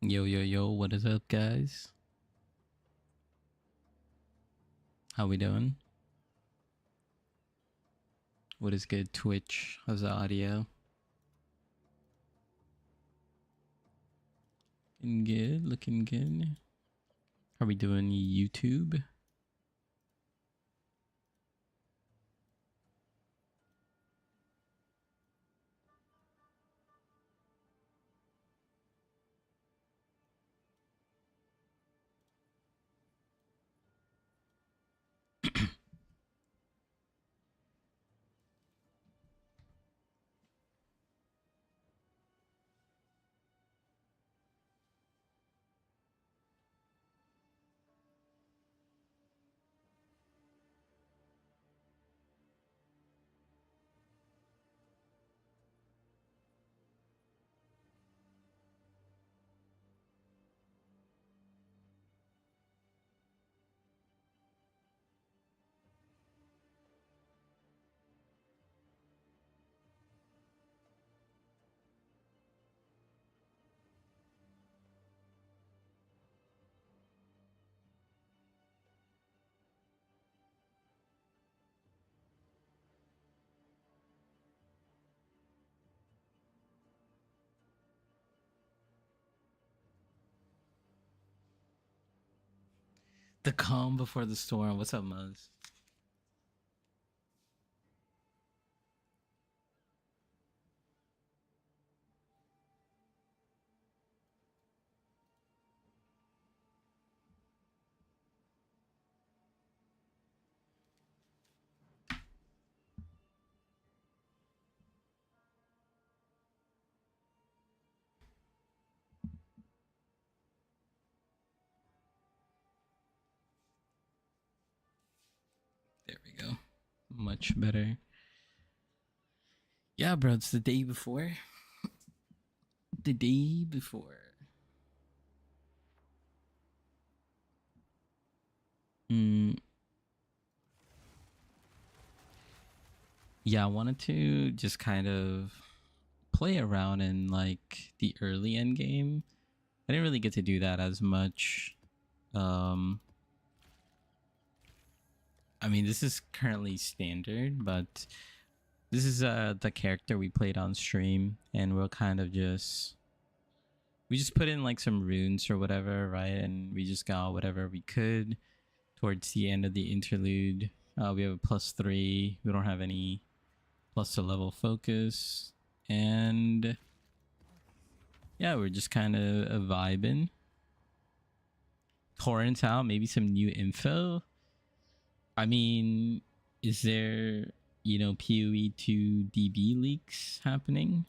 Yo, yo, yo, what is up, guys? How we doing? What is good, Twitch? How's the audio? Looking good, looking good. How we doing, YouTube? The calm before the storm. What's up, Muzz? There we go. Much better. Yeah, bro, it's the day before. The day before. Yeah, I wanted to just kind of play around in like the early end game. I didn't really get to do that as much. I mean, this is currently standard, but this is the character we played on stream, and we'll kind of we just put in like some runes or whatever, right? And we just got whatever we could towards the end of the interlude. We have a +3. We don't have any plus to level focus, and yeah, we're just kind of vibing. Torrents out, maybe some new info. I mean, is there, PoE 2 DB leaks happening?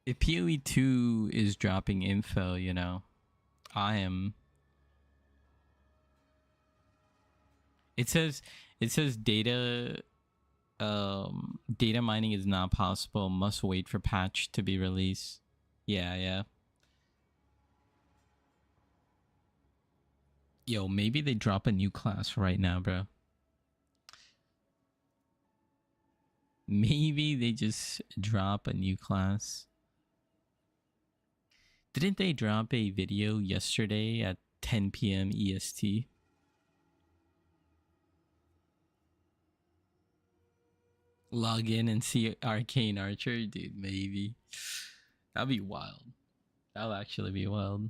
If PoE 2 is dropping info, I am. It says data data mining is not possible. Must wait for patch to be released. Yeah. Yo, maybe they drop a new class right now, bro. Maybe they just drop a new class. Didn't they drop a video yesterday at 10 p.m. EST? Log in and see Arcane Archer? Dude, maybe. That'd be wild. That'll actually be wild.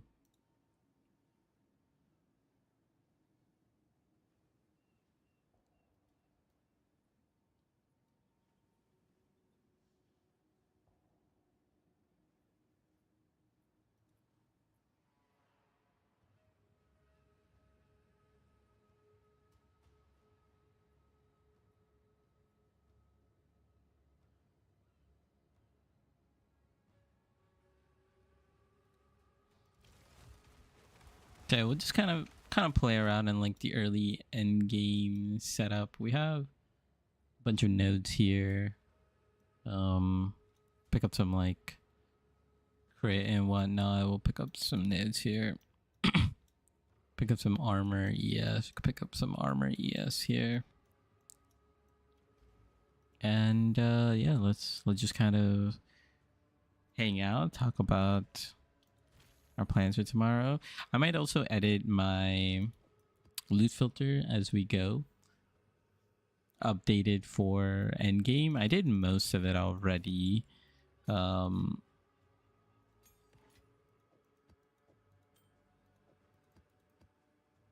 Okay, we'll just kind of play around in like the early end game setup. We have a bunch of nodes here. Pick up some like crit and whatnot. We'll pick up some nodes here. Pick up some armor ES. Pick up some armor ES here. And yeah, let's just kind of hang out, talk about our plans for tomorrow. I might also edit my loot filter as we go. Updated for endgame. I did most of it already.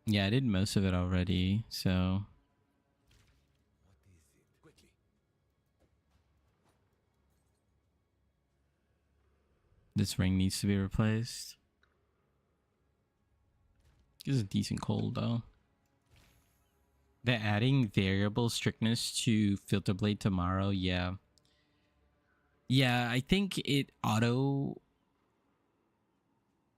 Yeah, I did most of it already, so this ring needs to be replaced. This is a decent cold though. They're adding variable strictness to filter blade tomorrow. Yeah, I think it auto.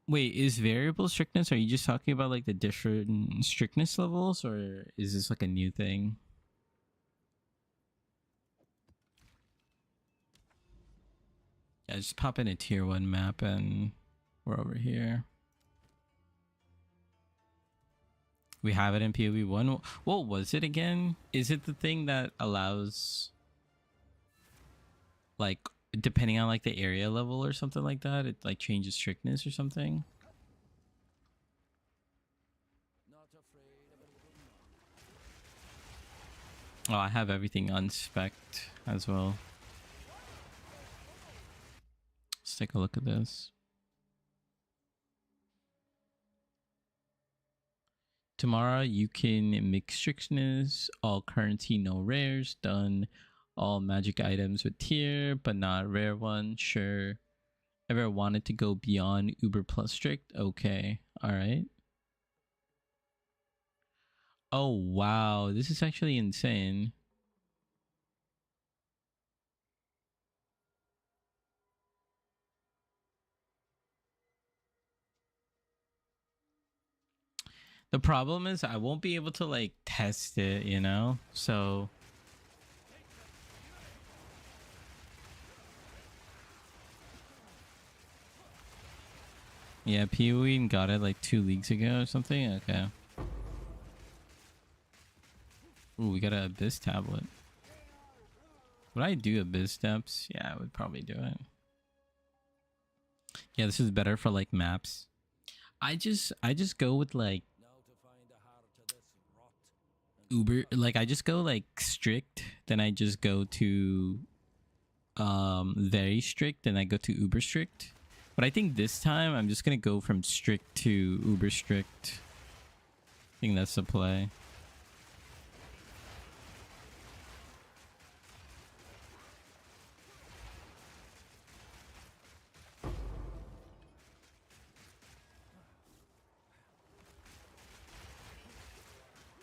Wait, is variable strictness? Are you just talking about like the different strictness levels, or is this like a new thing? Yeah, just pop in a tier 1 map and we're over here. We have it in PoE 1. What was it again? Is it the thing that allows, like, depending on like the area level or something like that, it like changes strictness or something? Oh, I have everything unspec'd as well. Let's take a look at this. Tomorrow you can mix strictness, all currency, no rares, done. All magic items with tier, but not rare one. Sure. Ever wanted to go beyond Uber plus strict? Okay. Alright. Oh wow, this is actually insane. The problem is I won't be able to like test it, you know? So yeah, PoE got it like 2 leagues ago or something. Okay. Ooh, we got a Abyss tablet. Would I do Abyss steps? Yeah, I would probably do it. Yeah, this is better for like maps. I just go with like Uber, like I just go like strict, then I just go to very strict, then I go to uber strict. But I think this time I'm just gonna go from strict to uber strict. I think that's the play.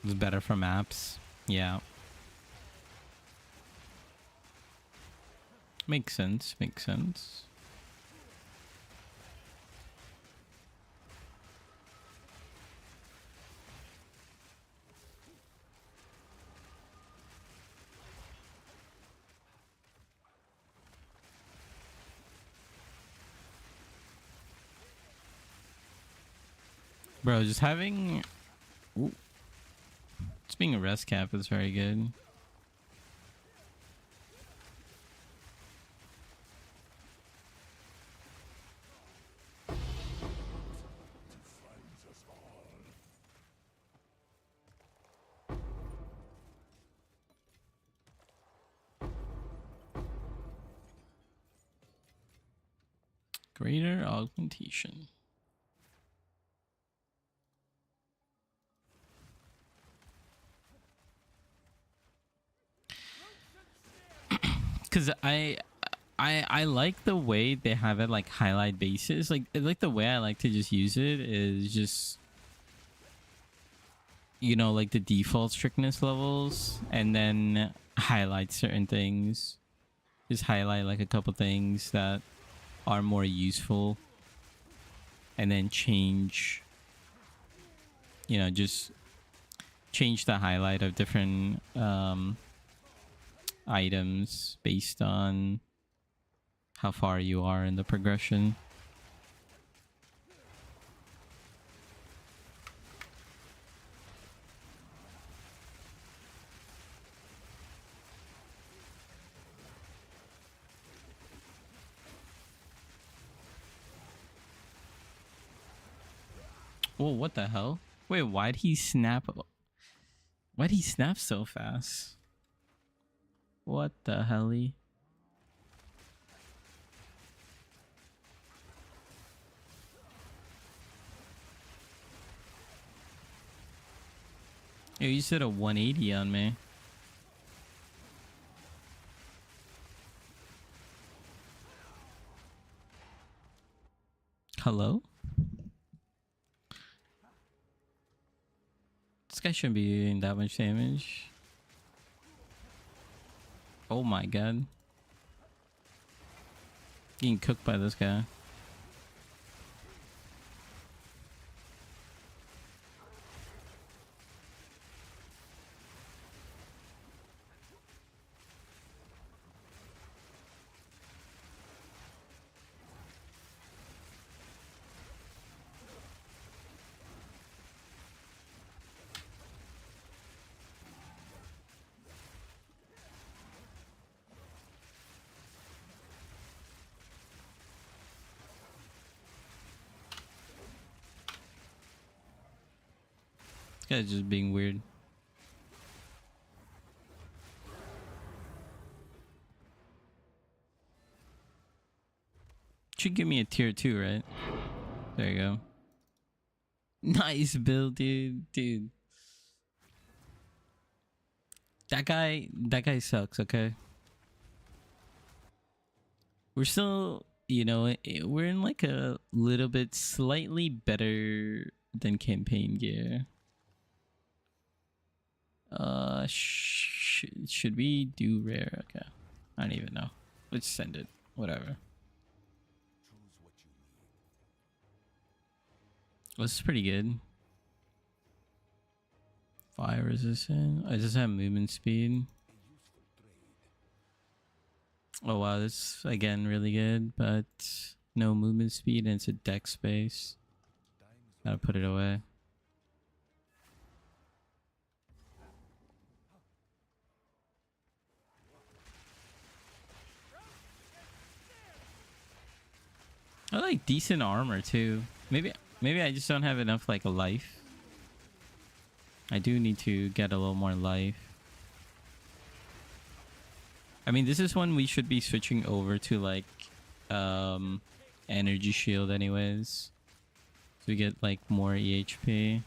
It's better for maps. Yeah. Makes sense. Makes sense. Bro, just having... Ooh. Just being a rest cap is very good. Greater augmentation. Because I like the way they have it like highlight bases. Like the way I like to just use it is just, you know, like the default strictness levels and then highlight certain things. Just highlight like a couple things that are more useful and then change, you know, just change the highlight of different items based on how far you are in the progression. Whoa, what the hell? Wait, why'd he snap? Why'd he snap so fast? What the helly? Yo, you said a 180 on me. Hello? This guy shouldn't be doing that much damage. Oh my god. Getting cooked by this guy. This guy's just being weird. Should give me a tier 2, right? There you go. Nice build, dude. That guy sucks, okay? We're still, you know, we're in like a little bit slightly better than campaign gear. Should we do rare? Okay. I don't even know. Let's send it. Whatever. Well, this is pretty good. Fire resistant. I just have movement speed. Oh wow, this is again really good, but no movement speed and it's a deck space. Gotta put it away. I like decent armor too. Maybe I just don't have enough like life. I do need to get a little more life. I mean, this is when we should be switching over to like energy shield anyways. So we get like more EHP.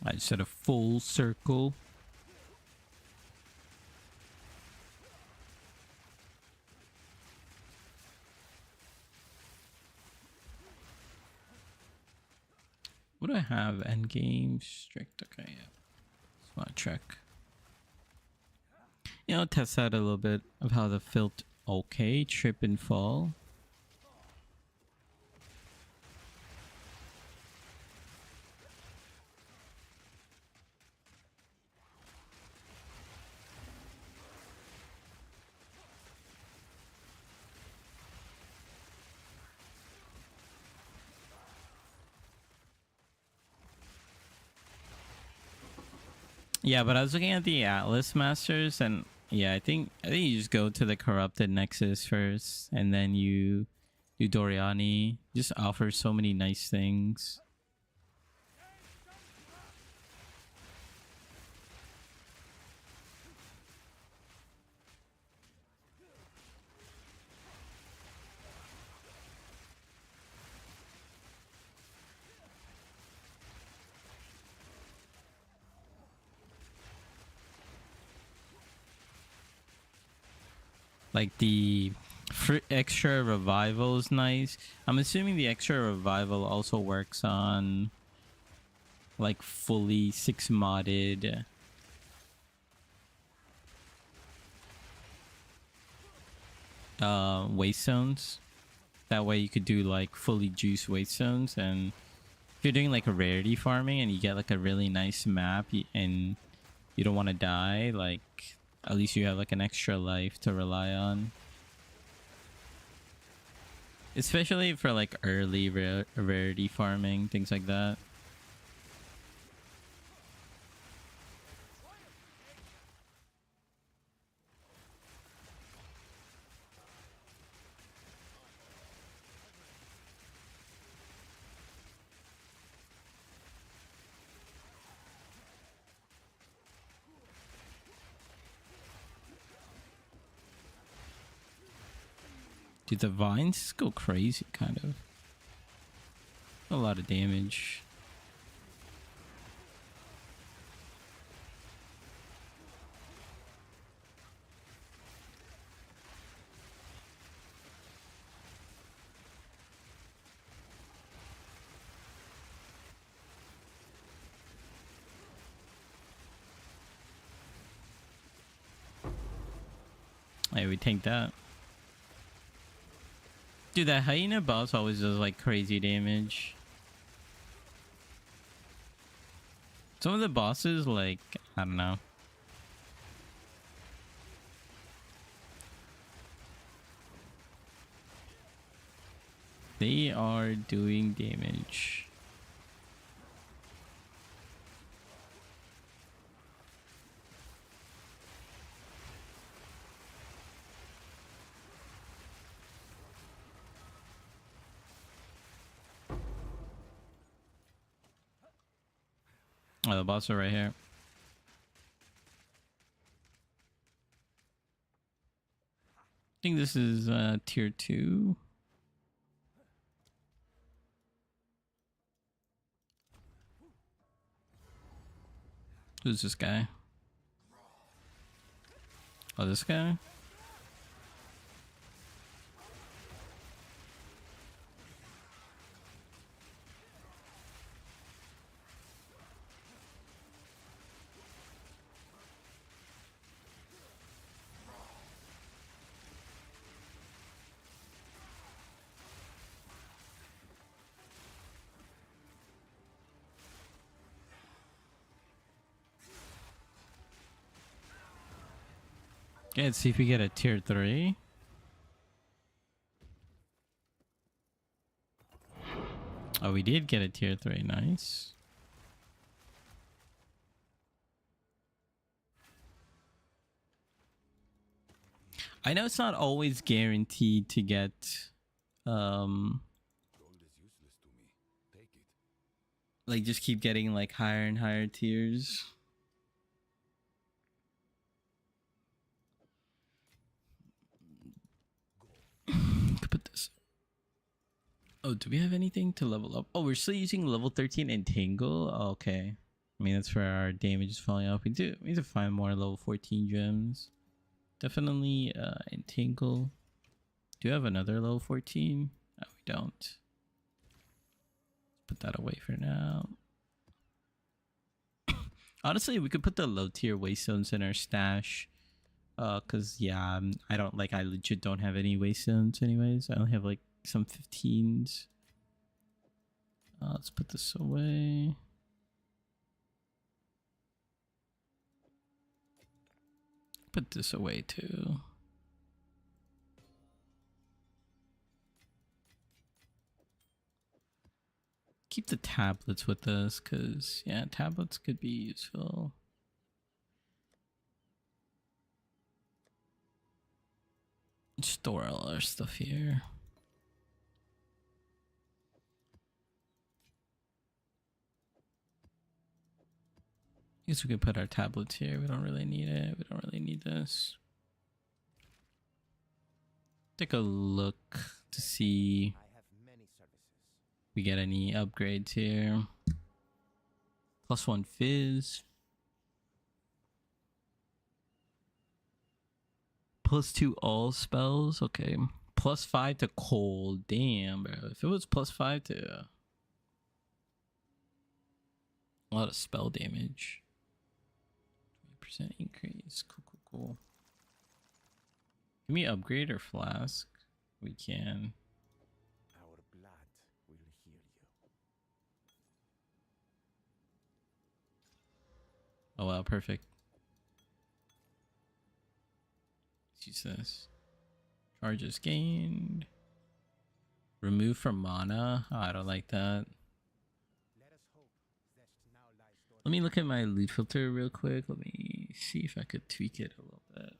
I just had a full circle. What do I have? Endgame strict. Okay, yeah. Just want to check. You know, test out a little bit of how the filter. Okay, trip and fall. Yeah, but I was looking at the Atlas Masters, and yeah, I think you just go to the Corrupted Nexus first, and then you do Doriani. Just offers so many nice things. Like the extra revival is nice. I'm assuming the extra revival also works on like fully 6 modded waste zones. That way you could do like fully juiced waste zones, and if you're doing like a rarity farming and you get like a really nice map and you don't want to die, like at least you have like an extra life to rely on. Especially for like early rarity farming, things like that. Dude, the vines go crazy, kind of. A lot of damage. Hey, we take that. Dude, that hyena boss always does like crazy damage. Some of the bosses, like, I don't know. They are doing damage. Oh, the boss are right here. I think this is tier 2. Who's this guy? Oh, this guy? Okay, let's see if we get a tier 3. Oh, we did get a tier 3. Nice. I know it's not always guaranteed to get like just keep getting like higher and higher tiers. Could put this. Oh, do we have anything to level up? Oh, we're still using level 13 Entangle. Oh, okay. I mean, that's where our damage is falling off. We need to find more level 14 gems. Definitely Entangle. Do you have another level 14? No, we don't. Put that away for now. Honestly, we could put the low tier waystones in our stash. Cause yeah, I legit don't have any waystones anyways. I only have like some 15s. Let's put this away. Put this away too. Keep the tablets with us, cause yeah, tablets could be useful. Store all our stuff here. I guess we could put our tablets here. We don't really need it. We don't really need this. Take a look to see if we get any upgrades here. +1 fizz. +2 all spells. Okay. +5 to cold. Damn, bro. If it was +5 to a lot of spell damage. 20% increase. Cool. Can we upgrade our flask? We can. Our blood will heal you. Oh wow, perfect. Let's use this. Charges gained. Remove from mana. Oh, I don't like that. Let me look at my loot filter real quick. Let me see if I could tweak it a little bit.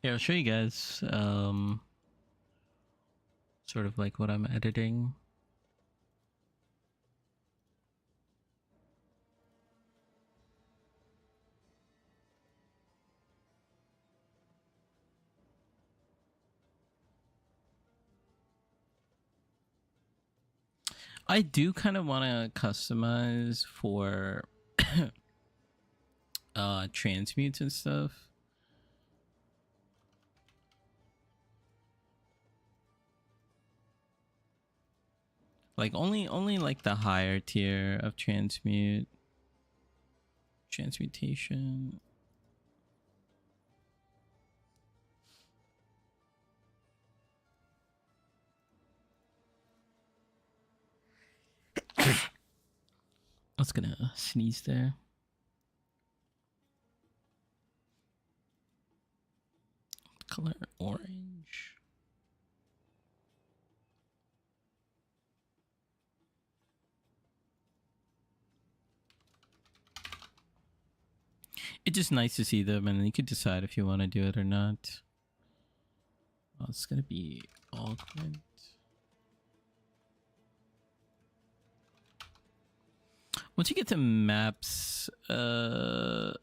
Yeah, I'll show you guys sort of like what I'm editing. I do kind of want to customize for transmutes and stuff. Like only like the higher tier of transmutation. I was gonna sneeze there. Color orange. It's just nice to see them, and you could decide if you want to do it or not. Oh, it's gonna be augment. Once you get to maps, augment,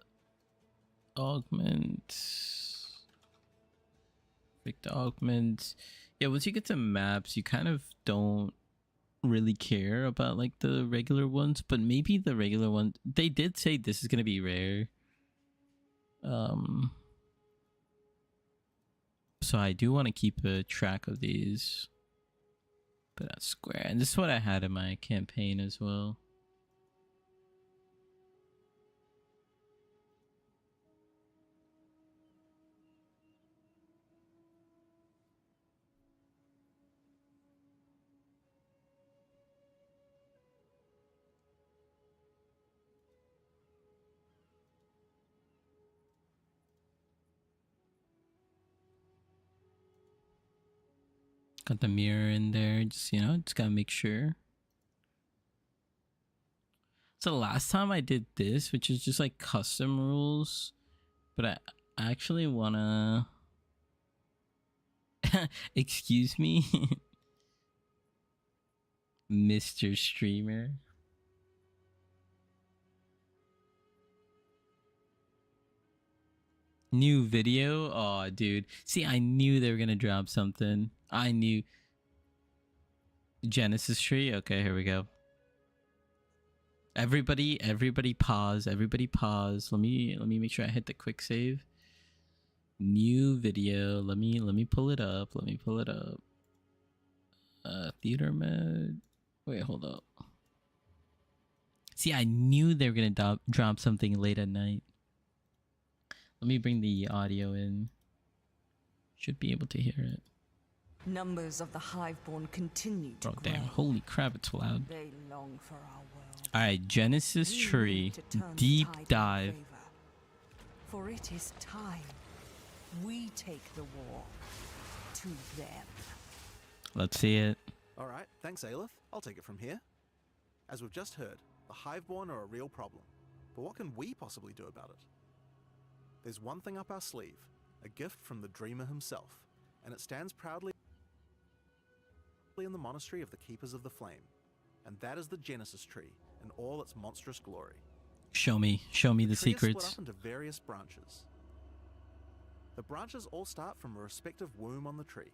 augment. Yeah, once you get to maps, you kind of don't really care about like the regular ones, but maybe the regular one. They did say this is gonna be rare. So I do want to keep a track of these. But that's square, and this is what I had in my campaign as well. Got the mirror in there, just, you know, just gotta make sure. So last time I did this, which is just like custom rules, but I actually wanna excuse me, Mr. Streamer. New video? Oh, dude. See, I knew they were gonna drop something. I knew. Genesis tree? Okay, here we go. Everybody pause. Everybody pause. Let me make sure I hit the quick save. New video. Let me pull it up. Let me pull it up. Theater mode. Wait, hold up. See, I knew they were gonna drop something late at night. Let me bring the audio in. Should be able to hear it. Numbers of the Hiveborn continue to Oh, grow. damn. Holy crap, it's loud. They long for our world. Alright, Genesis We tree. need to turn Deep the tide in dive. favor. For it is time we take the war to them. Let's see it. All right, thanks, Aelith. I'll take it from here. As we've just heard, the Hiveborn are a real problem. But what can we possibly do about it? There's one thing up our sleeve, a gift from the Dreamer himself, and it stands proudly in the monastery of the Keepers of the Flame. And that is the Genesis tree in all its monstrous glory. Show me the tree is secrets. split up into various branches. The branches all start from a respective womb on the tree.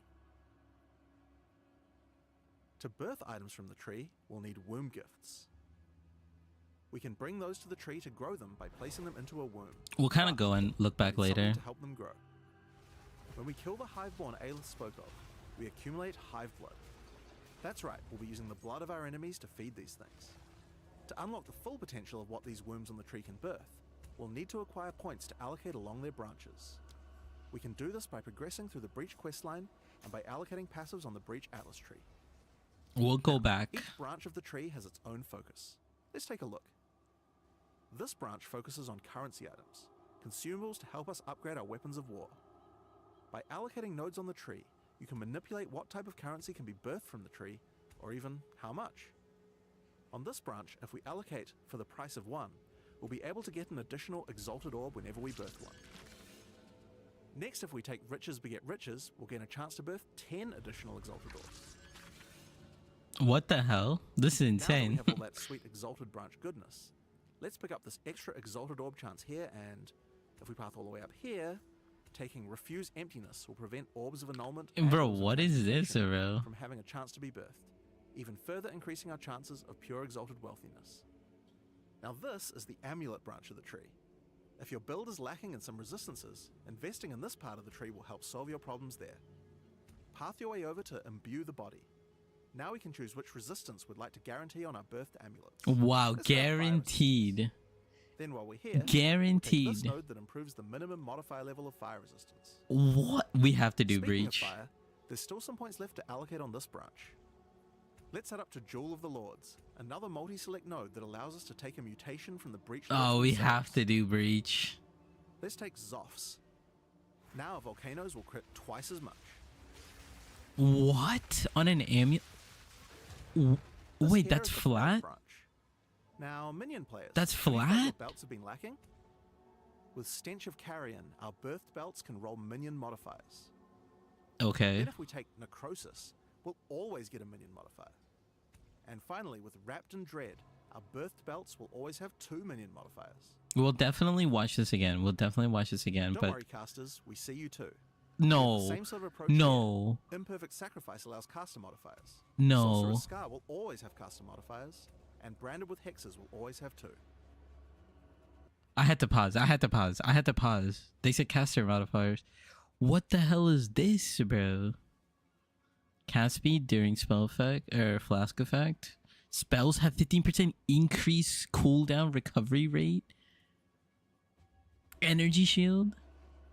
To birth items from the tree, we'll need womb gifts. We can bring those to the tree to grow them by placing them into a womb. We'll kind of go and look back We need something later. to help them grow. When we kill the Hiveborn Aelith spoke of, we accumulate Hive blood. That's right, we'll be using the blood of our enemies to feed these things. To unlock the full potential of what these wombs on the tree can birth, we'll need to acquire points to allocate along their branches. We can do this by progressing through the Breach questline and by allocating passives on the Breach Atlas tree. We'll go Now, back. Each branch of the tree has its own focus. Let's take a look. This branch focuses on currency items, consumables to help us upgrade our weapons of war. By allocating nodes on the tree, you can manipulate what type of currency can be birthed from the tree, or even how much. On this branch, if we allocate for the price of 1, we'll be able to get an additional Exalted Orb whenever we birth one. Next, if we take Riches Beget Riches, we'll gain a chance to birth 10 additional Exalted Orbs. What the hell? This is Now that insane. we have all that sweet Exalted Branch goodness, let's pick up this extra Exalted Orb chance here, and if we path all the way up here, taking Refuse Emptiness will prevent Orbs of Annulment and Bro, Orbs of what is this, Transmutation bro? from having a chance to be birthed, even further increasing our chances of pure Exalted Wealthiness. Now this is the Amulet branch of the tree. If your build is lacking in some resistances, investing in this part of the tree will help solve your problems there. Path your way over to Imbue the Body. Now we can choose which resistance we'd like to guarantee on our birthed amulets. Wow, Let's go with fire guaranteed. resistance. Then while we're here, take this Guaranteed. node that improves the minimum modifier level of fire resistance. What we have to do, Speaking Breach. of fire, there's still some points left to allocate on this branch. Let's head up to Jewel of the Lords, another multi-select node that allows us to take a mutation from the Breach Lords Oh, we themselves. have to do Breach. Let's take Zophs. Now our volcanoes will crit twice as much. What? On an amulet? This Wait, here that's is the Belt flat? branch. Now, minion players, That's have you found flat? what belts have been lacking? With Stench of Carrion, our birthed belts can roll minion modifiers. Okay. Then if we take Necrosis, we'll always get a minion modifier. And finally, with Wrapped in Dread, our birthed belts will always have 2 minion modifiers. We'll definitely watch this again. We'll definitely watch this again. Don't But worry, casters, we see you too. We have the no, same sort of approach no, here. Imperfect Sacrifice allows caster modifiers. no. Sorcerer's Scar will always have caster modifiers, and Branded with Hexes will always have 2. I had to pause. I had to pause. I had to pause. They said caster modifiers. What the hell is this, bro? Cast speed during spell effect or flask effect. Spells have 15% increase cooldown recovery rate. Energy shield.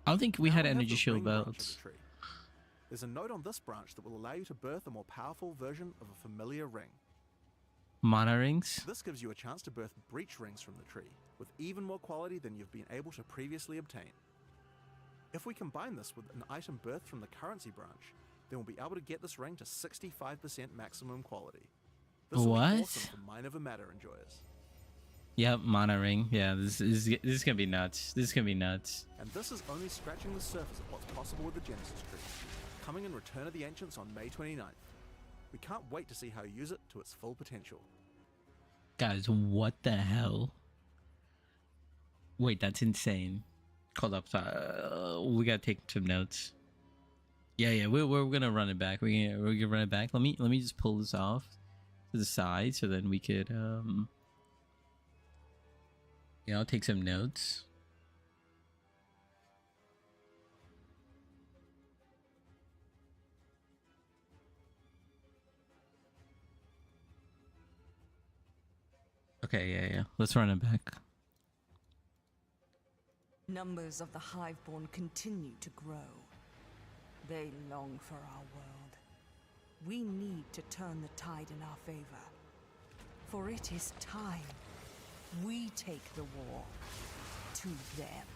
I don't think we Now had have energy the shield ring branch of the belts. tree. There's a node on this branch that will allow you to birth a more powerful version of a familiar ring. Mana rings. This gives you a chance to birth breach rings from the tree, with even more quality than you've been able to previously obtain. If we combine this with an item birthed from the currency branch, then we'll be able to get this ring to 65% maximum quality. This will What? be awesome for Mine of a Matter enjoyers. Yep, mana ring. Yeah, this is gonna be nuts. This is gonna be nuts. And this is only scratching the surface of what's possible with the Genesis tree, coming in Return of the Ancients on May 29th. We can't wait to see how you use it to its full potential. Guys, what the hell? Wait, that's insane. Hold up, we gotta take some notes. Yeah, we're gonna run it back. We're gonna run it back. Let me just pull this off to the side so then we could take some notes. Okay, yeah. Let's run it back. Numbers of the Hiveborn continue to grow. They long for our world. We need to turn the tide in our favor. For it is time we take the war to them.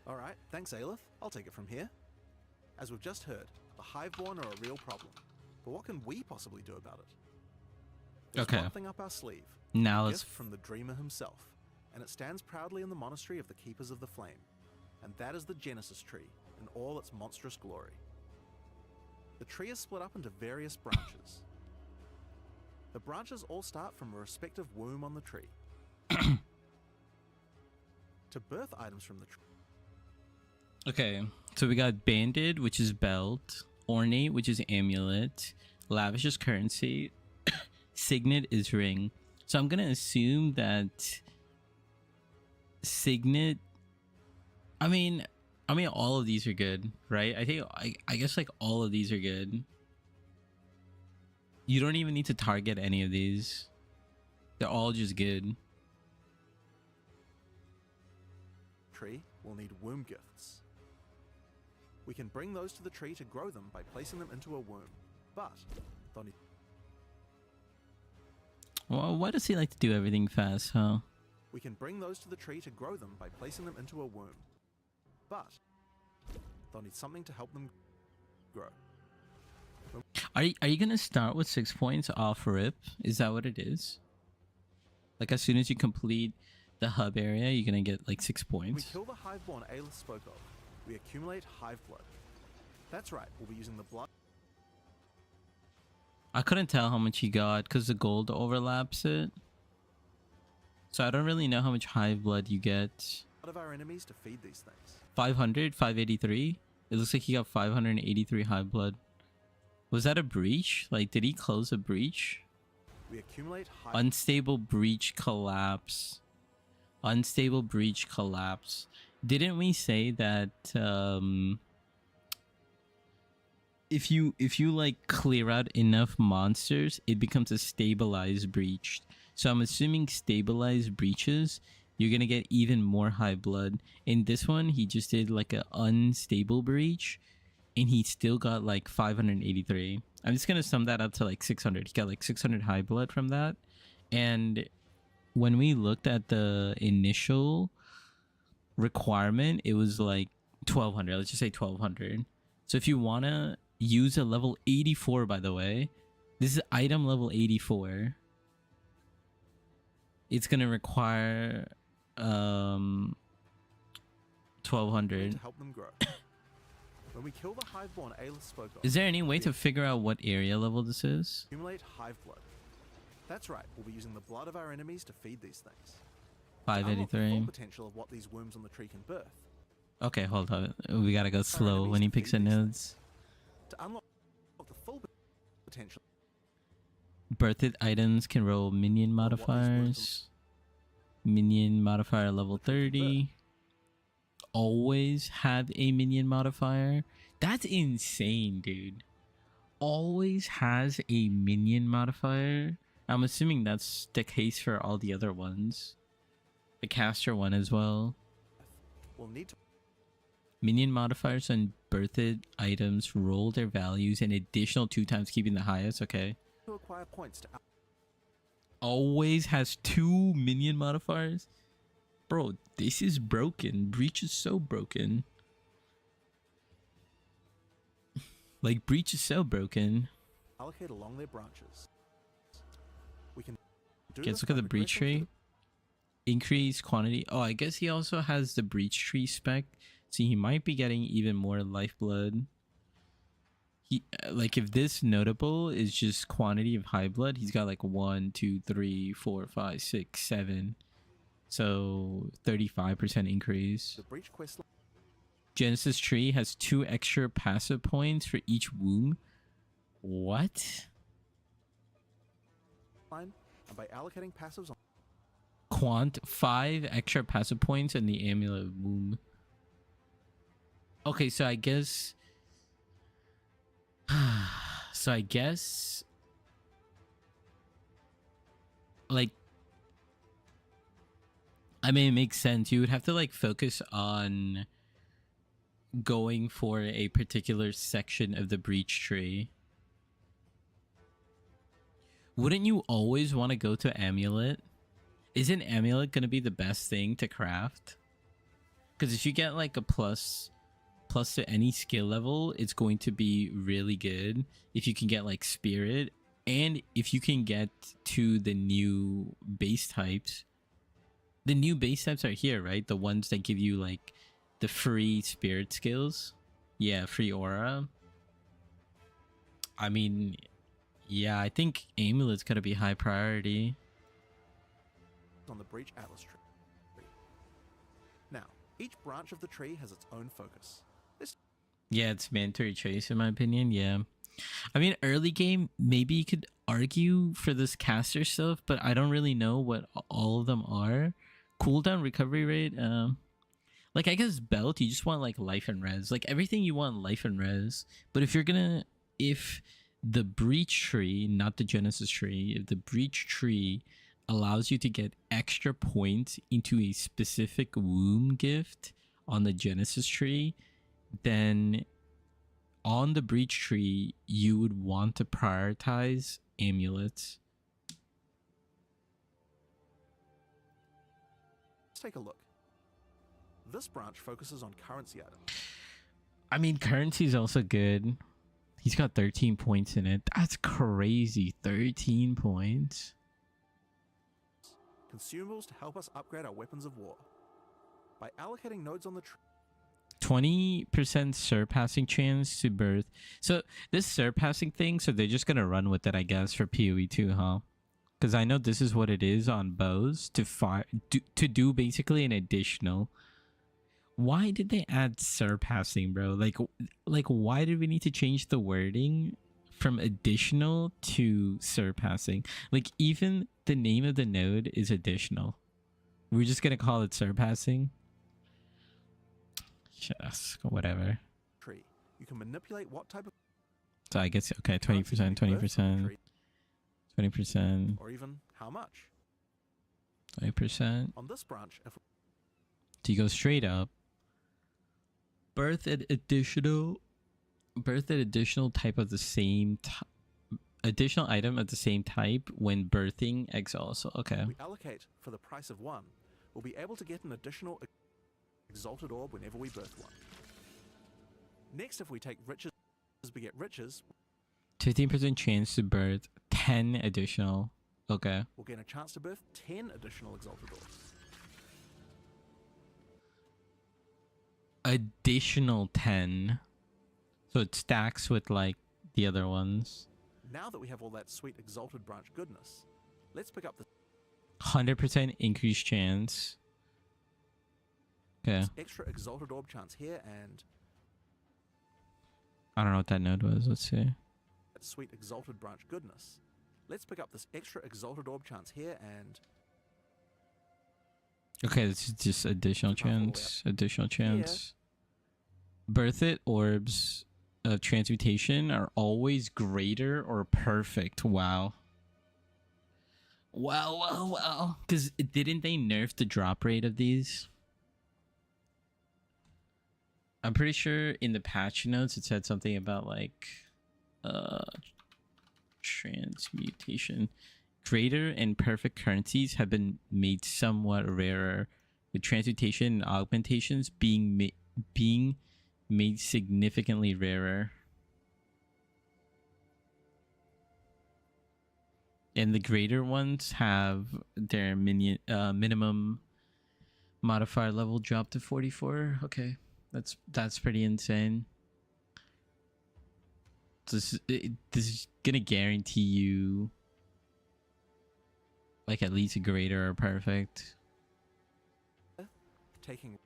Alright, thanks Aelith. I'll take it from here. As we've just heard, the Hiveborn are a real problem. But what can we possibly do about it? There's Okay. one thing up our sleeve. Now A let's gift from the Dreamer himself. And it stands proudly in the monastery of the Keepers of the Flame. And that is the Genesis tree in all its monstrous glory. The tree is split up into various branches. The branches all start from a respective womb on the tree. To birth items from the tree, Okay, so we got Banded, which is belt, Ornate, which is amulet, Lavish is currency, Signet is ring. So I'm gonna assume that Signet. I mean, all of these are good, right? I guess like all of these are good. You don't even need to target any of these. They're all just good. tree, we'll need womb gifts. We can bring those to the tree to grow them by placing them into a womb, but they'll need Well, why does he like to do everything fast, huh? We can bring those to the tree to grow them by placing them into a womb, but they'll need something to help them grow. Are you gonna start with 6 points off rip? Is that what it is? Like as soon as you complete the hub area, you're gonna get like 6 When we points. kill the Hiveborn Aelith spoke of, we accumulate Hive Blood. That's right, we'll be using the blood I couldn't tell how much he got because the gold overlaps it. So I don't really know how much hive blood you get. of our enemies to feed these things. 500, 583. It looks like he got 583 hive blood. Was that a breach? Like, did he close a breach? We accumulate Hive Unstable breach collapse. Unstable breach collapse. Didn't we say that if you like clear out enough monsters, it becomes a stabilized breach? So I'm assuming stabilized breaches, you're gonna get even more high blood. In this one, he just did like an unstable breach, and he still got like 583. I'm just gonna sum that up to like 600. He got like 600 high blood from that. And when we looked at the initial requirement, it was like 1200. Let's just say 1200. So if you wanna use a level 84, by the way, this is item level 84. It's gonna require 1200. to help them grow. When we kill the Hiveborn Aelith spoke of, Is there any way to figure out what area level this is? accumulate Hive Blood. That's right, we'll be using the blood of our enemies to feed these things. To unlock the full 583. potential of what these wombs on the tree can birth. Okay, hold on. We gotta go slow when he picks the nodes. To unlock the full potential Birthed items can roll minion modifiers. Minion modifier level 30. Always have a minion modifier. That's insane, dude. Always has a minion modifier. I'm assuming that's the case for all the other ones. The caster one as well. will need to Minion modifiers on birthed items roll their values an additional 2 times, keeping the highest. Okay. acquire points to Always has 2 minion modifiers. Bro, this is broken. Breach is so broken. Like, Breach is so broken. allocate along their branches. We can do Okay, this let's look at by the Breach progressing tree. Increase quantity. Oh, I guess he also has the Breach tree spec. So he might be getting even more lifeblood. He like, if this notable is just quantity of high blood, he's got like 1, 2, 3, 4, 5, 6, 7. So 35% increase. the breach quest Genesis tree has 2 extra passive points for each womb. What? line, and by allocating passives on Quant 5 extra passive points in the amulet womb. Okay, so I guess like, I mean, it makes sense. You would have to like focus on going for a particular section of the breach tree. Wouldn't you always want to go to amulet? Isn't amulet going to be the best thing to craft? Because if you get like a plus to any skill level, it's going to be really good. If you can get like spirit, and if you can get to the new base types. The new base types are here, right? The ones that give you like the free spirit skills. Yeah, free aura. I mean, yeah, I think amulet's gonna be high priority. the breach atlas tree. Now, each branch of the tree has its own focus. This Yeah, it's mandatory choice in my opinion. Yeah, I mean, early game maybe you could argue for this caster stuff, but I don't really know what all of them are. Cooldown, recovery rate, like, I guess belt, you just want like life and res, like everything you want life and res. But if the breach tree, not the Genesis tree, if the breach tree allows you to get extra points into a specific womb gift, on the Genesis tree, then on the Breach tree, you would want to prioritize amulets. Let's take a look. This branch focuses on currency items. I mean, currency is also good. He's got 13 points in it. That's crazy. 13 points. Consumables to help us upgrade our weapons of war. By allocating nodes on the tree, 20% surpassing chance to birth. So this surpassing thing, so they're just gonna run with it, I guess, for PoE 2, huh? Because I know this is what it is on bows to fire to do basically an additional. Why did they add surpassing, bro? Like why did we need to change the wording from additional to surpassing? Like even the name of the node is additional. We're just gonna call it surpassing. Yes, whatever. tree. You can manipulate what type of So I guess okay, currency can 20%, be birthed from the 20%, tree, 20%, or even how much. 20%. On this branch, if So you go straight up. Birth at additional type of the same additional item of the same type when birthing Exile. So okay. we allocate for the price of one, we'll be able to get an additional exalted orb whenever we birth one. Next, if we take riches, we get riches, 15% chance to birth 10 additional. Okay. we'll gain a chance to birth 10 additional exalted orbs. Additional 10. So it stacks with like the other ones. Now that we have all that sweet exalted branch goodness, let's pick up the 100% increased chance. Okay. extra exalted orb chance here and I don't know what that node was. Let's see. that sweet exalted branch goodness. Let's pick up this extra exalted orb chance here and Okay, this is just additional Keep on all the way chance. Additional chance. Birth it orbs of transmutation are always greater or perfect. Wow. Wow. Because didn't they nerf the drop rate of these? I'm pretty sure in the patch notes it said something about like transmutation. Greater and perfect currencies have been made somewhat rarer, with transmutation and augmentations being made significantly rarer. And the greater ones have their minimum modifier level dropped to 44. Okay, that's pretty insane. This is gonna guarantee you like at least a greater or perfect. taking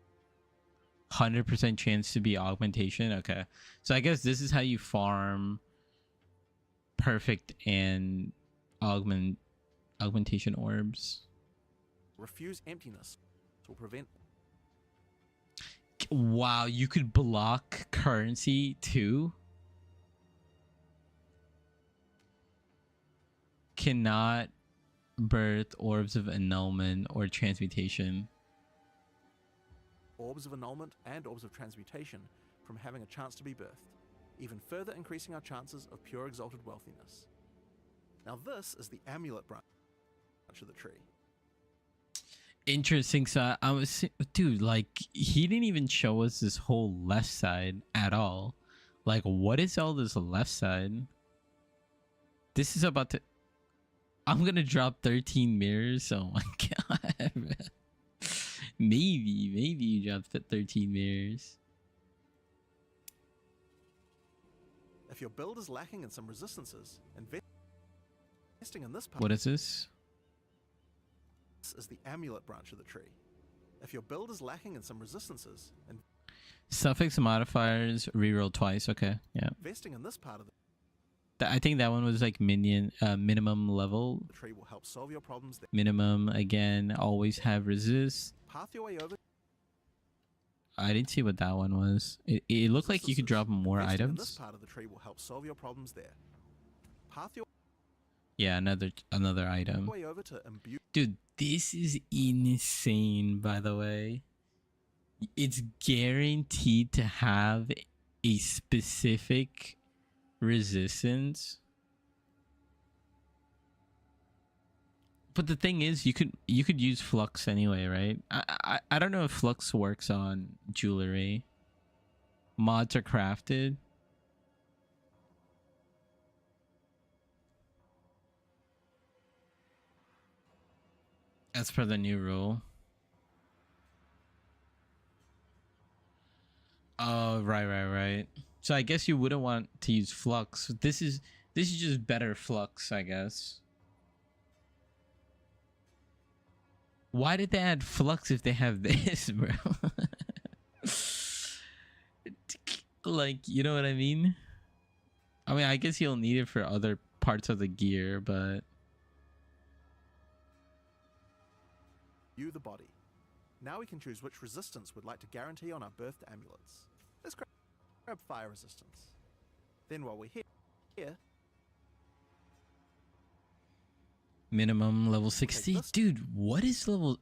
100% chance to be augmentation. Okay, so I guess this is how you farm perfect and augmentation orbs. refuse emptiness will prevent Wow, you could block currency too. Cannot birth orbs of annulment or transmutation. orbs of annulment and orbs of transmutation from having a chance to be birthed, even further increasing our chances of pure exalted wealthiness. Now this is the amulet branch of the tree. Interesting. So I was, dude, like he didn't even show us this whole left side at all. Like, what is all this left side? This is about to. I'm gonna drop 13 mirrors. Oh my god. maybe you dropped 13 mirrors. If your build is lacking in some resistances, investing in this part What is this? is the amulet branch of the tree. If your build is lacking in some resistances, Suffix modifiers reroll twice. Okay, yeah. investing in this part of I think that one was like minimum level. the tree will help solve your problems there. Minimum again. Always have resist. Path your way over. I didn't see what that one was. It looked like you could drop more Investing in this items. part of the tree will help solve your problems there. Path your Yeah, another item. way over to imbue Dude, this is insane, by the way. it's guaranteed to have a specific resistance. But the thing is, you could use flux anyway, right? I don't know if flux works on jewelry. Mods are crafted. As per the new rule. Oh, right. So I guess you wouldn't want to use flux. This is just better flux, I guess. Why did they add flux if they have this, bro? Like, you know what I mean? I mean, I guess you'll need it for other parts of the gear, but You, the body. Now we can choose which resistance we'd like to guarantee on our birthed amulets. Let's grab fire resistance. Then while we're here, minimum level 60. this. Dude, what is level?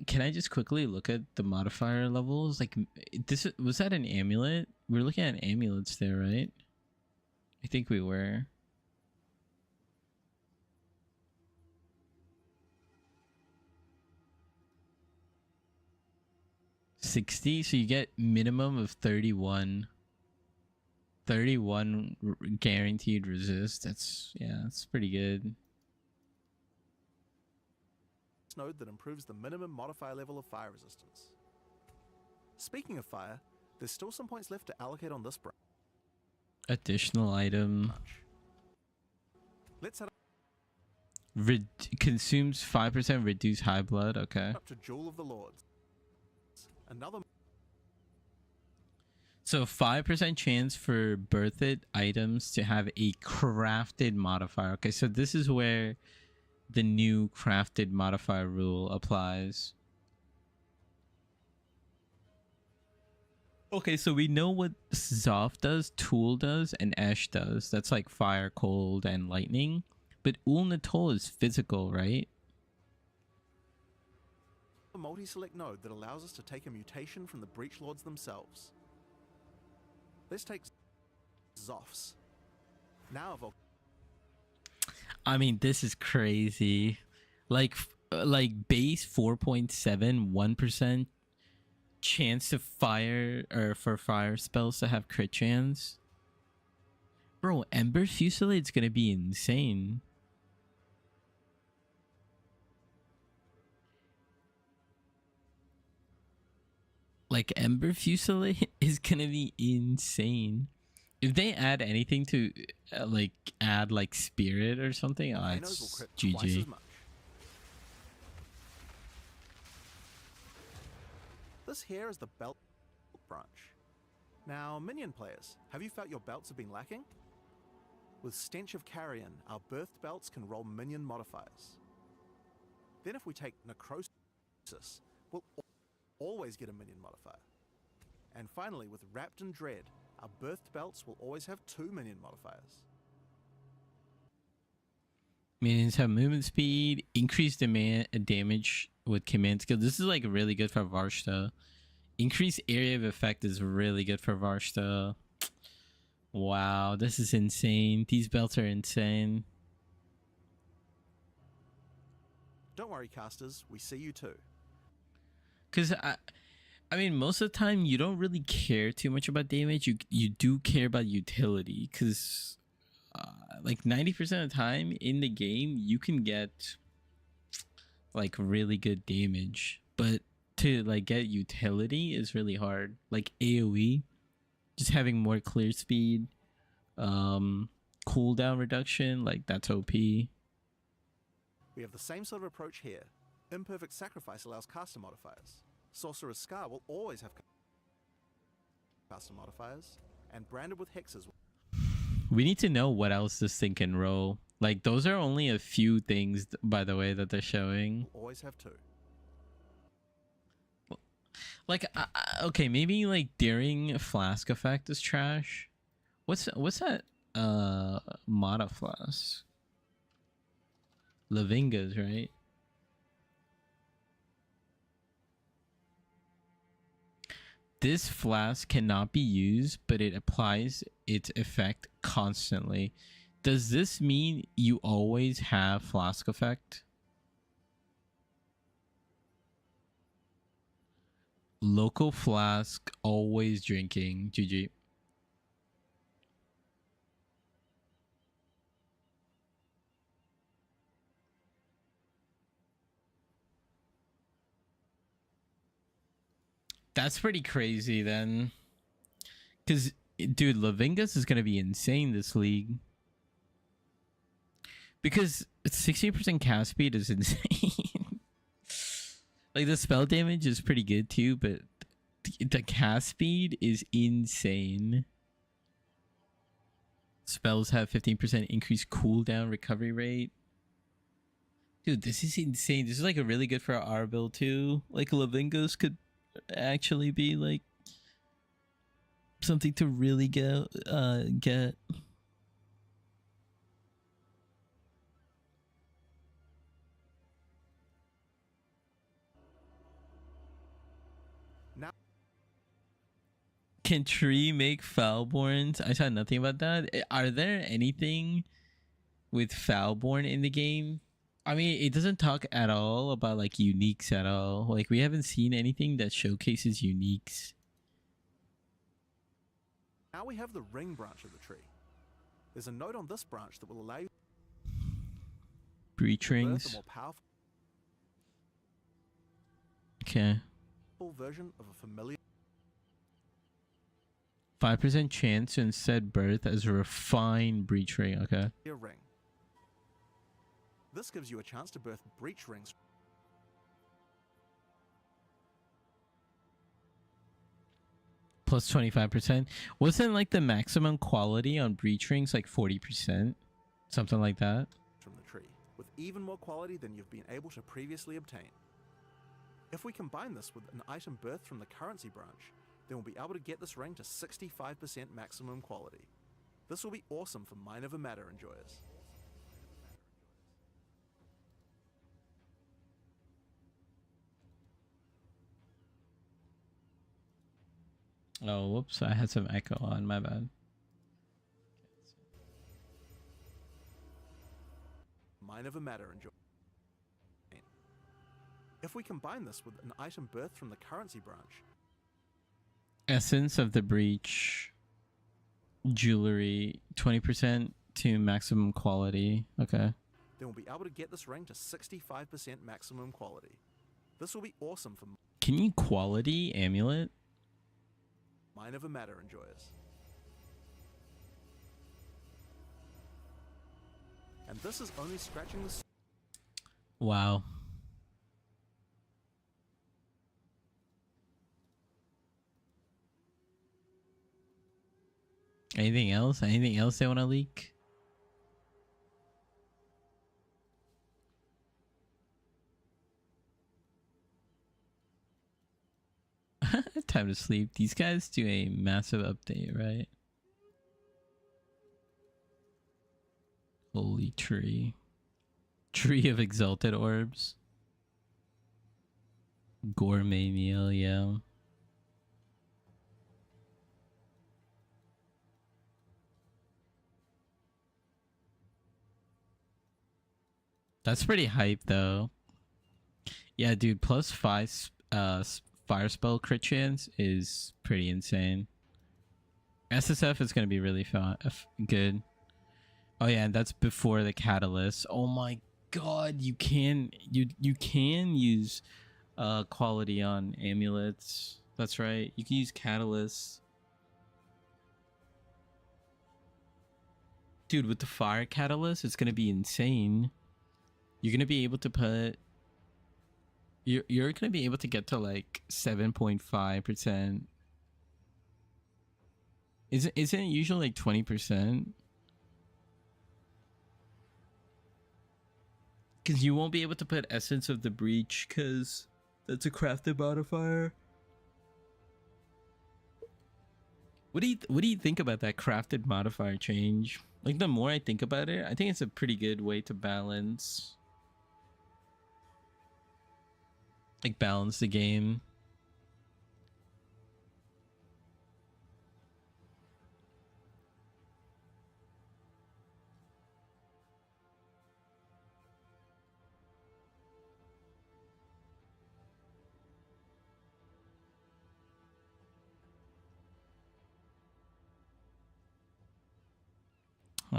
Can I just quickly look at the modifier levels? Like, this was that an amulet? We're looking at amulets there, right? I think we were. $60, so you get minimum of 31 guaranteed resist. That's pretty good. Node that improves the minimum modifier level of fire resistance. Speaking of fire, there's still some points left to allocate on this branch. Additional item Let's head consumes 5% reduced high blood. Okay, up to Jewel of the Lords. Another so 5% chance for birthed items to have a crafted modifier. Okay, so this is where the new crafted modifier rule applies. Okay, so we know what Zoth does, Tool does, and Ash does. That's like fire, cold, and lightning. But Ulnatol is physical, right? a multi-select node that allows us to take a mutation from the Breach Lords themselves. Let's take Zoths. Now I mean, this is crazy. Like base 4.7, 1% chance to fire, or for fire spells to have crit chance. Bro, Ember Fusilade's gonna be insane. Like, Ember Fusillade is gonna be insane. If they add anything to like add like spirit or something, volcanoes will it's crit twice as GG. much. This here is the belt branch. Now, minion players, have you felt your belts have been lacking? With Stench of Carrion, our birthed belts can roll minion modifiers. Then if we take Necrosis, we'll always get a minion modifier. And finally, with Wrapped in Dread, our birthed belts will always have 2 minion modifiers. Minions have movement speed, increased damage with command skill. This is like really good for Varshta. Increased area of effect is really good for Varshta. Wow, this is insane. These belts are insane. Don't worry, casters, we see you too. Because I mean, most of the time you don't really care too much about damage. You do care about utility, because like 90% of the time in the game you can get like really good damage, but to like get utility is really hard. Like AoE, just having more clear speed, cooldown reduction, like that's OP. We have the same sort of approach here. Imperfect Sacrifice allows caster modifiers. Sorcerer's Scar will always have caster modifiers, and Branded with Hexes will We need to know what else this thing can roll. Like, those are only a few things, by the way, that they're showing. always have 2. Like, okay, maybe like Daring Flask effect is trash. What's that? Mana Flask. Lavinga's, right? This flask cannot be used, but it applies its effect constantly. Does this mean you always have flask effect? Local flask, always drinking. GG. That's pretty crazy then. Because, dude, Lavingas is going to be insane this league. Because 60% cast speed is insane. Like, the spell damage is pretty good too, but the cast speed is insane. Spells have 15% increased cooldown recovery rate. Dude, this is insane. This is like a really good for our build too. Like, Lavingas could actually be like something to really get. Now, Can Tree make Foulborns? I saw nothing about that. Are there anything with Foulborn in the game? I mean, it doesn't talk at all about like uniques at all. Like, we haven't seen anything that showcases uniques. now we have the ring branch of the tree. There's a note on this branch that will allow you Breach to birth a rings. more powerful Okay. version of a familiar 5% chance to instead birth as a refined breach ring. Okay. ring. This gives you a chance to birth breach rings Plus 25%. Wasn't like the maximum quality on breach rings like 40%? Something like that. from the tree, with even more quality than you've been able to previously obtain. If we combine this with an item birthed from the currency branch, then we'll be able to get this ring to 65% maximum quality. This will be awesome for Mine of a Matter enjoyers. Oh, whoops. I had some echo on. My bad. Mine of a Matter enjoyers. If we combine this with an item birthed from the currency branch, Essence of the breach. Jewelry. 20% to maximum quality. Okay. then we'll be able to get this ring to 65% maximum quality. This will be awesome for Can you quality amulet? Mine of a Matter enjoyers. And this is only scratching the Wow. Anything else? Anything else they want to leak? Time to sleep. These guys do a massive update, right? Holy tree. Tree of exalted orbs. Gourmet meal, yeah. That's pretty hype though. Yeah, dude, plus 5 fire spell crit chance is pretty insane. SSF is going to be really good. Oh yeah, and that's before the catalyst. Oh my god, you can use quality on amulets. That's right. You can use catalysts. Dude, with the fire catalyst, it's going to be insane. You're going to be able to put you're going to be able to get to like 7.5%. Isn't it usually like 20%? Because you won't be able to put Essence of the Breach because that's a crafted modifier. What do you think about that crafted modifier change? Like, the more I think about it, I think it's a pretty good way to balance the game.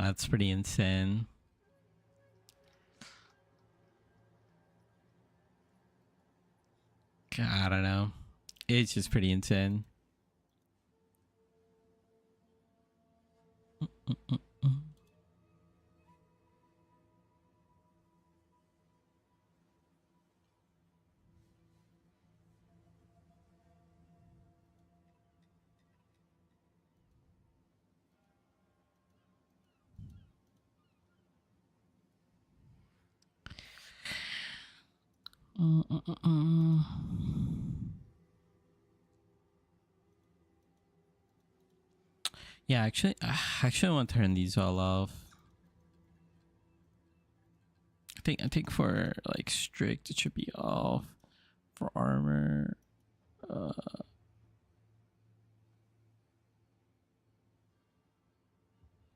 That's pretty insane. I don't know. It's just pretty insane. Yeah, actually, I want to turn these all off. I think for like strict, it should be off. For armor, I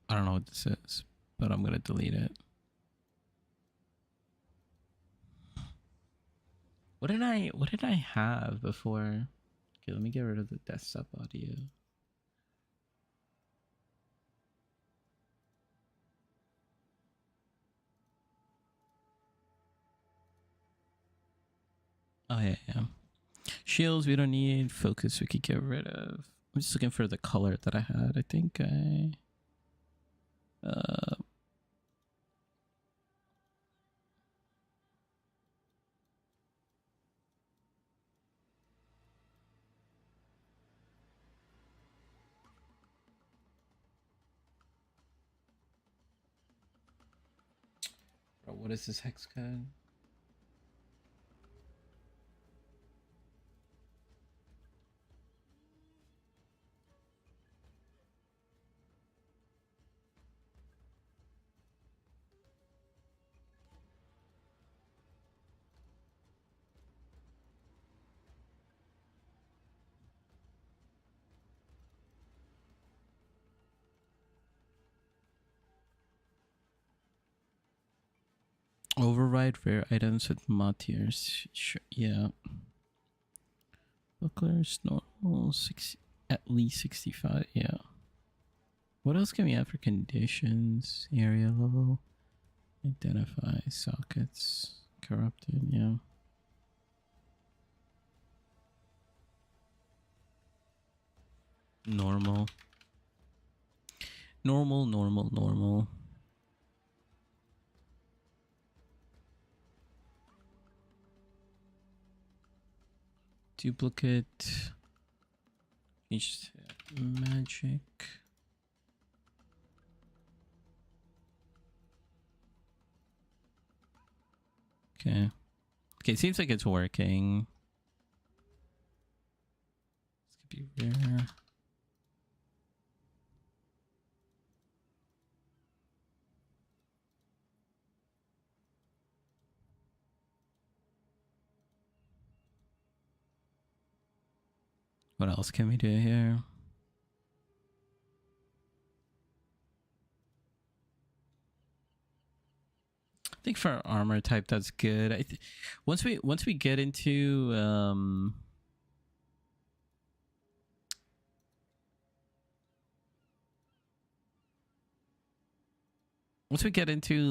don't know what this is, but I'm gonna delete it. What did I have before? Okay, let me get rid of the desktop audio. Oh yeah. Shields we don't need. Focus we could get rid of. I'm just looking for the color that I had. I think I bro, what is this hex code? Override rare items with mod tiers. Yeah. Bucklers normal 60, at least 65. Yeah. What else can we have for conditions? Area level. Identify sockets. Corrupted. Yeah. Normal. Normal. Duplicate. Magic. Okay. Okay, it seems like it's working. This could be rare. What else can we do here? I think for armor type, that's good. Once we get into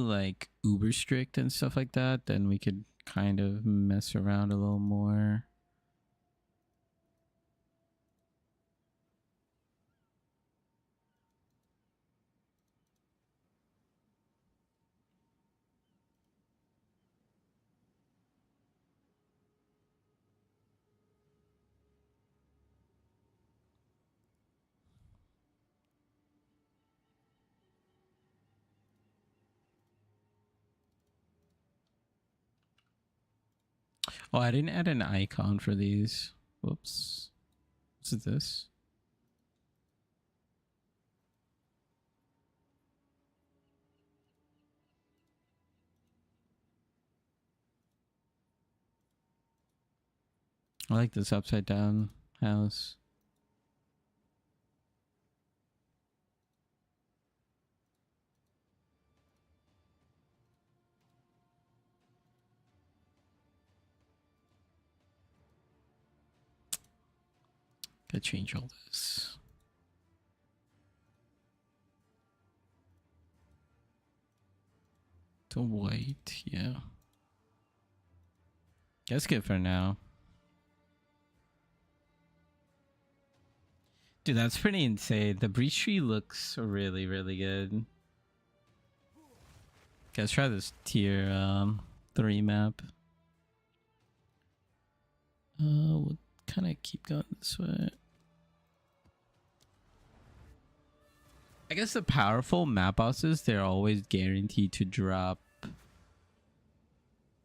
like uber strict and stuff like that, then we could kind of mess around a little more. Oh, I didn't add an icon for these. Whoops. What's this? I like this upside down house. Gotta change all this. To wait, yeah. That's good for now. Dude, that's pretty insane. The breach tree looks really, really good. Let's try this tier 3 map. We'll kind of keep going this way. I guess the powerful map bosses, they're always guaranteed to drop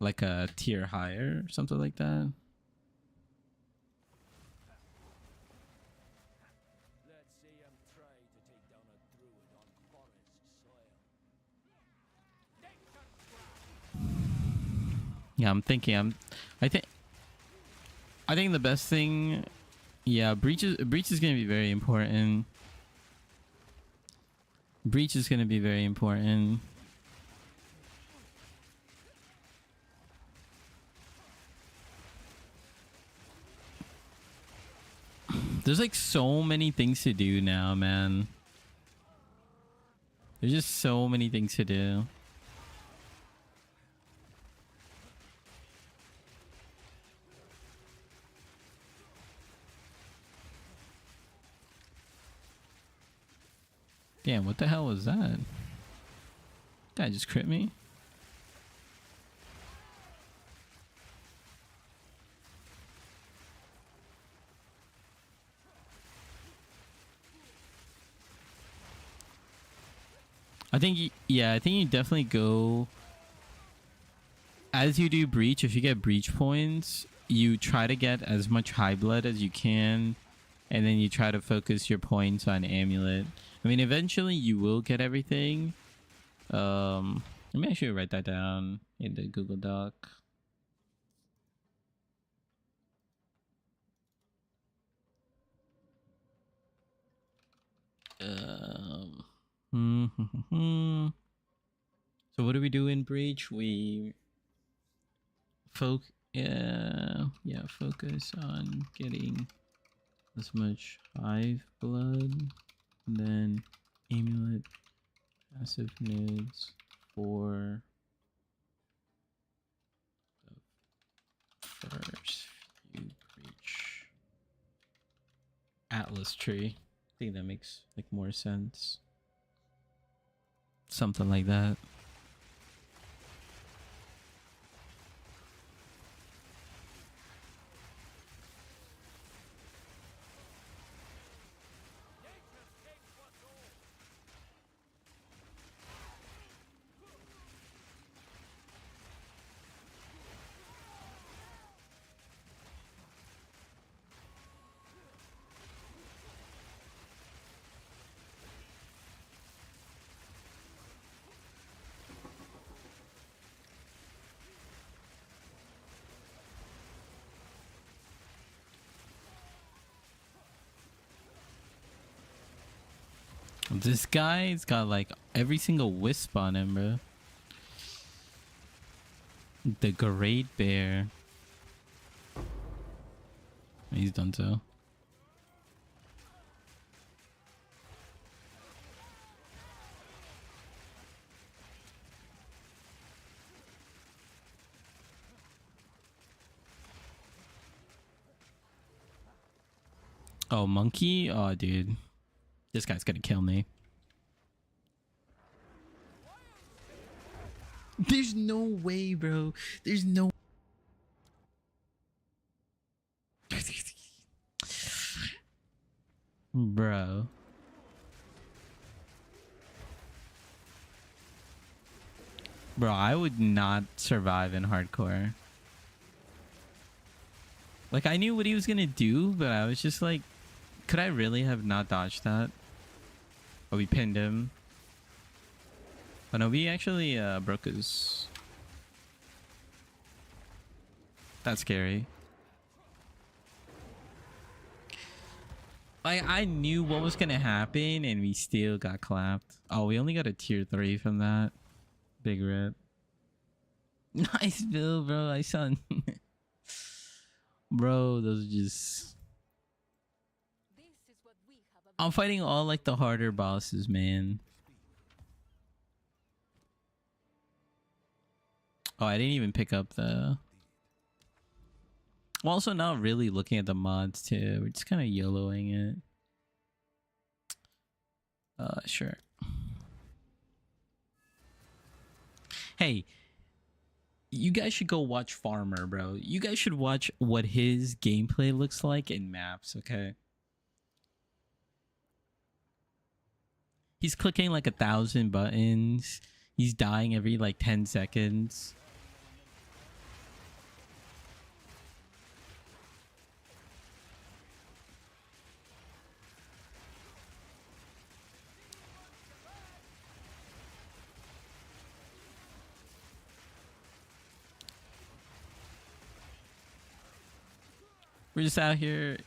like a tier higher or something like that. Let's see him try to take down a druid on forest soil. Yeah, I'm thinking I think the best thing, yeah, breach is going to be very important. Breach is going to be very important. There's like so many things to do now, man. There's just so many things to do. Damn, what the hell was that? Guy just crit me? I think yeah, I think you definitely go as you do breach. If you get breach points, you try to get as much high blood as you can, and then you try to focus your points on amulet. I mean, eventually you will get everything. Let me actually write that down in the Google Doc. So what do we do in breach? We focus on getting as much hive blood, and then amulet passive nodes for the first few breach. Atlas tree. I think that makes like more sense. Something like that. This guy's got like every single wisp on him, bro. The Great Bear. He's done so. Oh, monkey? Oh, dude. This guy's gonna kill me. There's no way, bro. There's no... Bro. Bro, I would not survive in hardcore. Like, I knew what he was gonna do, but I was just like, could I really have not dodged that? Oh, we pinned him. Oh no, we actually broke his... That's scary. I knew what was gonna happen and we still got clapped. Oh, we only got a tier 3 from that. Big rip. Nice build, bro. I son. Bro, those are just... I'm fighting all like the harder bosses, man. Oh, I didn't even pick up the... I'm also not really looking at the mods too. We're just kind of YOLOing it. Sure. Hey, you guys should go watch Farmer, bro. You guys should watch what his gameplay looks like in maps, okay? He's clicking like 1,000 buttons. He's dying every like 10 seconds. We're just out here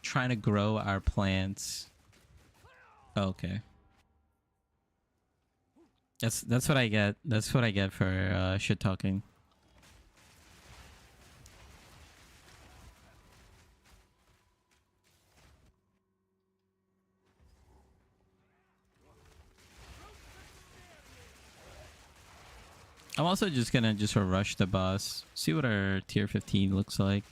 trying to grow our plants. Oh, okay. That's what I get. That's what I get for shit talking. I'm also just gonna rush the boss. See what our tier 15 looks like.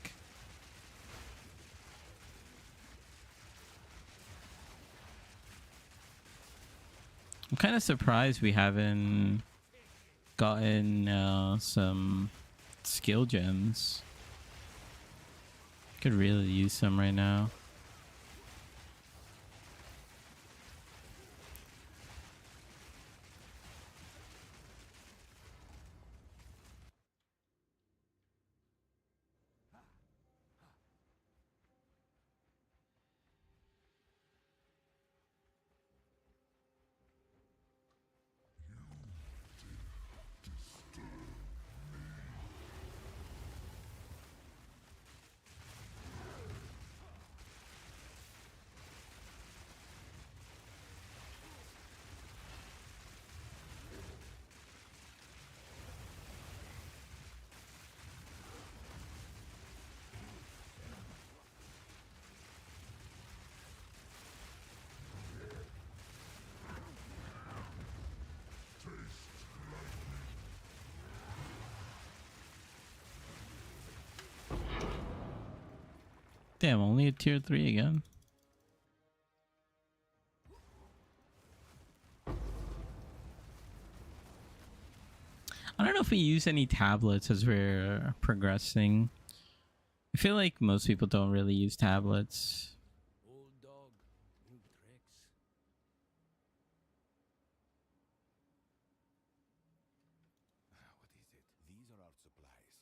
I'm kind of surprised we haven't gotten some skill gems. Could really use some right now. Damn, only a tier 3 again. I don't know if we use any tablets as we're progressing. I feel like most people don't really use tablets. Old dog, new tricks. What is it? These are our supplies.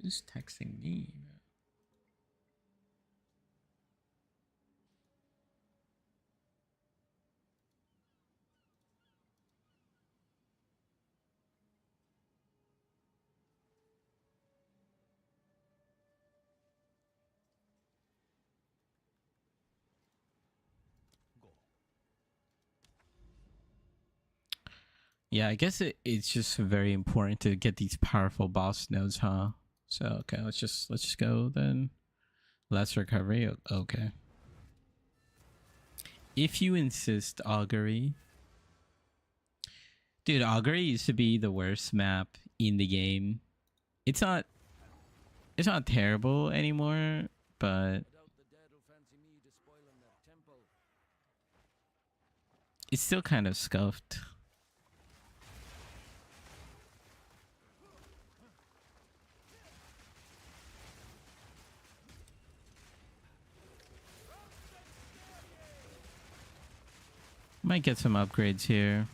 Who's texting me? Go. Yeah, I guess it's just very important to get these powerful boss nodes, huh? So okay, let's just go then. Less recovery. Okay. If you insist, Augury. Dude, Augury used to be the worst map in the game. It's not terrible anymore, but Without the dead who fancy me despoiling their temple. it's still kind of scuffed. Might get some upgrades here.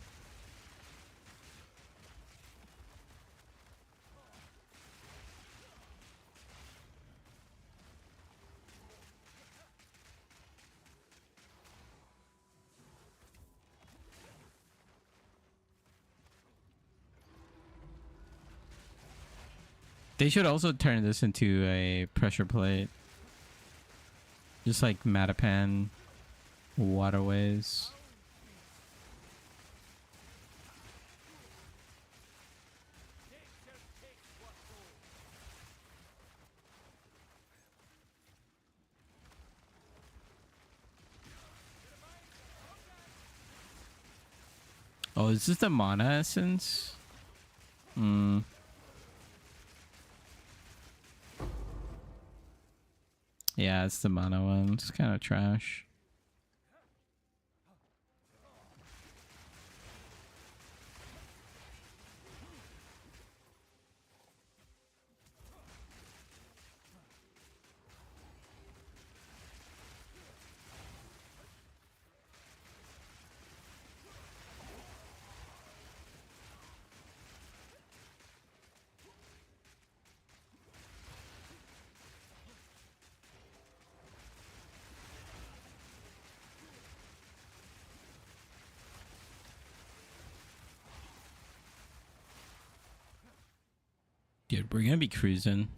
They should also turn this into a pressure plate. Just like Matapan waterways. Oh, is this the mana essence? Mm. Yeah, it's the mono one. It's kind of trash. Dude, we're gonna be cruising.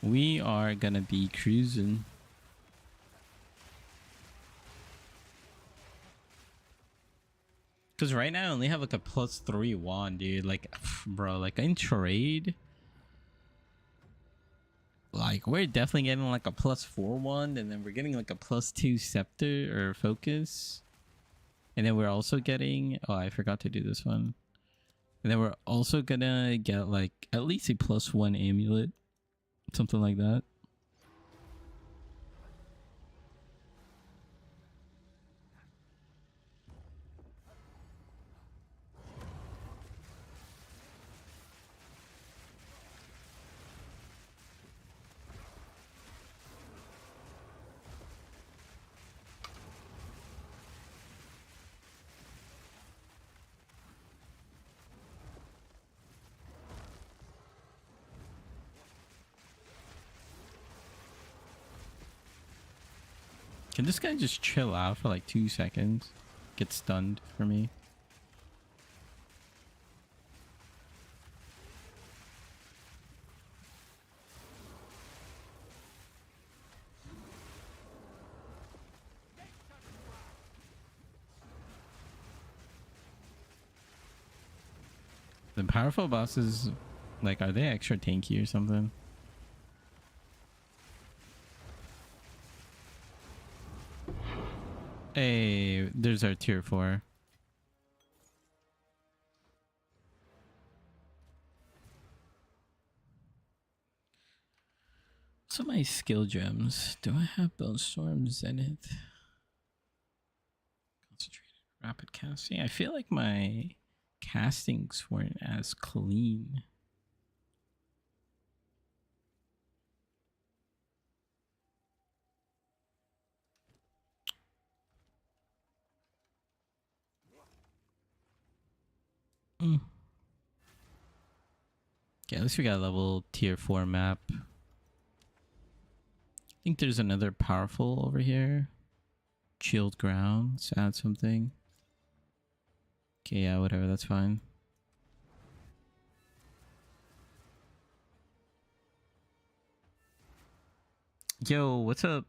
We are gonna be cruising. Because right now I only have like a +3 wand, dude. Like, bro, like in trade, like we're definitely getting like a +4 wand, and then we're getting like a +2 scepter or focus. And then we're also getting, oh, I forgot to do this one. And then we're also gonna get like at least a +1 amulet. Something like that. Can this guy just chill out for like 2 seconds? Get stunned for me. The powerful bosses, like, are they extra tanky or something? Hey, there's our tier 4. So my skill gems. Do I have Bellstorm, Zenith? Concentrated, rapid casting. I feel like my castings weren't as clean. Mm. Okay, at least we got a level tier 4 map. I think there's another powerful over here. Chilled grounds. Add something. Okay, yeah, whatever. That's fine. Yo, what's up?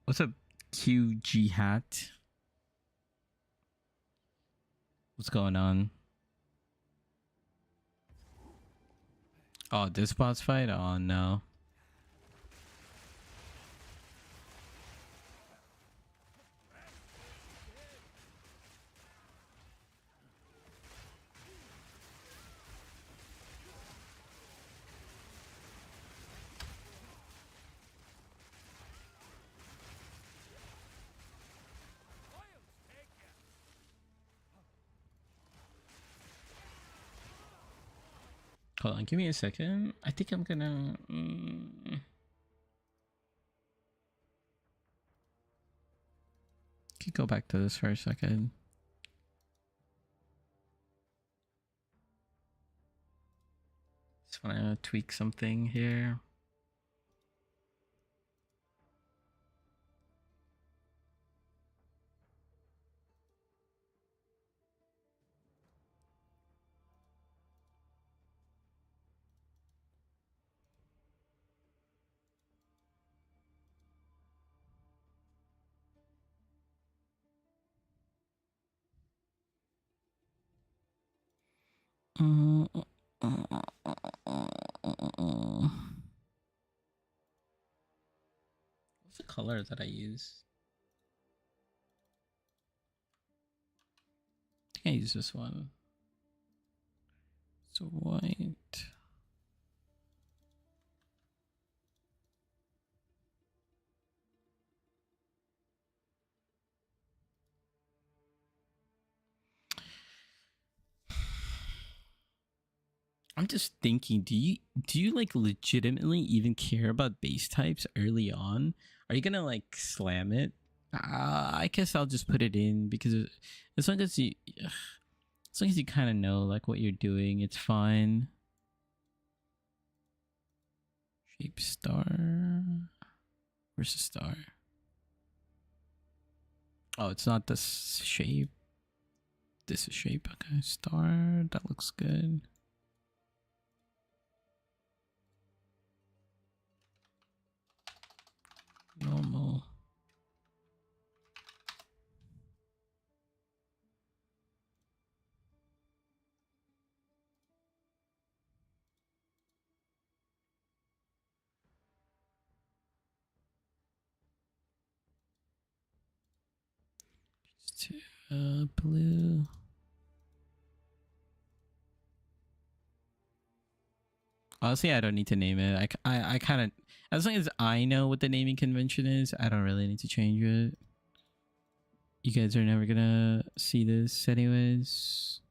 What's up, QG hat? What's going on? Oh, this boss fight? Oh no. Hold on, give me a second. I think I'm gonna. Could go back to this for a second. Just wanna tweak something here. What's the color that I use? I think I use this one. So white. I'm just thinking, do you like legitimately even care about base types early on? Are you gonna like slam it? I guess I'll just put it in because as long as you as long as you kind of know like what you're doing, it's fine. Shape star. Where's the star? Oh, it's not the shape. This is shape. Okay, star. That looks good. Normal. Blue. Honestly, I don't need to name it. I kind of, as long as I know what the naming convention is, I don't really need to change it. You guys are never gonna see this anyways.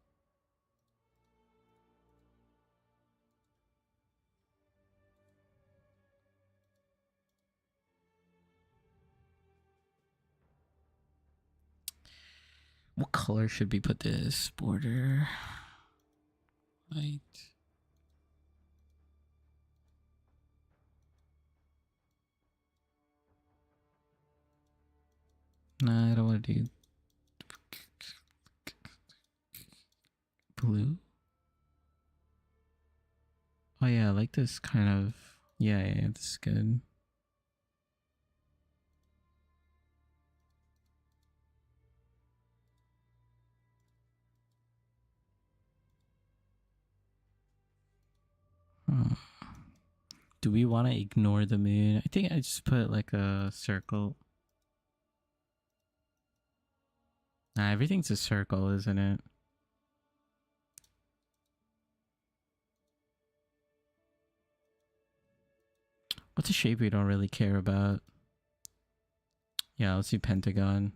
What color should we put this border? White. Nah, I don't want to do blue. Oh yeah, I like this kind of. Yeah, this is good. Hmm. Do we want to ignore the moon? I think I just put like a circle. Nah, everything's a circle, isn't it? What's a shape we don't really care about? Yeah, let's do pentagon.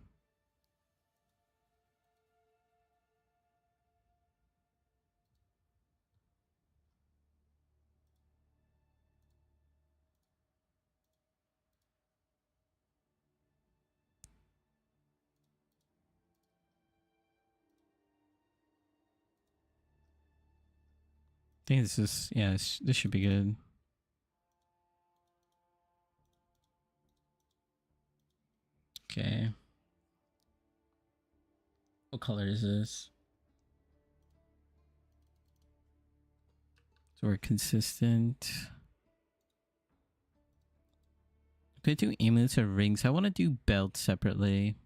I think this is, yeah, this should be good. Okay. What color is this? So we're consistent. Could I do amulets or rings? I want to do belts separately.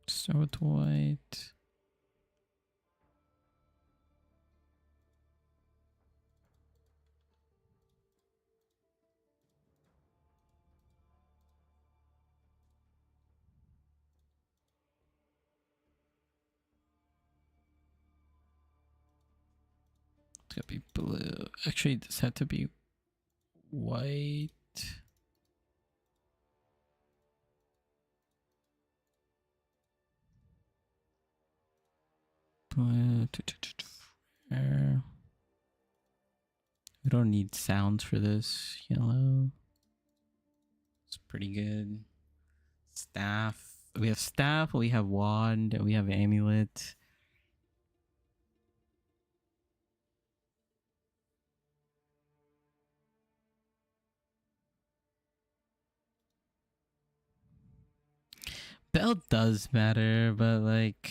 Start with white. It's gotta be blue. Actually, this had to be white. Blue. We don't need sounds for this. Yellow. It's pretty good. Staff. We have staff, we have wand, and we have amulet. Belt does matter, but like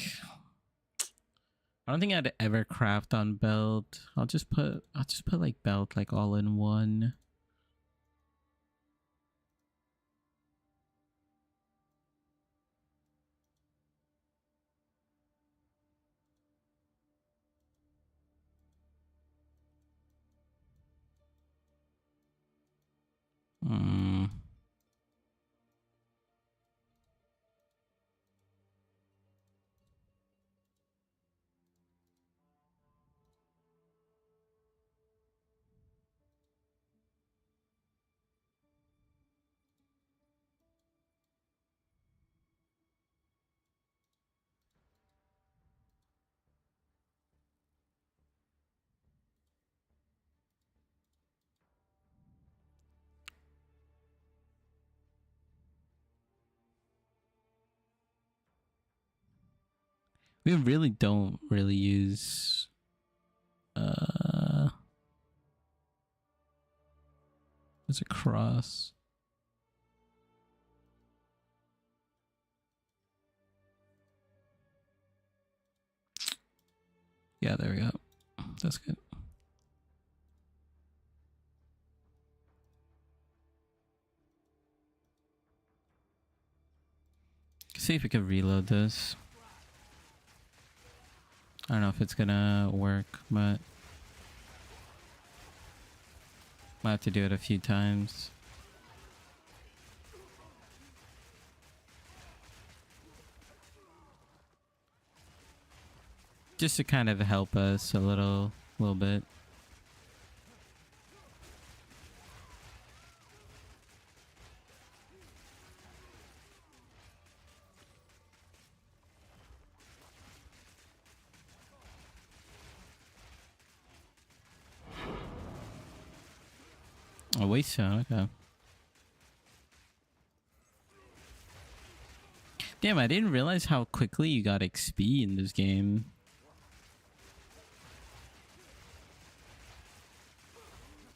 I don't think I'd ever craft on belt. I'll just put like belt like all in one. Hmm. We really don't really use there's a cross. Yeah, there we go. That's good. See if we can reload this. I don't know if it's gonna work, but might have to do it a few times. Just to kind of help us a little bit. Oh, wait, so okay. Damn, I didn't realize how quickly you got XP in this game.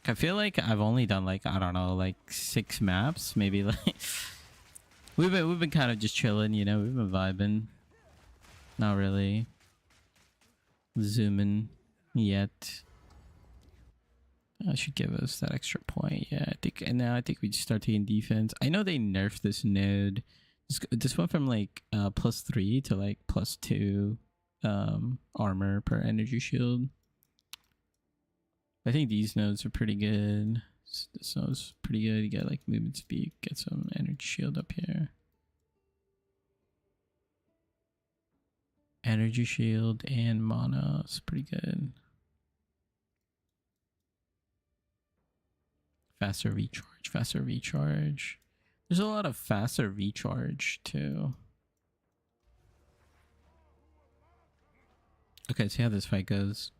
I feel like I've only done like, I don't know, like 6 maps, maybe. Like we've been kind of just chilling, you know, we've been vibing. Not really zooming yet. That should give us that extra point. Yeah, I think, and now I think we just start taking defense. I know they nerfed this node. This went from like +3 to like +2 armor per energy shield. I think these nodes are pretty good. This node's pretty good. You get like movement speed, get some energy shield up here. Energy shield and mana is pretty good. Faster recharge, faster recharge. There's a lot of faster recharge too. Okay, see how this fight goes.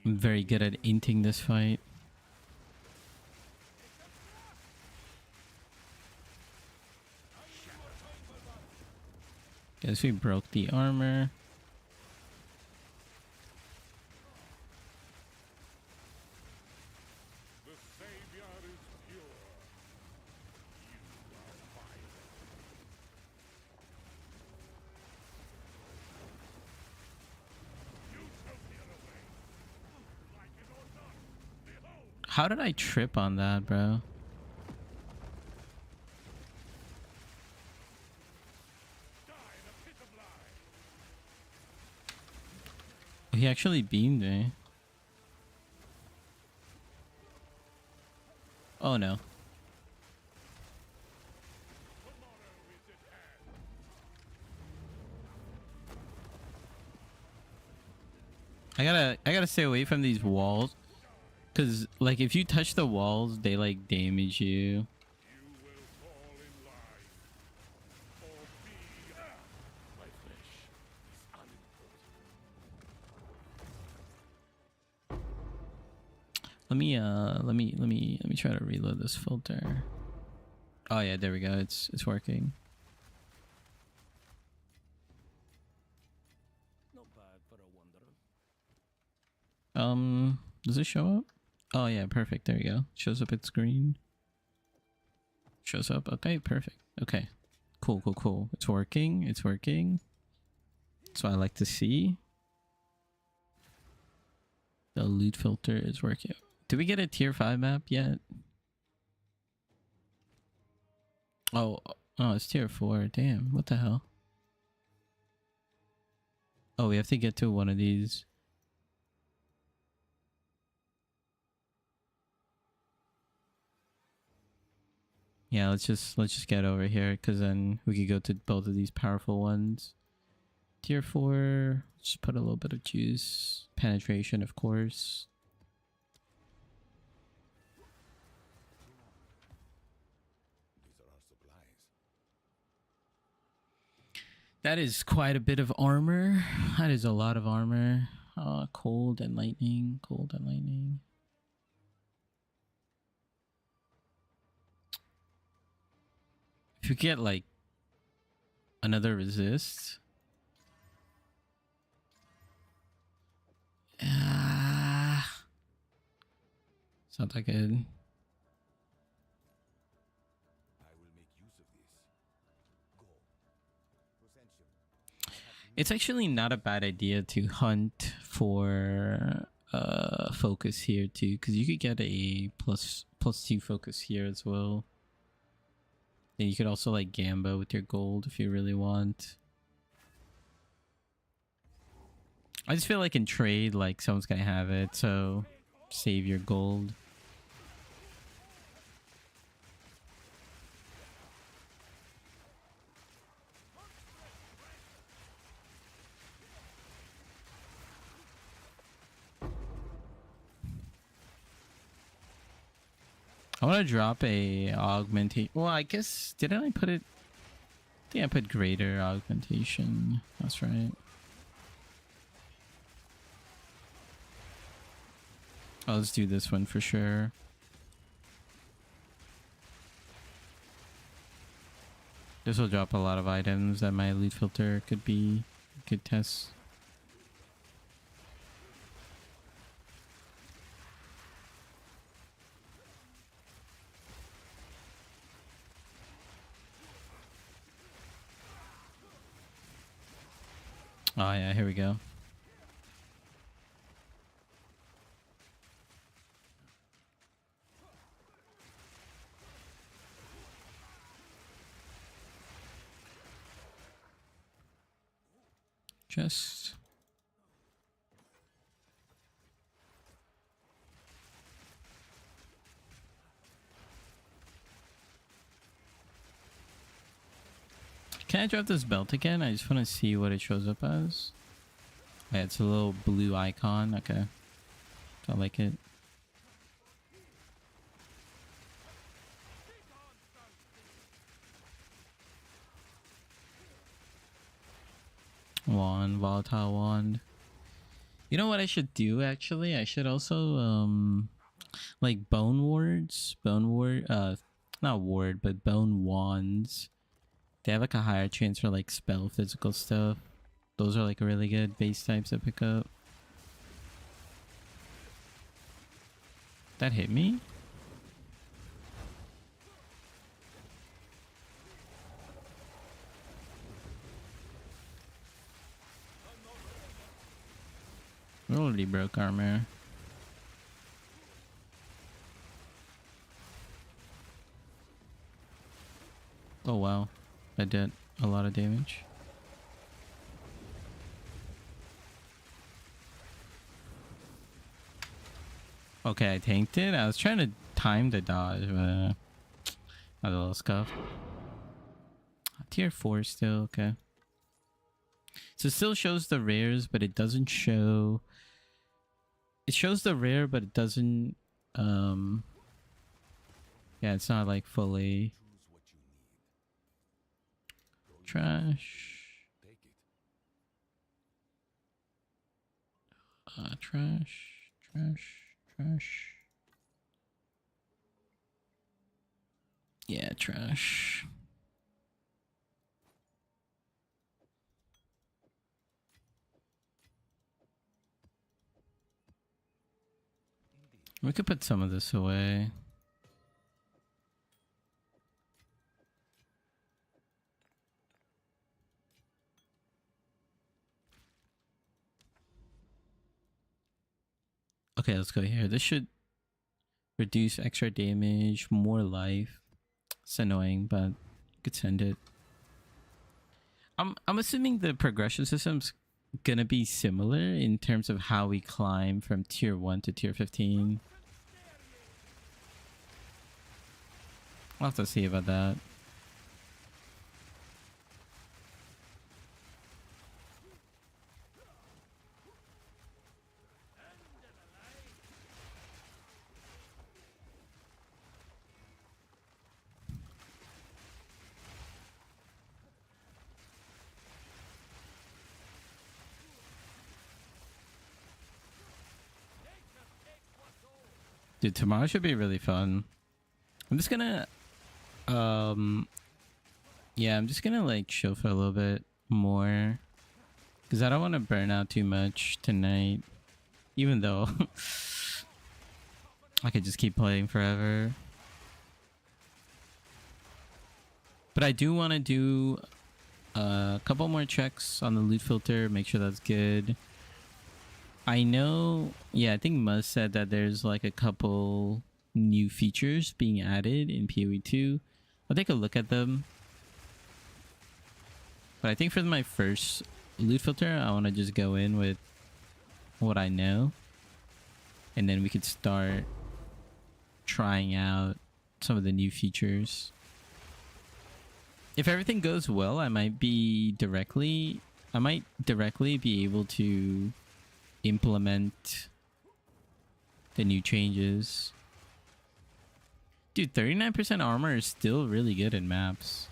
I'm very good at inting this fight. Guess we broke the armor. How did I trip on that, bro? He actually beamed me. Oh no. I gotta stay away from these walls. Cause like if you touch the walls, they like damage you. Let me try to reload this filter. Oh yeah, there we go. It's working. Not bad for a wanderer. Does it show up? Oh yeah, perfect. There you go. Shows up its screen. Shows up. Okay, perfect. Okay. Cool, cool, cool. It's working. It's working. That's what I like to see. The loot filter is working. Did we get a tier 5 map yet? Oh, it's tier 4. Damn, what the hell? Oh, we have to get to one of these. Yeah, let's just get over here, because then we could go to both of these powerful ones. Tier 4, just put a little bit of juice. Penetration, of course. These are our supplies. That is quite a bit of armor. That is a lot of armor. Cold and lightning. Cold and lightning. If you get like another resist. It's not that good. I will make use of this. Go. Potential. It's actually not a bad idea to hunt for focus here too, because you could get a +2 focus here as well. And you could also like gamba with your gold if you really want. I just feel like in trade, like someone's gonna have it, so save your gold. I want to drop a augmentation. Well, I guess didn't I put it? I think I put greater augmentation. That's right. Oh, let's do this one for sure. This will drop a lot of items that my loot filter could test. Oh yeah, here we go. Just can I drop this belt again? I just want to see what it shows up as. Yeah, it's a little blue icon. Okay, I like it. Wand, volatile wand. You know what I should do actually? I should also like bone wards, not ward, but bone wands. They have like a higher chance for like spell physical stuff. Those are like really good base types to pick up. That hit me? We already broke armor. Oh wow, I did a lot of damage. Okay, I tanked it. I was trying to time the dodge, but I was a little scuffed. Tier 4 still, okay. So it still shows the rares, but it doesn't show... It shows the rare, but it doesn't... Yeah, it's not like fully... Choose what you need. Trash. Take it. Trash. Yeah, trash. We could put some of this away. Okay, let's go here. This should reduce extra damage, more life. It's annoying, but you could send it. I'm assuming the progression system's gonna be similar in terms of how we climb from tier 1 to tier 15. I'll have to see about that. Dude, tomorrow should be really fun. I'm just gonna yeah, I'm just gonna like chill for a little bit more because I don't want to burn out too much tonight, even though I could just keep playing forever. But I do want to do a couple more checks on the loot filter, make sure that's good. I know, yeah, I think Muzz said that there's like a couple new features being added in PoE 2. I'll take a look at them. But I think for my first loot filter, I want to just go in with what I know. And then we could start trying out some of the new features. If everything goes well, I might directly be able to implement the new changes. Dude, 39% armor is still really good in maps.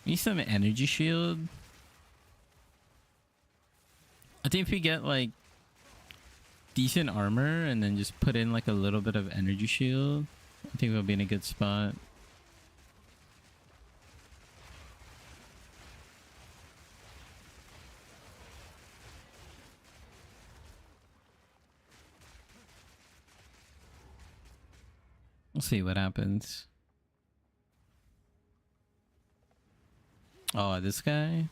Need some energy shield. I think if we get like decent armor and then just put in like a little bit of energy shield, I think we'll be in a good spot. We'll see what happens. Oh, this guy?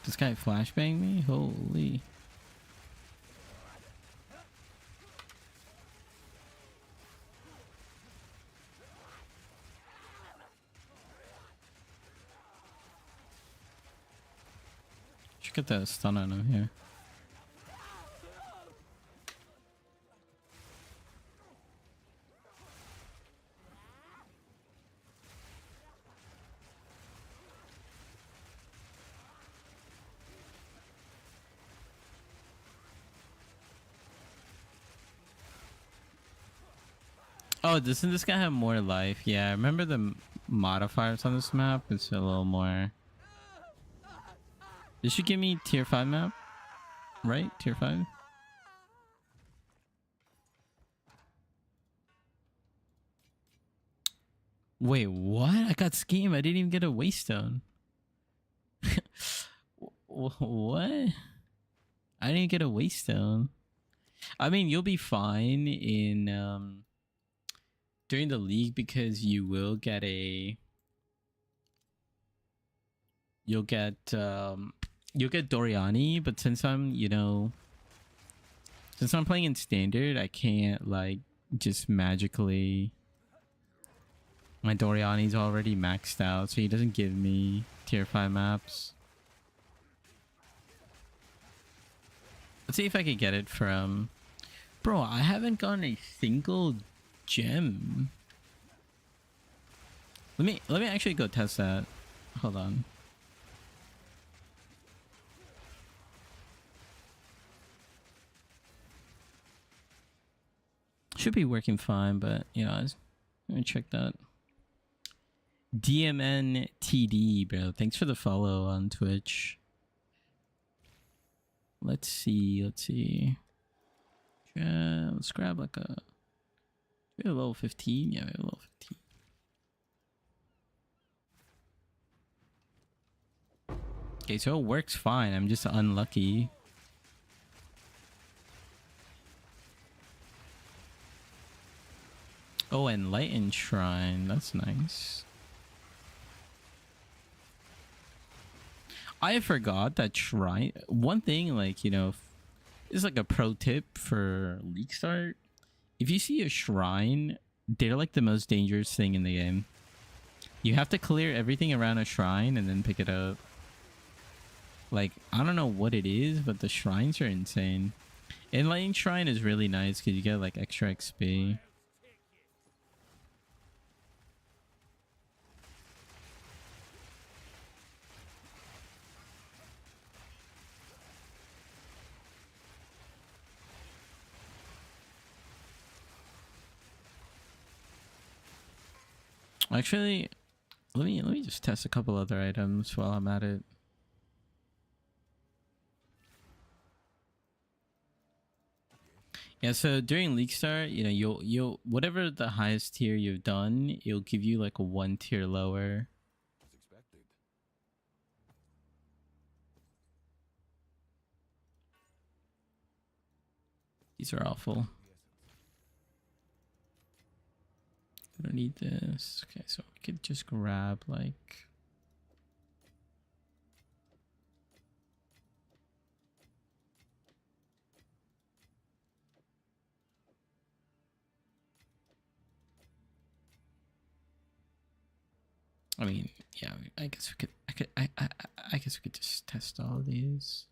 This guy flashbang me? Holy. Should get that stun on him here. Oh, doesn't this guy have more life? Yeah, I remember the modifiers on this map. It's a little more. This should give me tier 5 map, right? Tier 5. Wait, what? I got scheme. I didn't even get a waystone. What? I didn't even get a waystone. I mean, you'll be fine in during the league because you will get a you'll get Doriani, but since I'm, since I'm playing in standard, I can't like just magically. My Doriani's already maxed out, so he doesn't give me tier 5 maps. Let's see if I can get it from. Bro, I haven't gotten a single gem. Let me actually go test that. Hold on. Should be working fine, but let me check that. DMNTD, bro. Thanks for the follow on Twitch. Let's see. Let's grab like a. We have a level 15. Yeah, we have a level 15. Okay, so it works fine. I'm just unlucky. Oh, Enlightened Shrine. That's nice. I forgot that shrine. One thing, like, This is like a pro tip for League Start. If you see a shrine, they're like the most dangerous thing in the game. You have to clear everything around a shrine and then pick it up. Like, I don't know what it is, but the shrines are insane. Inlaying shrine is really nice because you get like extra XP. Actually, let me just test a couple other items while I'm at it. Yeah, so during League Start, you know, you'll whatever the highest tier you've done, it'll give you like a 1 tier lower. As expected. These are awful. The essence. I don't need this. Okay, so we could just grab like. I mean, yeah, I guess we could. I guess we could just test all of these.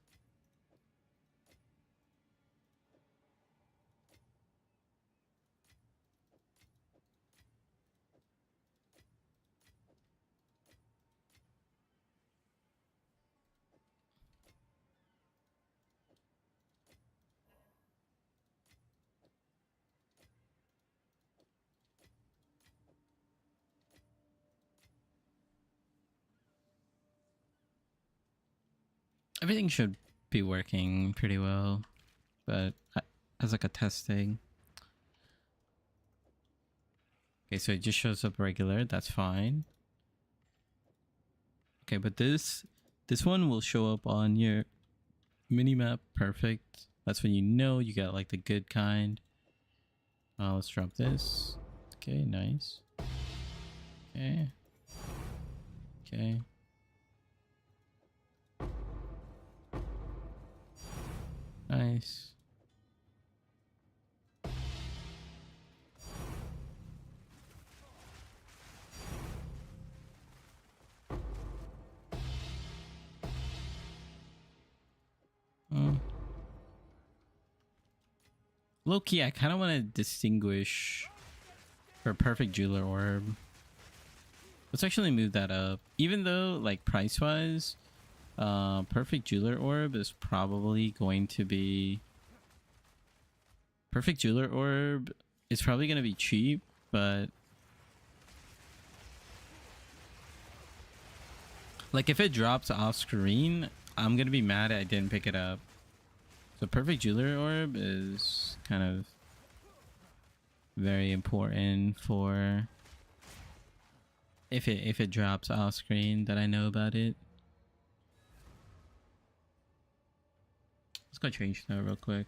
Everything should be working pretty well, but as like a testing. Okay, so it just shows up regular. That's fine. Okay, but this one will show up on your minimap. Perfect. That's when you know you got like the good kind. Let's drop this. Okay, nice. Okay. Okay. Nice. Low key, I kind of want to distinguish for perfect jeweler orb. Let's actually move that up. Even though, like, price wise, perfect jeweler orb is probably going to be. Perfect jeweler orb is probably going to be cheap, but. Like, if it drops off screen, I'm going to be mad I didn't pick it up. So perfect jeweler orb is kind of very important for if it drops off screen that I know about it. Let's go change that real quick.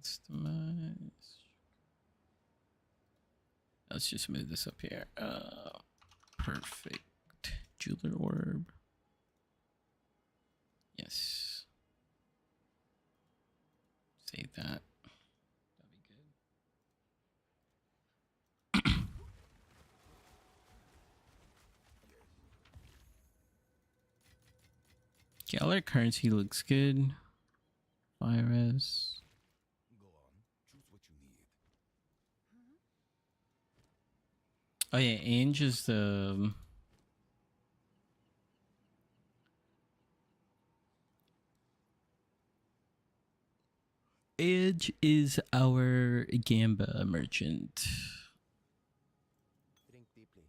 Customize. Let's just move this up here. Perfect jeweler orb. Yes. Save that. That'd be good. Okay, all our currency looks good. Virus. Go on. Choose what you need. Oh yeah, Ange is the Edge is our Gamba merchant. Drink deeply.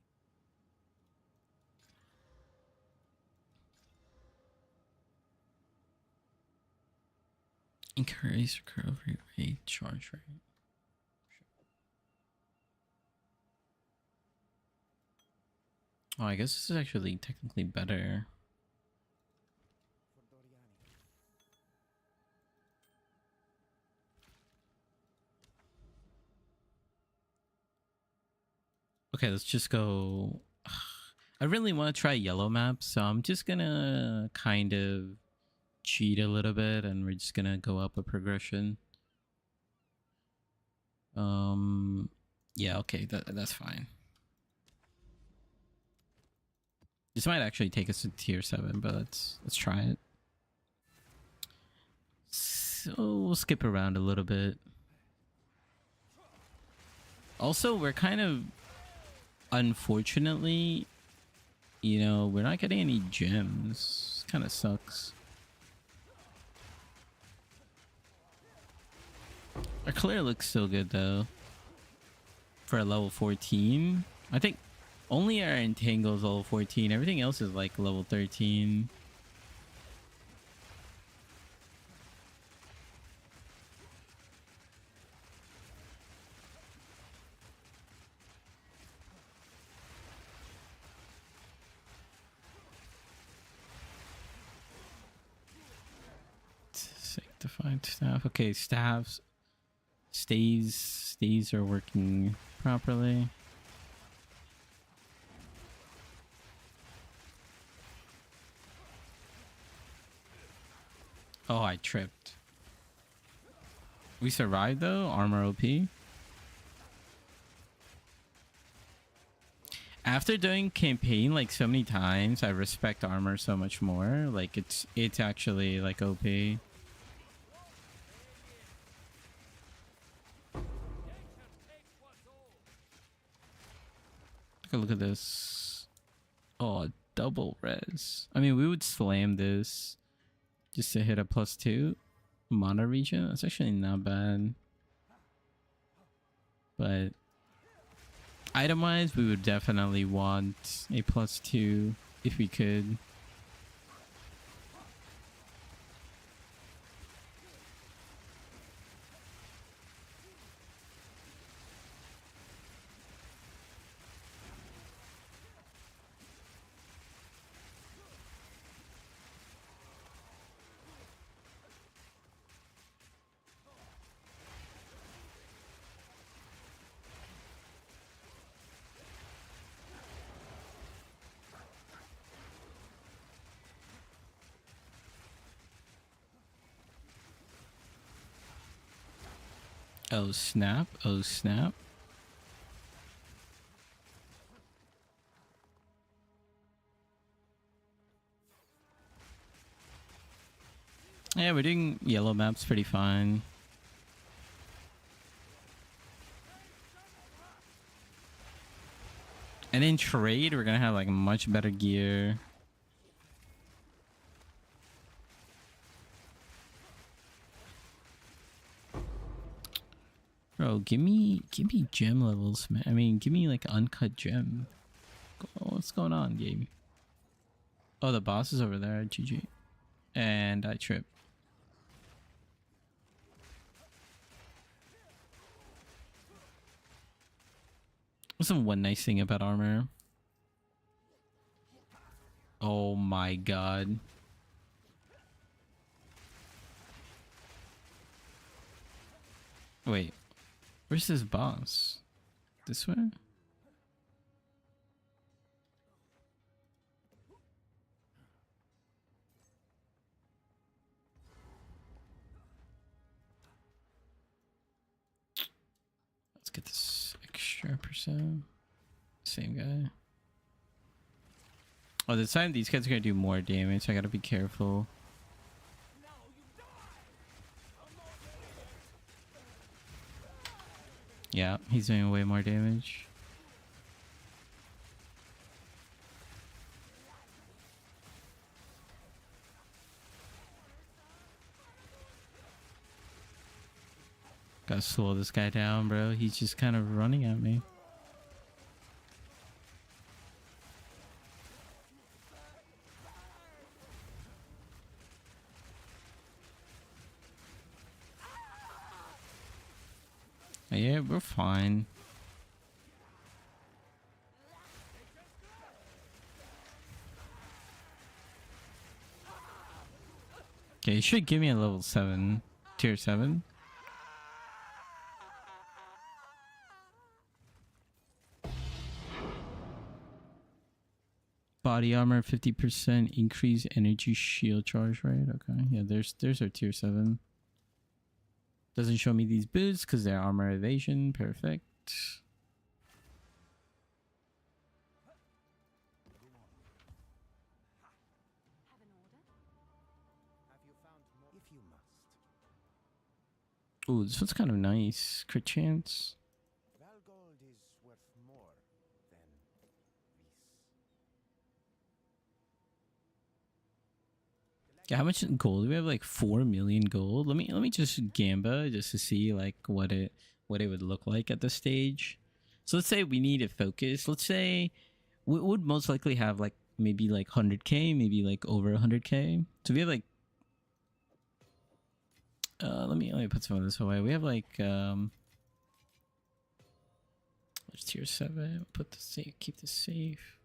Increase recovery rate, charge rate. Oh, I guess this is actually technically better. For Doriani. Okay, let's just go. I really want to try yellow map, so I'm just gonna kind of cheat a little bit, and we're just gonna go up a progression. Yeah, okay, that's fine. This might actually take us to tier 7, but let's try it. So we'll skip around a little bit. Also, we're kind of, unfortunately, you know, we're not getting any gems. Kind of sucks. Our clear looks still good though. For a level 14, I think only our entangle is level 14. Everything else is like level 13. Sanctified staff. Okay, staffs. Stays are working properly. Oh, I tripped. We survived though. Armor OP. After doing campaign like so many times, I respect armor so much more. Like it's actually like OP. Take a look at this. Oh, double res. I mean, we would slam this just to hit a +2 mana region. That's actually not bad. But item wise, we would definitely want a +2 if we could. Oh snap, oh snap. Yeah, we're doing yellow maps pretty fine. And in trade, we're gonna have like much better gear. Bro, give me gem levels, man. I mean, give me like uncut gem. What's going on, game? Oh, the boss is over there. GG. And I tripped. What's the one nice thing about armor? Oh my god. Wait. Where's this boss? This way? Let's get this extra percent. Same guy. Oh, this time these guys are gonna do more damage, so I gotta be careful. Yeah, he's doing way more damage. Gotta slow this guy down, bro. He's just kind of running at me. Yeah, we're fine. Okay, you should give me a level 7. Tier 7. Body armor 50% increase energy shield charge rate. Okay, yeah, there's our tier 7. Doesn't show me these boots because they're armor evasion. Perfect. If you must. Ooh, this one's kind of nice. Crit chance. Valgold is worth more than this. Yeah, how much gold do we have? Like 4 million gold. Let me just gamba just to see like what it would look like at this stage. So let's say we need a focus. Let's say we would most likely have like maybe like 100k, maybe like over 100k. So we have like let me put some of this away. We have like there's tier 7. Put the safe, keep this safe.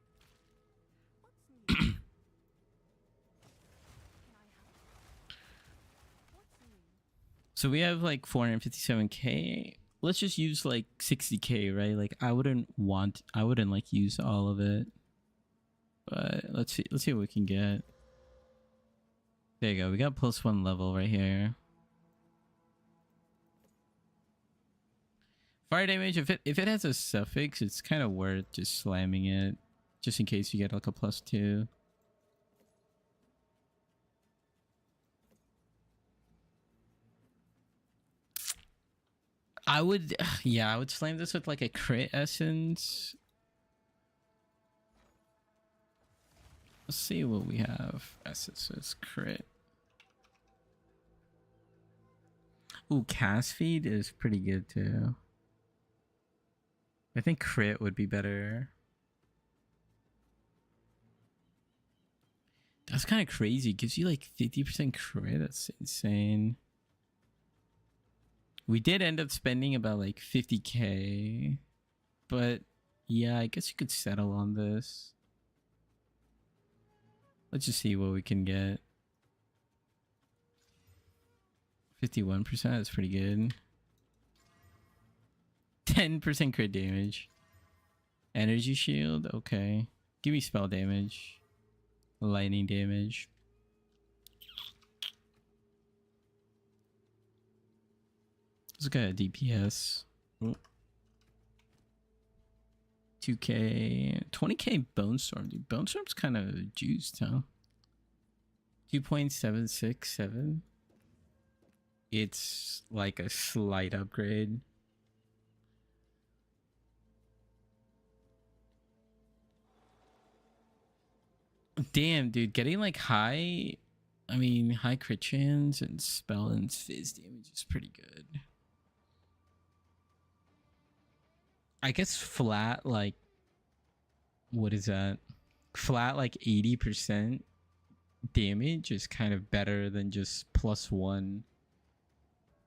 So we have like 457k. Let's just use like 60k, right? Like I wouldn't like use all of it. But let's see what we can get. There you go. We got +1 level right here. Fire damage, if it has a suffix, it's kind of worth just slamming it, just in case you get like a +2. I would, yeah, I would slam this with like a crit essence. Let's see what we have. Essences, crit. Ooh, cast feed is pretty good too. I think crit would be better. That's kind of crazy. It gives you like 50% crit. That's insane. We did end up spending about like 50k. But yeah, I guess you could settle on this. Let's just see what we can get. 51%, that's pretty good. 10% crit damage. Energy shield, okay. Give me spell damage. Lightning damage. Let's look at DPS. 2k, 20k Bone Storm, dude. Bone Storm's kind of juiced, huh? 2.767. It's like a slight upgrade. Damn, dude, getting like high crit chance and spell and fizz damage is pretty good. I guess flat, like, what is that? Flat, like 80% damage is kind of better than just +1.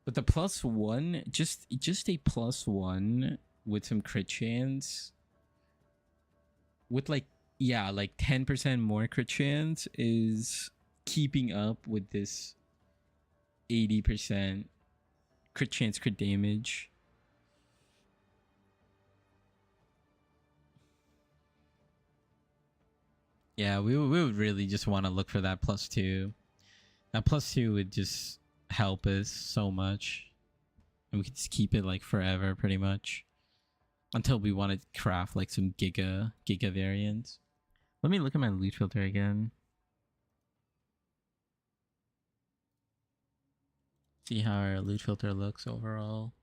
But the +1, just a +1 with some crit chance, with like, yeah, like 10% more crit chance is keeping up with this 80% crit chance, crit damage. Yeah, we would really just want to look for that +2. That +2 would just help us so much. And we could just keep it like forever pretty much. Until we want to craft like some giga variants. Let me look at my loot filter again. See how our loot filter looks overall.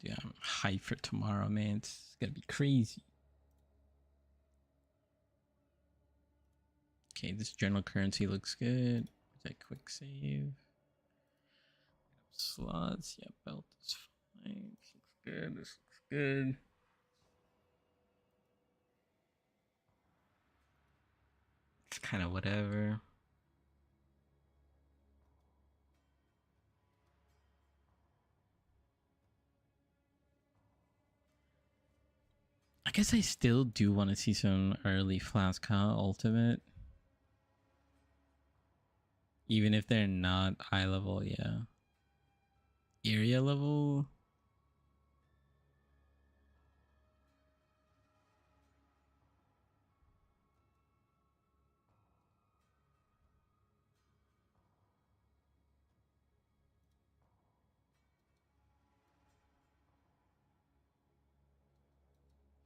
Dude, I'm hyped for tomorrow, man. It's gonna be crazy. Okay, this general currency looks good. That quick save. Slots, yeah, belt is fine. This looks good. This looks good. It's kind of whatever. I guess I still do want to see some early Flask Ultimate. Even if they're not eye level, yeah. Area level.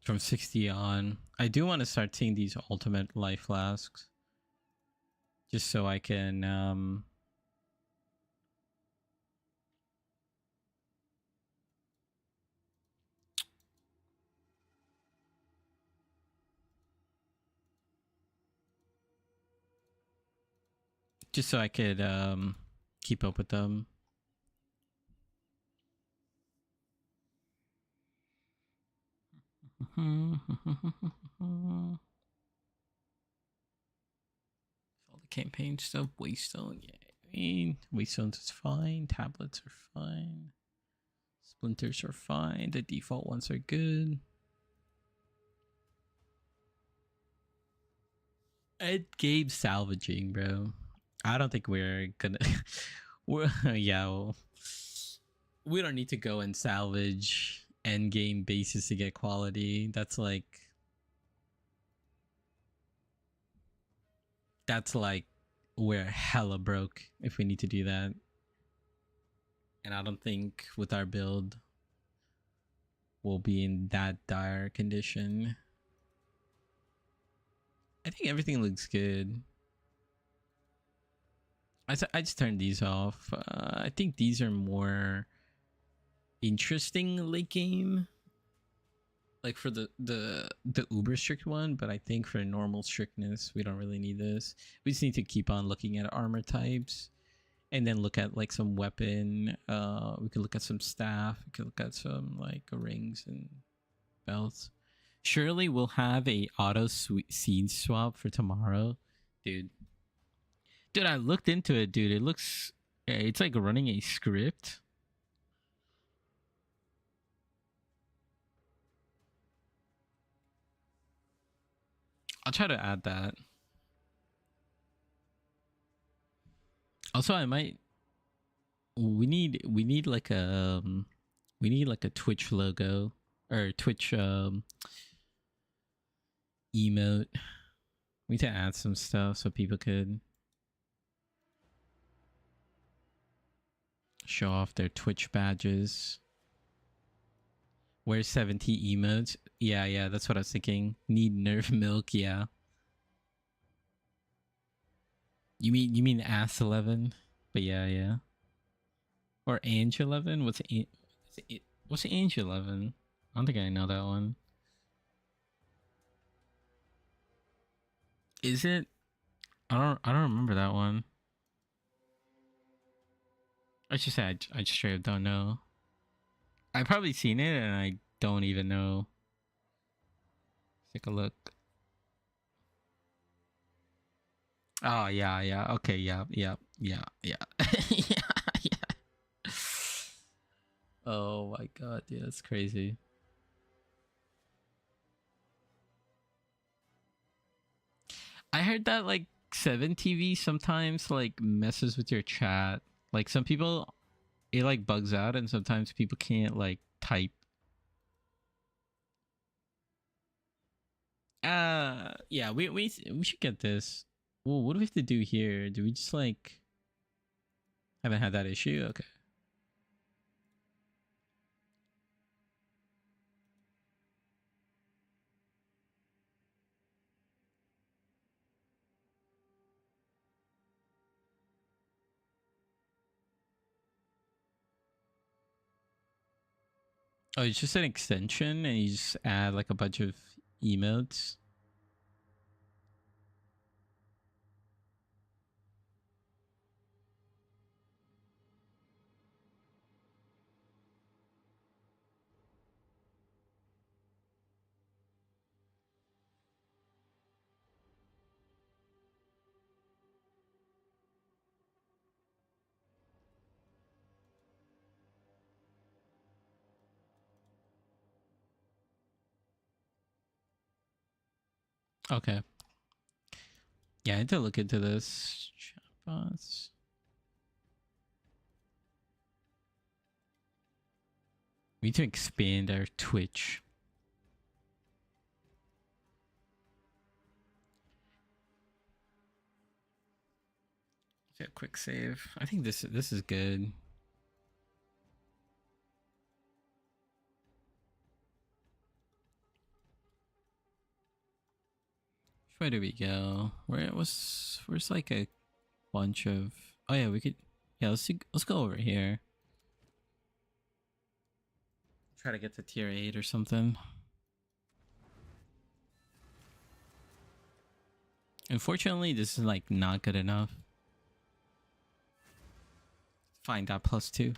From 60 on. I do want to start seeing these ultimate life flasks. Just so I can just so I could keep up with them. All the campaign stuff, Waystone, yeah. I mean, Waystones is fine. Tablets are fine. Splinters are fine. The default ones are good. End game salvaging, bro. I don't think we're gonna. Yeah. Well, we don't need to go and salvage end game bases to get quality. That's like we're hella broke if we need to do that. And I don't think with our build we'll be in that dire condition. I think everything looks good. I just turned these off. I think these are more interesting late game. Like for the uber strict one, but I think for normal strictness we don't really need this. We just need to keep on looking at armor types and then look at like some weapon. We could look at some staff, we could look at some like rings and belts. Surely we'll have a auto seed swap for tomorrow. Dude, I looked into it, dude. It looks, it's like running a script. I'll try to add that. Also, I might. We need like a Twitch logo or Twitch emote. We need to add some stuff so people could show off their Twitch badges. Where's 70 emotes? Yeah, that's what I was thinking. Need Nerf milk, yeah. You mean Ass 11? But yeah. Or Ange 11? What's Ange 11? I don't think I know that one. Is it? I don't remember that one. I just said I just straight up don't know. I've probably seen it and I don't even know. Take a look. Oh yeah. Okay, yeah. Yeah. Yeah. Oh my god, yeah, that's crazy. I heard that like 7TV sometimes like messes with your chat. Like some people it like bugs out and sometimes people can't like type. Yeah, we should get this. Well, what do we have to do here? Do we just like haven't had that issue? Okay. Oh, it's just an extension and you just add like a bunch of emotes. Okay. Yeah, I need to look into this. Chatbots. We need to expand our Twitch. Yeah, quick save. I think this is good. Where do we go? Where's like a bunch of, oh yeah, we could, yeah, let's go over here. Try to get to tier 8 or something. Unfortunately, this is like not good enough. Find that +2.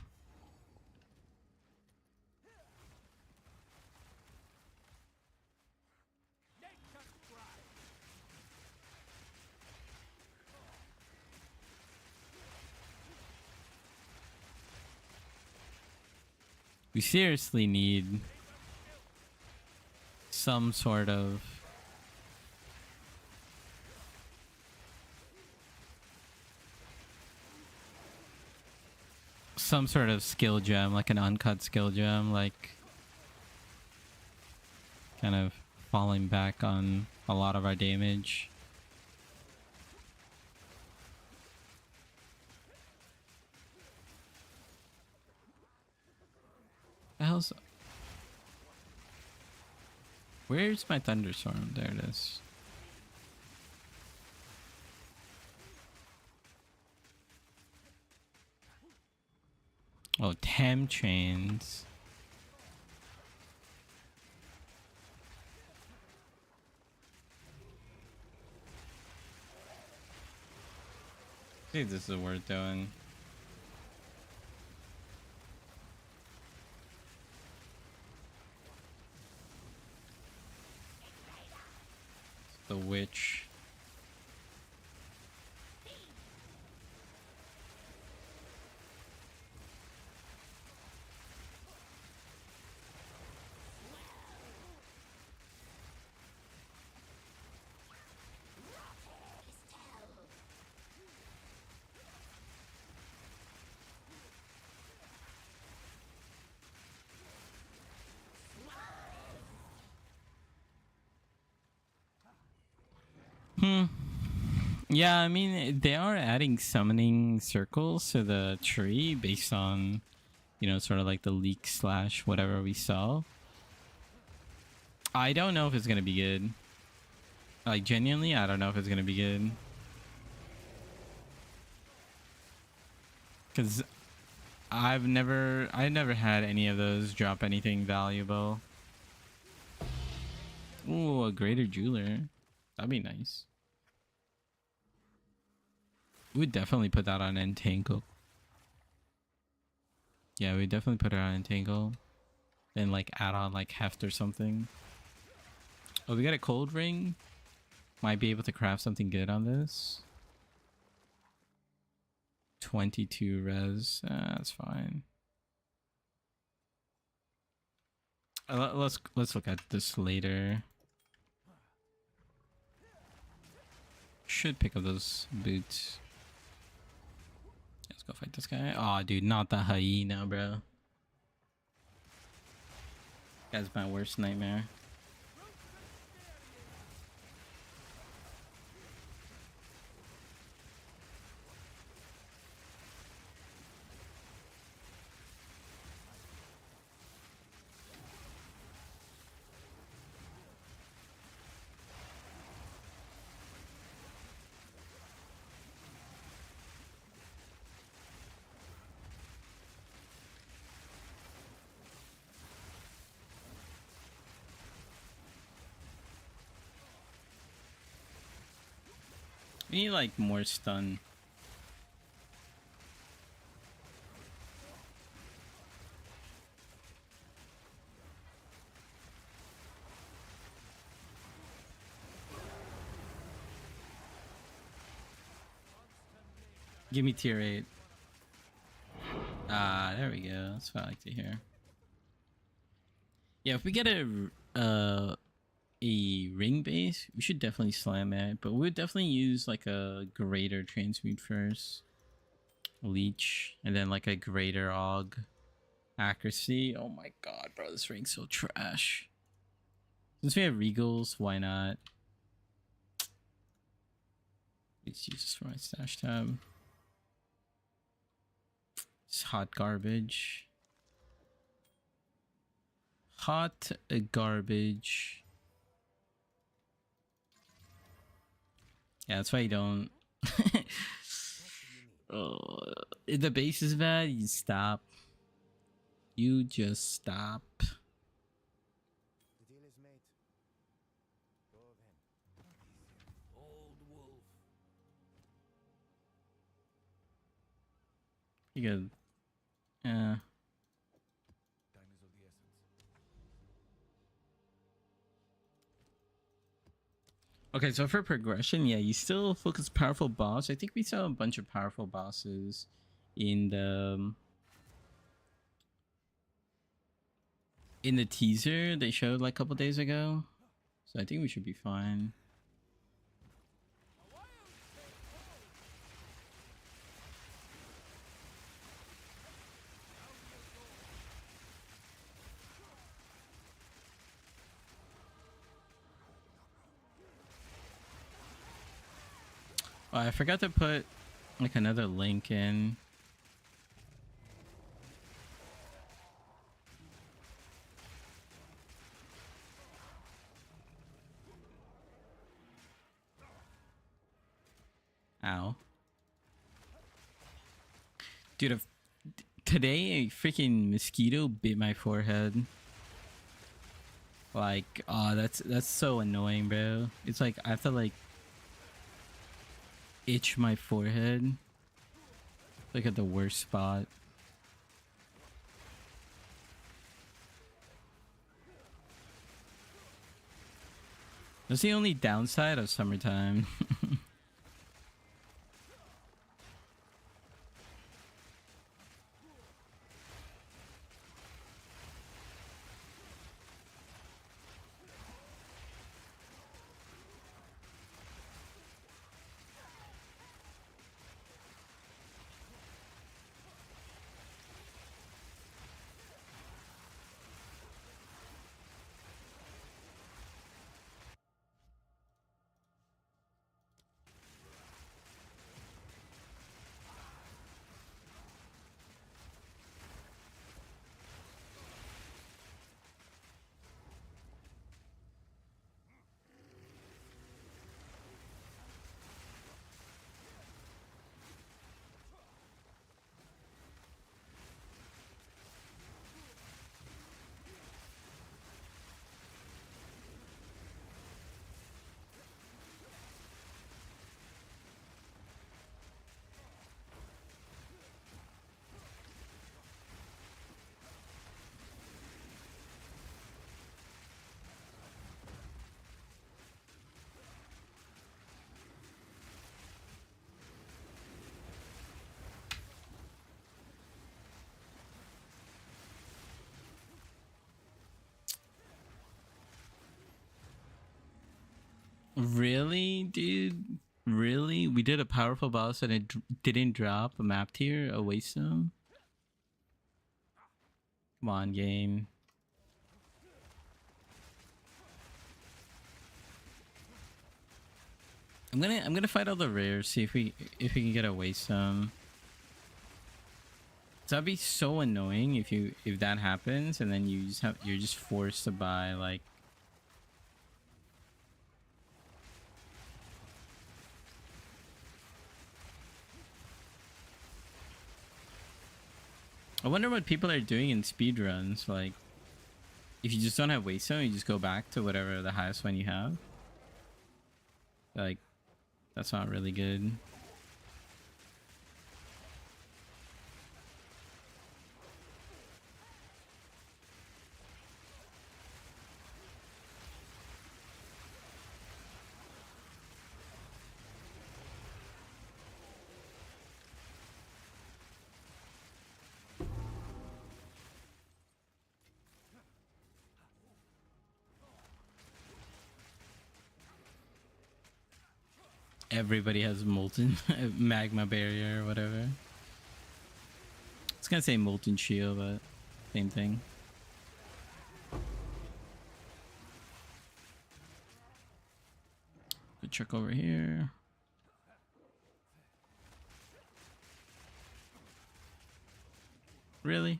We seriously need some sort of skill gem, like an uncut skill gem, like kind of falling back on a lot of our damage. The hell's, where's my thunderstorm? There it is. Oh, temp chains. See if this is worth doing. The witch. Yeah, I mean, they are adding summoning circles to the tree based on, you know, sort of like the leak slash whatever we saw. I don't know if it's going to be good. Like, genuinely, I don't know if it's going to be good. Because I never had any of those drop anything valuable. Ooh, a greater jeweler. That'd be nice. We'd definitely put that on Entangle. Yeah, we definitely put it on Entangle. And like add on like Heft or something. Oh, we got a cold ring. Might be able to craft something good on this. 22 res. That's fine. Let's look at this later. Should pick up those boots. Let's go fight this guy. Oh, dude, not the hyena, bro. Guy's my worst nightmare. We need like more stun. Give me tier 8. Ah, there we go. That's what I like to hear. Yeah, if we get a a ring base, we should definitely slam it, but we would definitely use like a greater transmute first, leech, and then like a greater aug accuracy. Oh my god, bro, this ring's so trash. Since we have regals, why not? Let's use this for my stash tab. It's hot garbage. Hot garbage. Yeah, that's why you don't. Oh, if the base is bad, you stop. You just stop. The deal is made. Go then. Old wolf. You good. Time is of the essence. Okay, so for progression, yeah, you still focus powerful boss. I think we saw a bunch of powerful bosses in the teaser they showed like a couple days ago. So I think we should be fine. Oh, I forgot to put like another link in. Ow. Dude, today a freaking mosquito bit my forehead. Like, oh, that's so annoying, bro. It's like I have to like itch my forehead. Like at the worst spot. That's the only downside of summertime. Really, dude? Really? We did a powerful boss and it didn't drop a map tier, a waste zone? Come on, game. I'm gonna fight all the rares, see if we can get a waste zone. That'd be so annoying if that happens and then you're just forced to buy like I wonder what people are doing in speedruns. Like, if you just don't have waste zone, you just go back to whatever the highest one you have. Like, that's not really good. everybody has molten magma barrier or whatever. I was gonna say molten shield, but same thing. Good check over here. Really?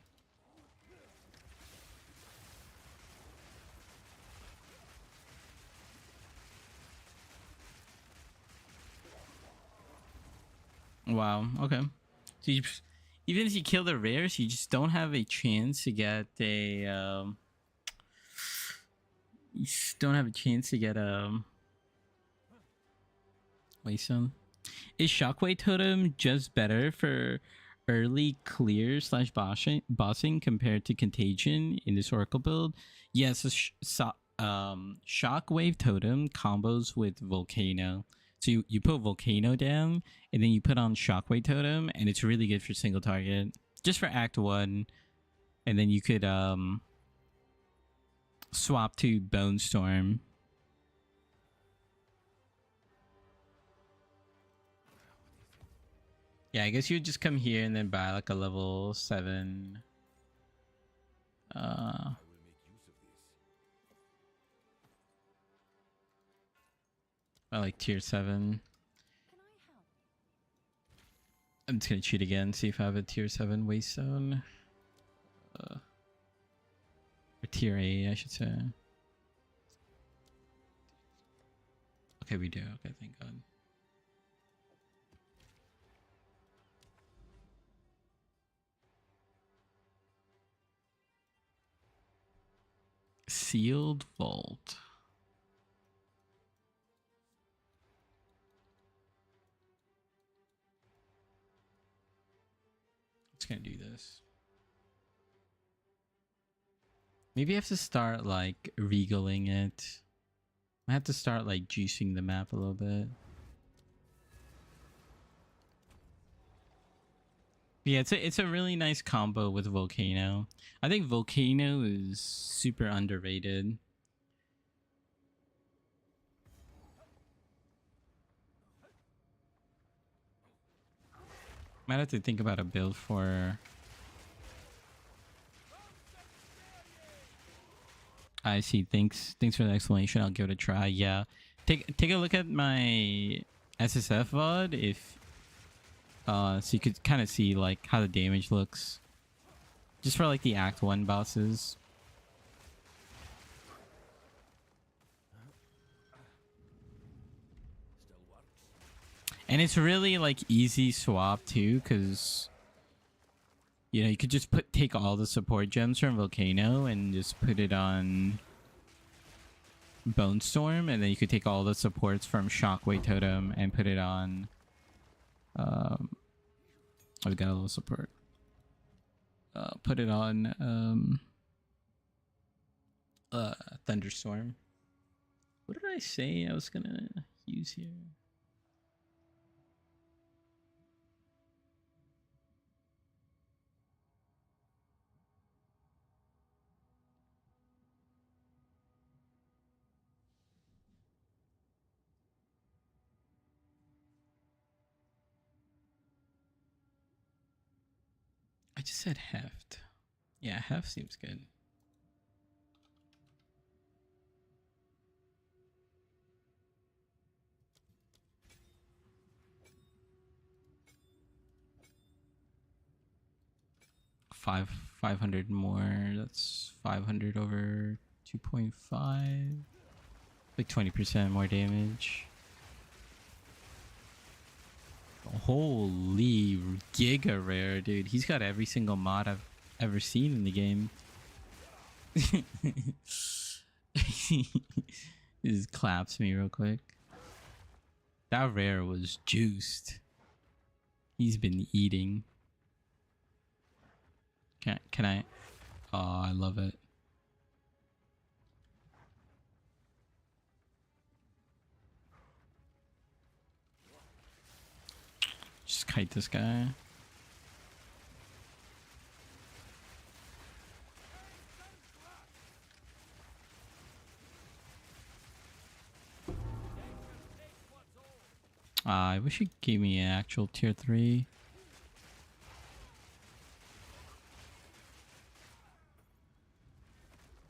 Wow. Okay. So you, even if you kill the rares, you just don't have a chance to get a. You just don't have a chance to get a. Waystone. Is Shockwave Totem just better for early clear slash bossing compared to Contagion in this Oracle build? Yes. Shockwave Totem combos with Volcano. So you put Volcano down, and then you put on Shockwave Totem, and it's really good for single target. Just for Act 1. And then you could swap to Bone Storm. Yeah, I guess you would just come here and then buy like a level 7. I will make use of this. I like tier 7. I'm just gonna cheat again, see if I have a tier 7 Waystone. Or tier 8, I should say. Okay, we do. Okay, thank God. Sealed Vault. It's gonna do this. Maybe I have to start like regaling it. I have to start like juicing the map a little bit. Yeah, it's a really nice combo with Volcano. I think Volcano is super underrated. Might have to think about a build for. I see. Thanks for the explanation. I'll give it a try. Yeah, take a look at my SSF VOD if so you could kind of see like how the damage looks, just for like the Act 1 bosses. And it's really like easy swap too, because you know you could just take all the support gems from Volcano and just put it on Bone Storm, and then you could take all the supports from Shockwave Totem and put it on. I've got a little support. Put it on Thunderstorm. What did I say I was gonna use here? I just said heft. Yeah, heft seems good. Five 500 more. That's 500 over 2.5. Like 20% more damage. Holy giga rare, dude. He's got every single mod I've ever seen in the game. He just claps me real quick. That rare was juiced. He's been eating. Can I? Oh, I love it. Just kite this guy. I wish it gave me an actual tier 3.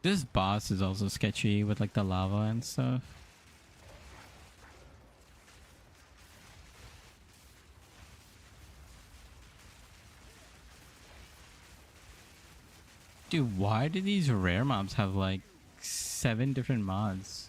This boss is also sketchy with like the lava and stuff. Dude, why do these rare mobs have like 7 different mods?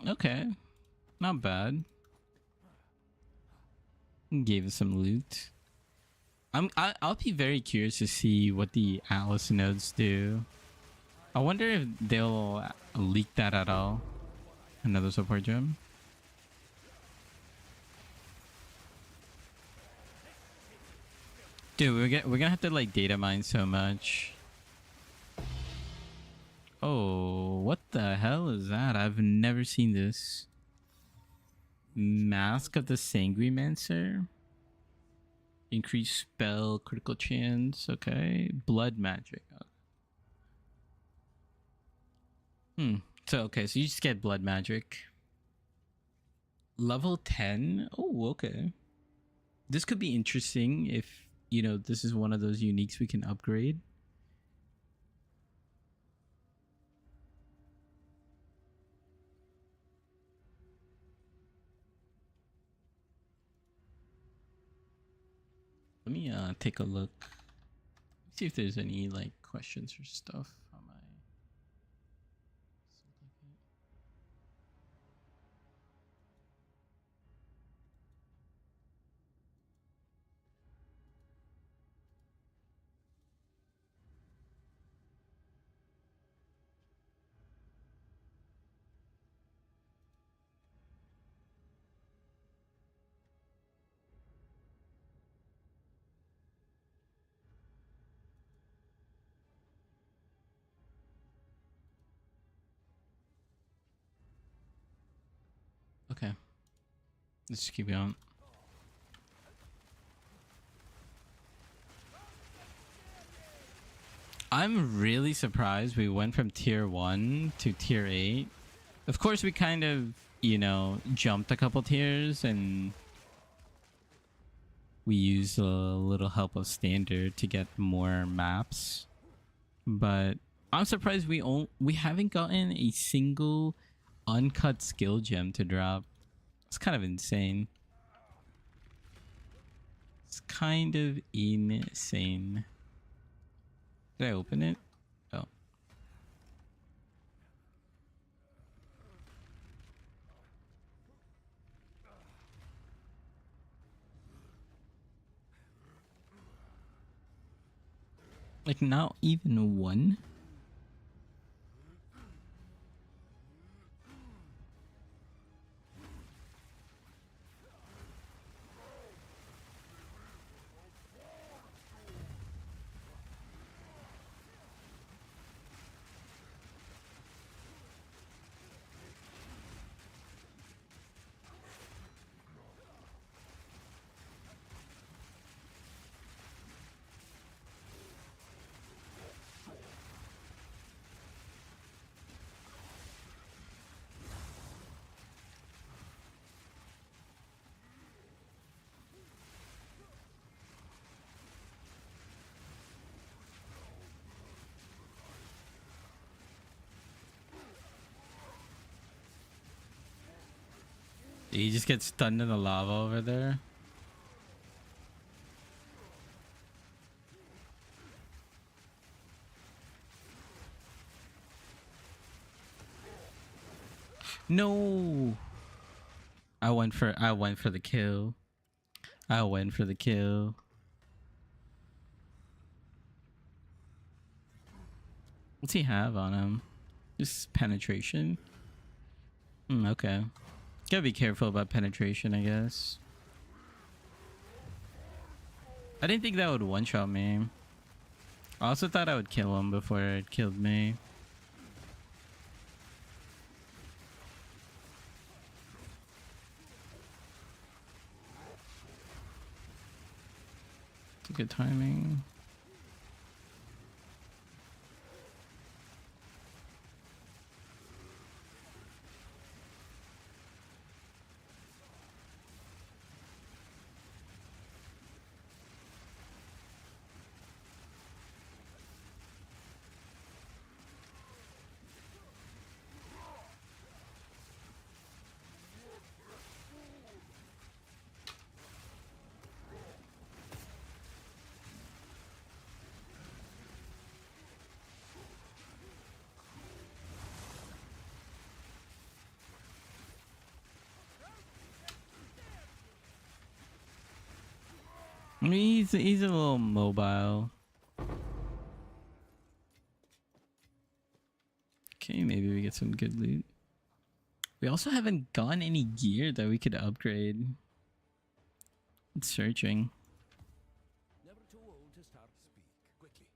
Okay. Not bad. Gave us some loot. I'll be very curious to see what the Atlas nodes do. I wonder if they'll leak that at all. Another support gem. Dude, we're gonna have to like data mine so much. Oh, what the hell is that? I've never seen this. Mask of the Sanguimancer. Increase spell critical chance. Okay. Blood magic. So okay, so you just get blood magic. Level 10. Oh, okay. This could be interesting if, you know, this is one of those uniques we can upgrade. Let me take a look. See if there's any like questions or stuff on my. Okay. Let's just keep going. I'm really surprised we went from tier 1 to tier 8. Of course, we kind of, you know, jumped a couple tiers and we used a little help of standard to get more maps. But I'm surprised we haven't gotten a single uncut skill gem to drop. It's kind of insane. It's kind of insane. Did I open it? Oh. Like not even one? You just get stunned in the lava over there. No. I went for the kill. I went for the kill. What's he have on him? Just penetration? Okay. Gotta be careful about penetration, I guess. I didn't think that would one-shot me. I also thought I would kill him before it killed me. Good timing. I mean, he's a little mobile. Okay, maybe we get some good loot. We also haven't gotten any gear that we could upgrade. It's searching. Never too old to start. Speak quickly.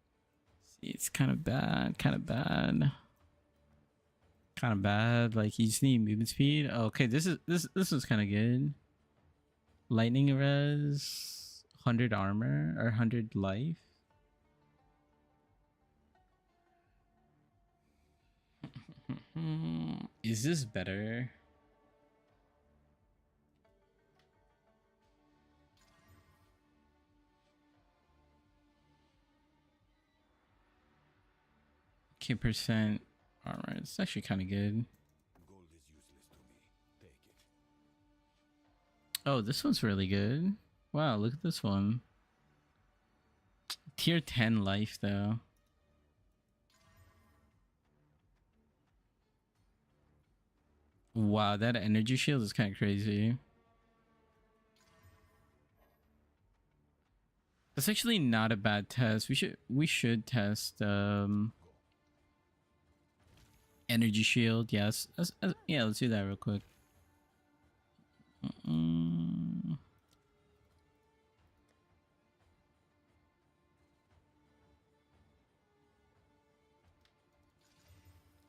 See, it's kind of bad. Kind of bad. Kind of bad. Like you just need movement speed. Oh, okay, this is kind of good. Lightning res, 100 armor or 100 life. Is this better? Okay, percent armor. It's actually kind of good. Gold is useless to me. Take it. Oh, this one's really good. Wow, look at this one. Tier 10 life though. Wow, that energy shield is kind of crazy. That's actually not a bad test. We should test energy shield. Yes. Yeah, let's do that real quick.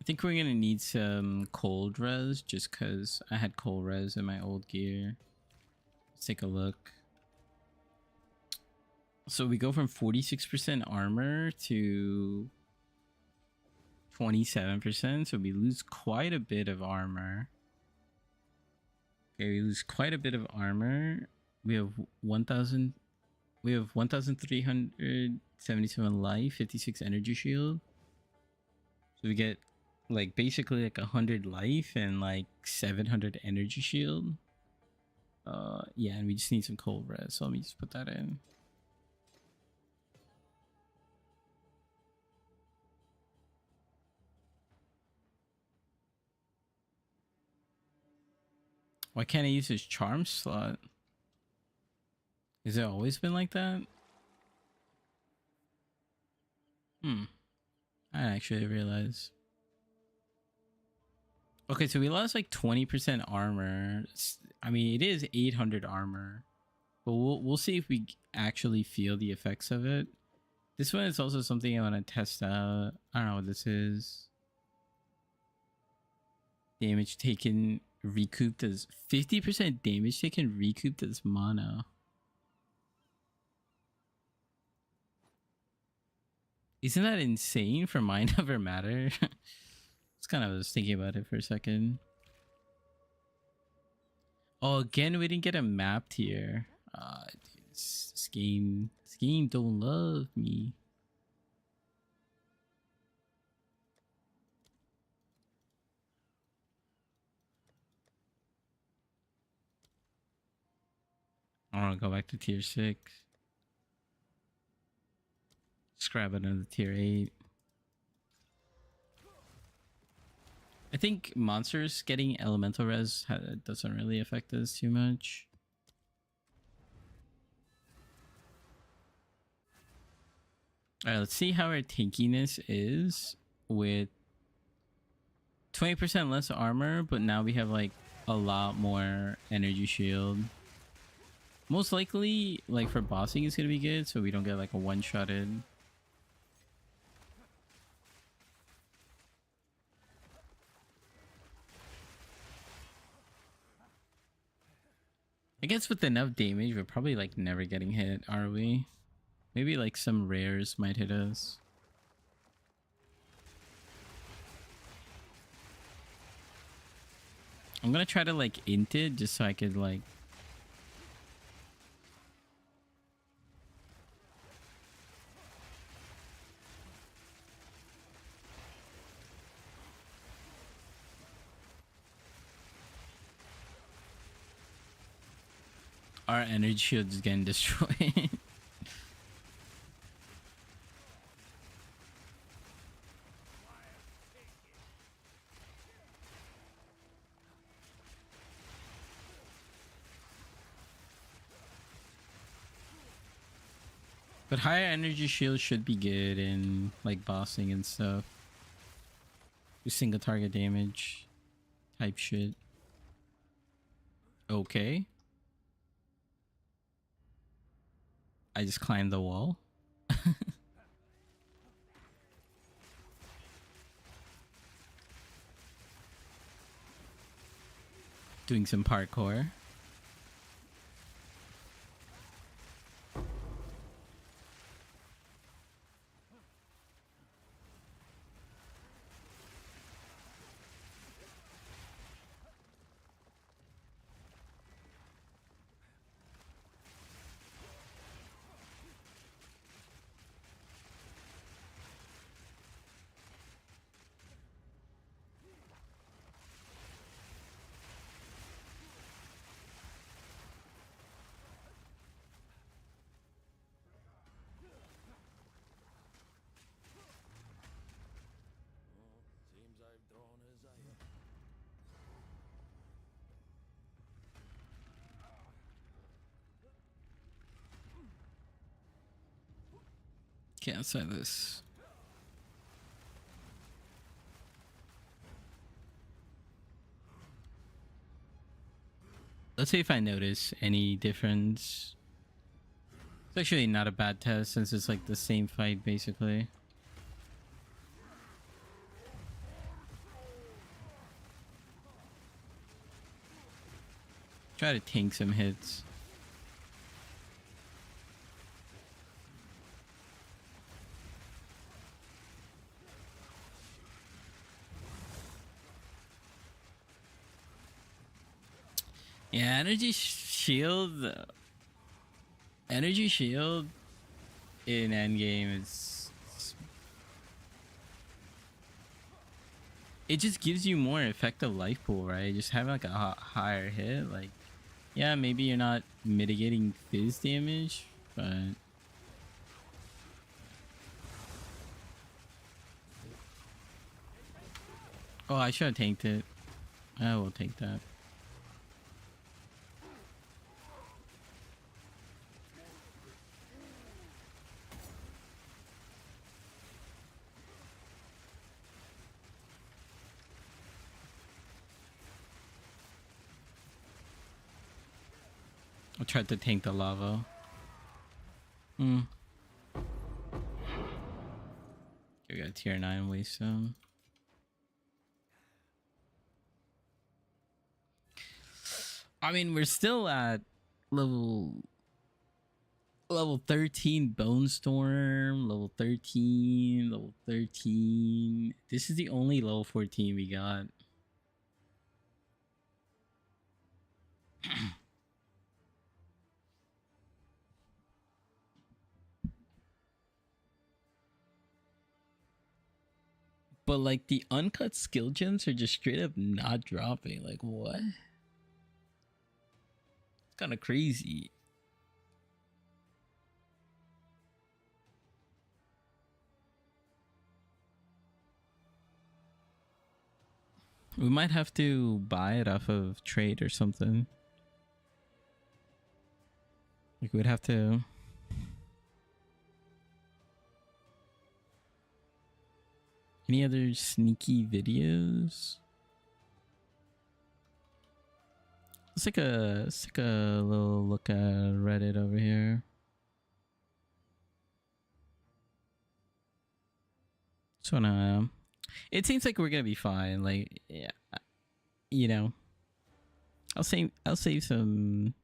I think we're gonna need some cold res just because I had cold res in my old gear. Let's take a look. So we go from 46% armor to 27%. So we lose quite a bit of armor. Okay, we lose quite a bit of armor. We have 1,000. We have 1,377 life, 56 energy shield. So we get like basically like 100 life and like 700 energy shield. Yeah, and we just need some cold res. So let me just put that in. Why can't I use his charm slot? Has it always been like that? I actually realize. Okay, so we lost like 20% armor. I mean, it is 800 armor. But we'll see if we actually feel the effects of it. This one is also something I want to test out. I don't know what this is. Damage taken recouped as 50% damage taken recouped as mana. Isn't that insane for Mind Over Matter? It's kind of, I was thinking about it for a second. Oh, again, we didn't get a map here. Dude, this game don't love me. I want to go back to tier 6. Just grab another tier 8. I think monsters getting elemental res doesn't really affect us too much. Alright, let's see how our tankiness is with 20% less armor, but now we have like a lot more energy shield. Most likely, like for bossing, it's gonna be good, so we don't get like a one-shotted. I guess with enough damage, we're probably like never getting hit, are we? Maybe like some rares might hit us. I'm gonna try to like int it just so I could like. Our energy shield is getting destroyed. But higher energy shield should be good in like bossing and stuff. Do single target damage type shit. Okay. I just climbed the wall. Doing some parkour. Seems I've drawn as I am. Can't say this. Let's see if I notice any difference. It's actually not a bad test since it's like the same fight basically. Try to tank some hits. Yeah, energy shield in endgame is, it just gives you more effective life pool, right? Just having like a higher hit, like, yeah, maybe you're not mitigating fizz damage, but oh, I should have tanked it. I will take that. I tried to tank the lava. We got tier 9 waste some. I mean, we're still at level 13 Bone Storm, level 13, level 13. This is the only level 14 we got. But like the uncut skill gems are just straight up not dropping. Like what? It's kind of crazy. We might have to buy it off of trade or something. Like we'd have to. Any other sneaky videos? let's take a little look at Reddit over here. So now, it seems like we're gonna be fine. Like, yeah, you know, I'll save some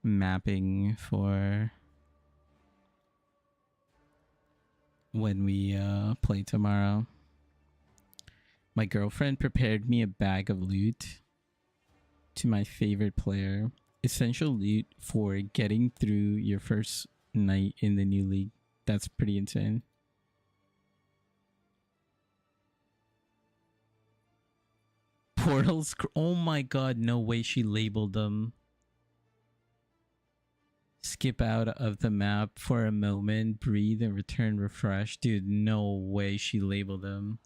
mapping for when we play tomorrow. My girlfriend prepared me a bag of loot to my favorite player. Essential loot for getting through your first night in the new league. That's pretty insane. Portals. Oh my god, no way she labeled them. Skip out of the map for a moment, breathe, and return refresh. Dude, no way she labeled them.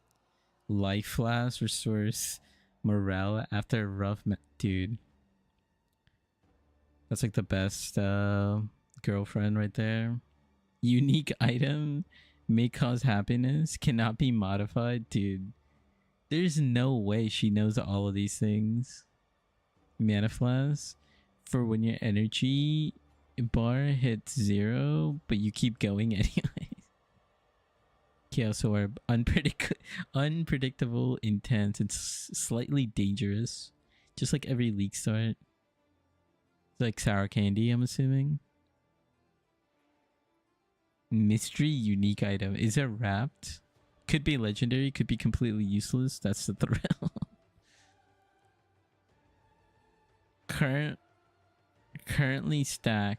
Life flask restores morale after a rough dude. That's like the best girlfriend right there. Unique item may cause happiness, cannot be modified. Dude, there's no way she knows all of these things. Mana flask for when your energy bar hits 0, but you keep going anyway. Chaos Orb, unpredictable, intense, and slightly dangerous. Just like every league start. It's like sour candy, I'm assuming. Mystery unique item. Is it wrapped? Could be legendary, could be completely useless. That's the thrill. Currently stack.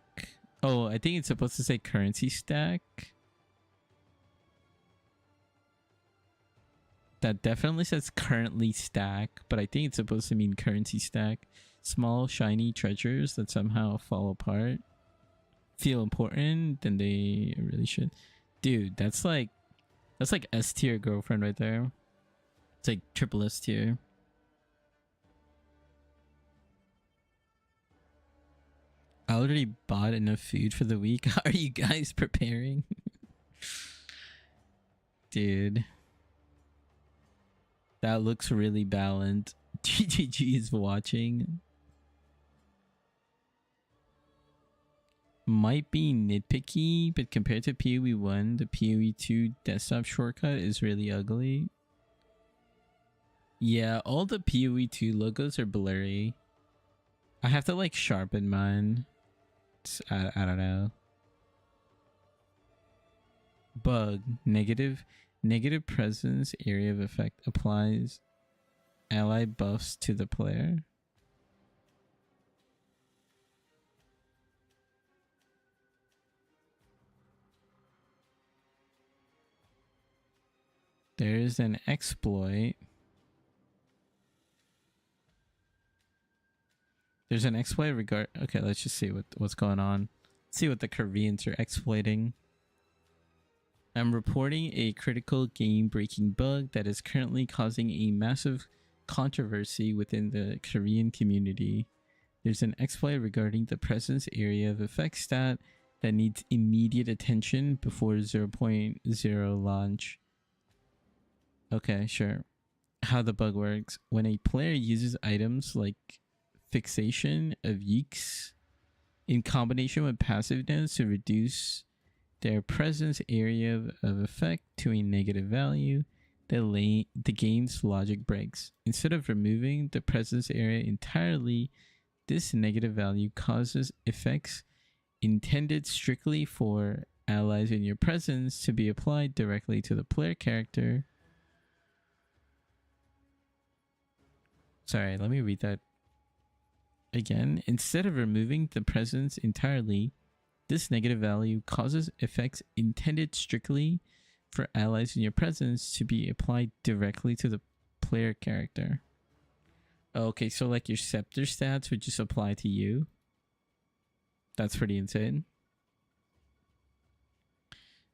Oh, I think it's supposed to say currency stack. That definitely says currently stack, but I think it's supposed to mean currency stack. Small shiny treasures that somehow fall apart feel important, then they really should. Dude, that's like S tier girlfriend right there. It's like triple S tier. I already bought enough food for the week. How are you guys preparing? Dude. That looks really balanced. GGG is watching. Might be nitpicky, but compared to PoE 1, the PoE 2 desktop shortcut is really ugly. Yeah, all the PoE 2 logos are blurry. I have to like sharpen mine. I don't know. Bug. Negative presence area of effect applies ally buffs to the player. There's an exploit. There's an exploit regard. Okay, let's just see what's going on. See what the Koreans are exploiting. I'm reporting a critical game-breaking bug that is currently causing a massive controversy within the Korean community. There's an exploit regarding the presence area of effect stat that needs immediate attention before 0.0 launch. Okay, sure. How the bug works. When a player uses items like fixation of yeeks in combination with passiveness to reduce their presence area of effect to a negative value, the game's logic breaks. Instead of removing the presence area entirely, this negative value causes effects intended strictly for allies in your presence to be applied directly to the player character. Sorry, let me read that again. Instead of removing the presence entirely, this negative value causes effects intended strictly for allies in your presence to be applied directly to the player character. Okay, so like your scepter stats would just apply to you. That's pretty insane.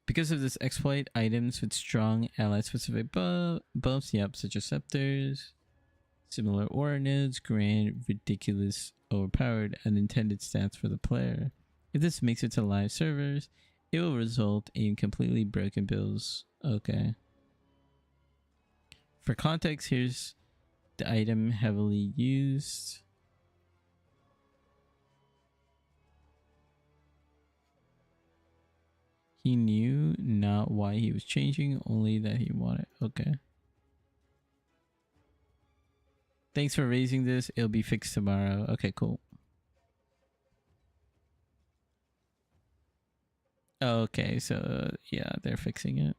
Because of this exploit, items with strong ally-specific buffs, yep, such as scepters, similar aura nodes, grant ridiculous, overpowered, unintended stats for the player. If this makes it to live servers, it will result in completely broken builds. Okay. For context, here's the item heavily used. He knew not why he was changing, only that he wanted. Okay. Thanks for raising this. It'll be fixed tomorrow. Okay, cool. Okay, so yeah, they're fixing it.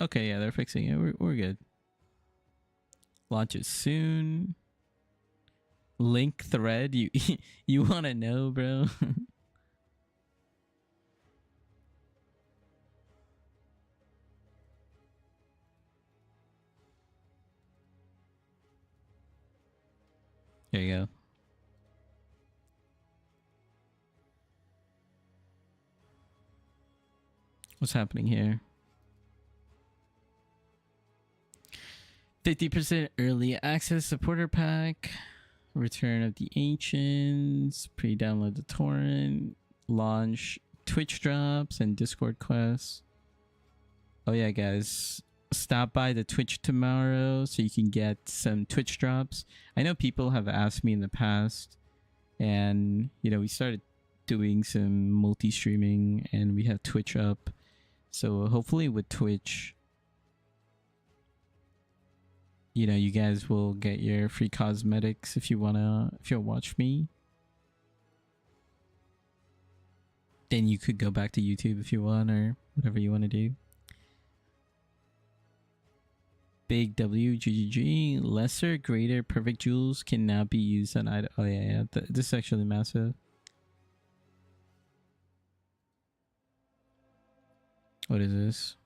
Okay, yeah, they're fixing it. We're good. Launches soon. Link thread. You you want to know, bro? There you go. What's happening here? 50% early access supporter pack. Return of the Ancients. Pre-download the torrent. Launch Twitch drops and Discord quests. Oh yeah, guys. Stop by the Twitch tomorrow so you can get some Twitch drops. I know people have asked me in the past, and you know, we started doing some multi-streaming and we have Twitch up. So hopefully with Twitch, you know, you guys will get your free cosmetics if you'll watch me. Then you could go back to YouTube if you want, or whatever you want to do. Big W, GGG. Lesser, greater, perfect jewels can now be used on item. Oh yeah. This is actually massive. What is this?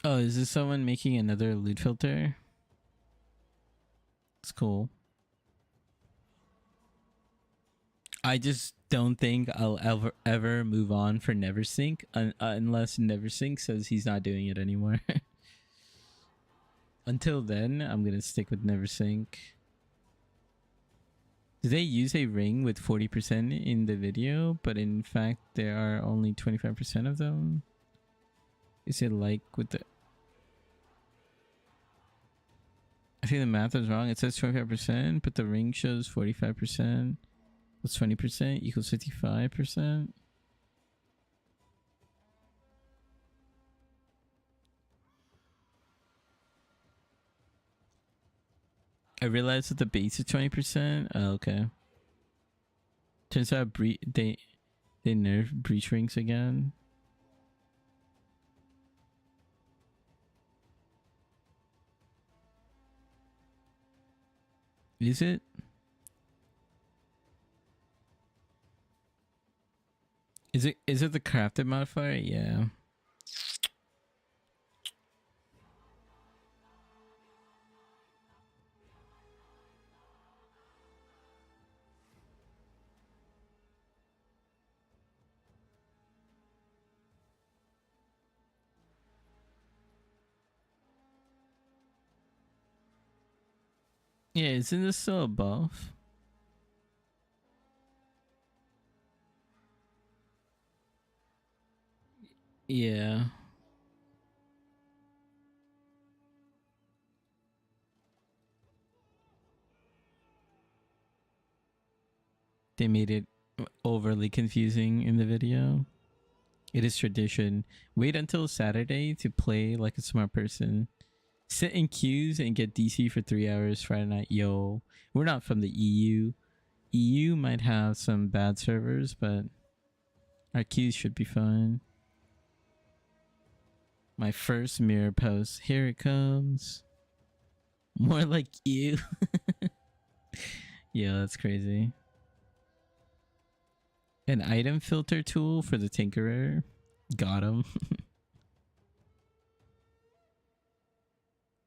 Oh, is this someone making another loot filter? It's cool. I just don't think I'll ever move on for Neversink unless Neversink says he's not doing it anymore. Until then, I'm gonna stick with Neversink. Do they use a ring with 40% in the video, but in fact there are only 25% of them? Is it like with the... I think the math is wrong. It says 25%, but the ring shows 45%. Plus 20% equals 55%. I realized that the base is 20%. Oh, okay. Turns out they nerf breach rings again. Is it? Is it the crafted modifier? Yeah. Yeah, isn't this still a buff? Yeah. They made it overly confusing in the video. It is tradition. Wait until Saturday to play like a smart person. Sit in queues and get DC for 3 hours Friday night. Yo, we're not from the EU. EU might have some bad servers, but our queues should be fine. My first mirror post. Here it comes. More like you. Yeah, that's crazy. An item filter tool for the Tinkerer. Got him.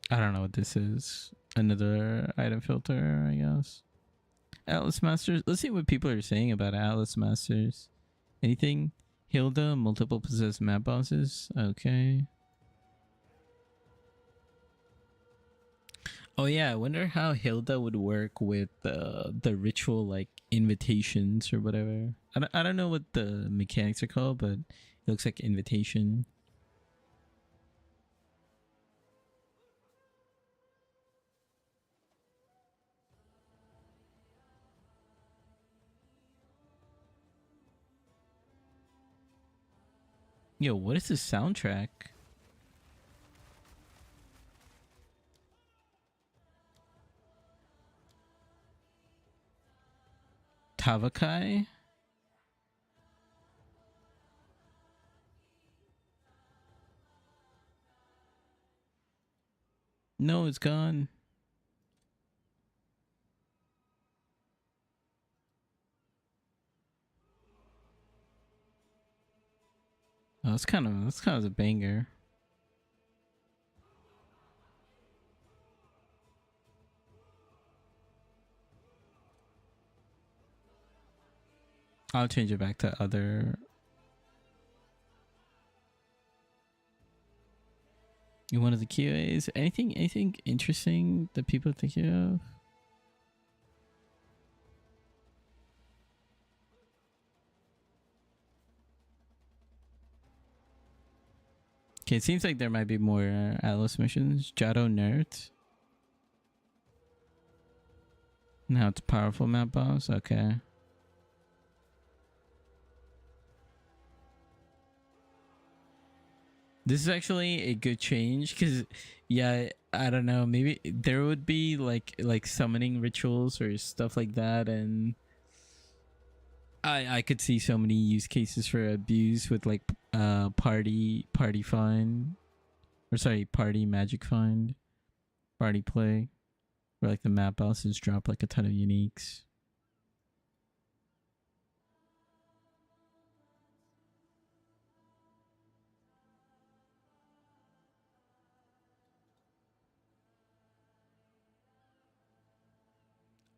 I don't know what this is. Another item filter, I guess. Atlas Masters. Let's see what people are saying about Atlas Masters. Anything? Hilda, multiple possessed map bosses. Okay. Oh yeah, I wonder how Hilda would work with the ritual like invitations or whatever. I don't know what the mechanics are called, but it looks like invitation. Yo, what is this soundtrack? Tavakai? No, it's gone. Oh, that's kind of a banger. I'll change it back to other. You one of the QAs? Anything interesting that people are thinking of? Okay, it seems like there might be more Atlas missions. Jado Nerd. Now it's powerful map boss. Okay. This is actually a good change because, yeah, I don't know. Maybe there would be like summoning rituals or stuff like that, and I could see so many use cases for abuse with like party find, or sorry, party magic find, party play, where like the map bosses drop like a ton of uniques.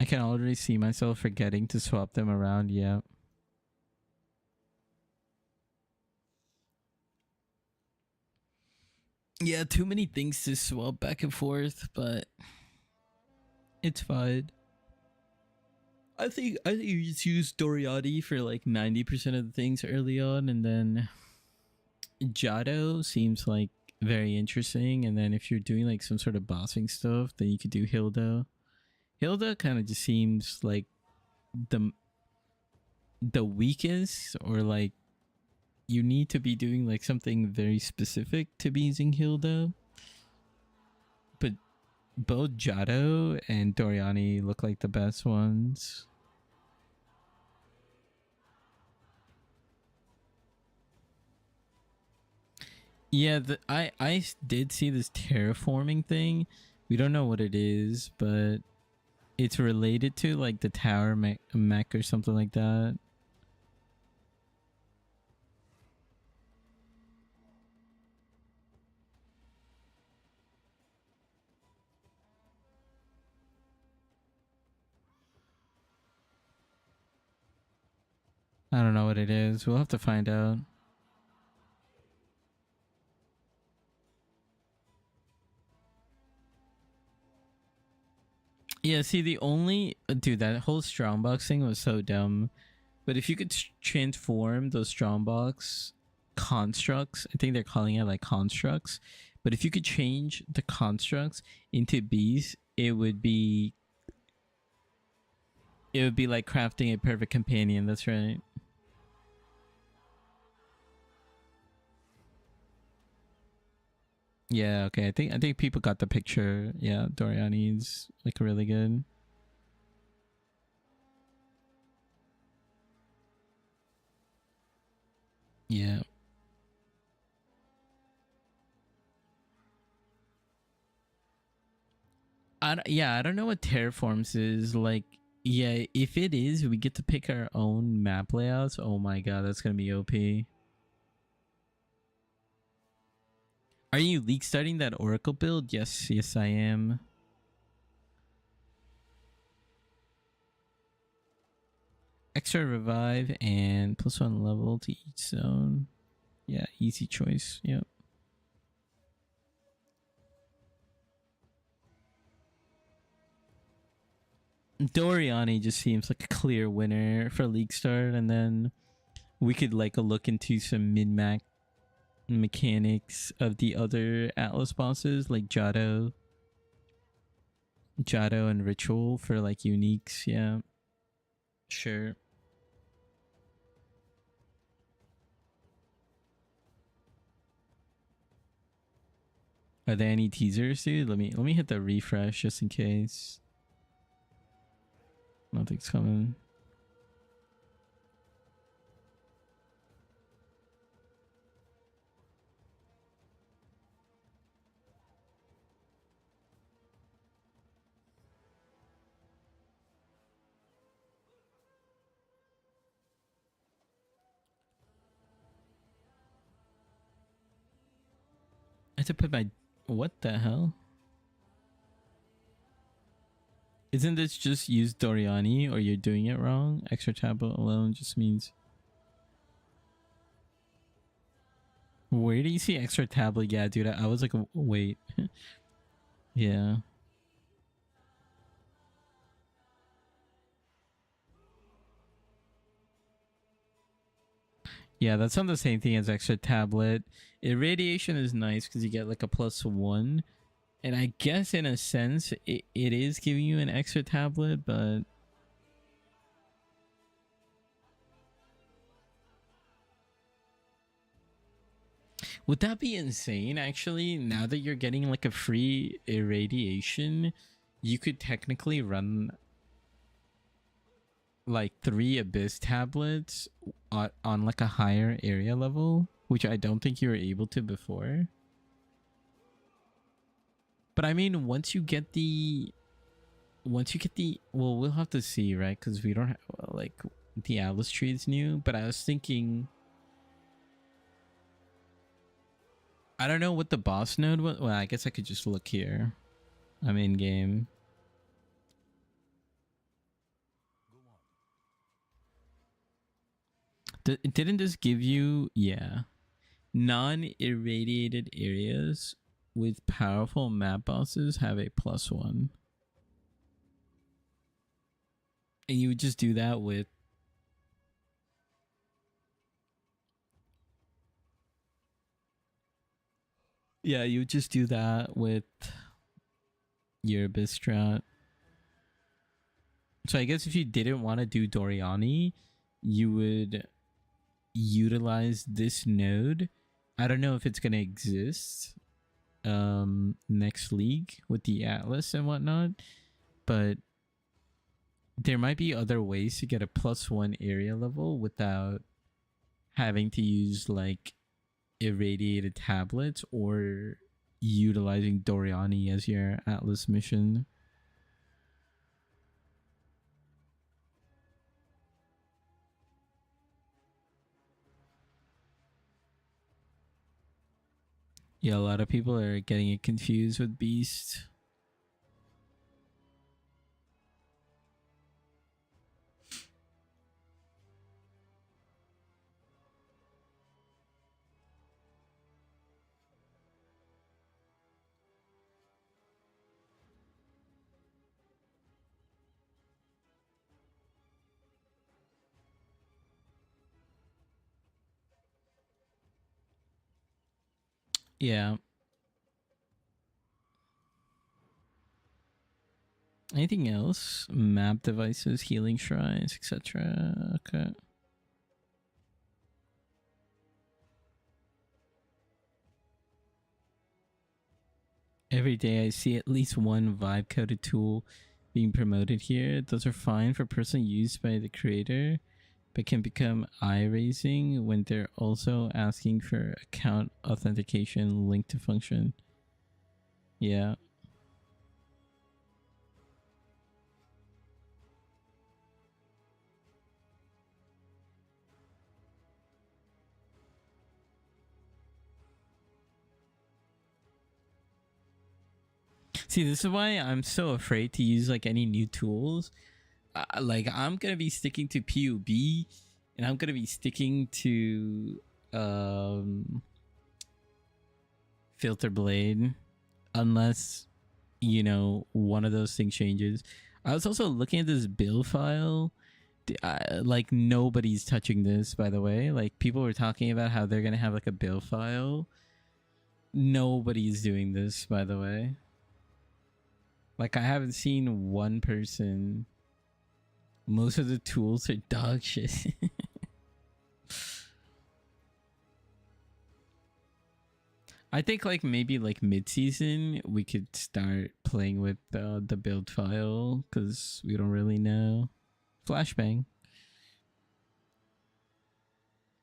I can already see myself forgetting to swap them around. Yeah. Yeah, too many things to swap back and forth, but it's fine. I think you just use Doriati for like 90% of the things early on, and then Jado seems like very interesting, and then if you're doing like some sort of bossing stuff, then you could do Hilda. Hilda kind of just seems like the the weakest, or like you need to be doing like something very specific to be using Hilda. But both Jado and Doriani look like the best ones. Yeah, I did see this terraforming thing. We don't know what it is, but it's related to like the tower mech or something like that. I don't know what it is. We'll have to find out. Yeah, see, the only dude, that whole strongbox thing was so dumb. But if you could transform those strongbox constructs, I think they're calling it like constructs. But if you could change the constructs into bees, it would be like crafting a perfect companion. That's right. Yeah, okay. I think people got the picture. Yeah, Doriani's like really good. Yeah. I don't know what terraforms is like. Yeah, if it is, we get to pick our own map layouts. Oh my god, that's gonna be OP. Are you leak starting that Oracle build? Yes, I am. Extra revive and +1 level to each zone. Yeah, easy choice. Yep. Doriani just seems like a clear winner for League Start, and then we could like look into some min-max mechanics of the other Atlas bosses like Jado and Ritual for like uniques. Yeah, sure. Are there any teasers, dude? Let me hit the refresh just in case. Nothing's coming. I have to put my... What the hell? Isn't this just use Doriani or you're doing it wrong? Extra tablet alone just means... Where do you see extra tablet? Yeah, dude, I was like, wait. Yeah. Yeah, that's not the same thing as extra tablet. Irradiation is nice because you get like a +1. And I guess in a sense, it is giving you an extra tablet, but... Would that be insane, actually? Now that you're getting like a free irradiation, you could technically run like 3 Abyss tablets on like a higher area level, which I don't think you were able to before. But I mean, once you get the... Well, we'll have to see, right? Because we don't have, like, the Atlas tree is new. But I was thinking... I don't know what the boss node was. Well, I guess I could just look here. I'm in game. Didn't this give you... Yeah. Non-irradiated areas with powerful map bosses have a +1. And you would just do that with... Yeah, you would just do that with your Abyss strat. So I guess if you didn't want to do Doriani, you would utilize this node. I don't know if it's going to exist next league with the Atlas and whatnot, but there might be other ways to get a +1 area level without having to use like irradiated tablets or utilizing Doriani as your Atlas mission. Yeah, a lot of people are getting it confused with Beast. Yeah. Anything else? Map devices, healing shrines, etc. Okay. Every day I see at least one vibe coded tool being promoted here. Those are fine for personal use by the creator, but can become eye-raising when they're also asking for account authentication linked to function. Yeah. See, this is why I'm so afraid to use like any new tools. Like I'm gonna be sticking to PUB, and I'm gonna be sticking to Filter Blade, unless you know one of those things changes. I was also looking at this build file. Like nobody's touching this, by the way. Like people were talking about how they're gonna have like a build file. Nobody's doing this, by the way. Like I haven't seen one person. Most of the tools are dog shit. I think like maybe like mid-season we could start playing with the build file because we don't really know. Flashbang.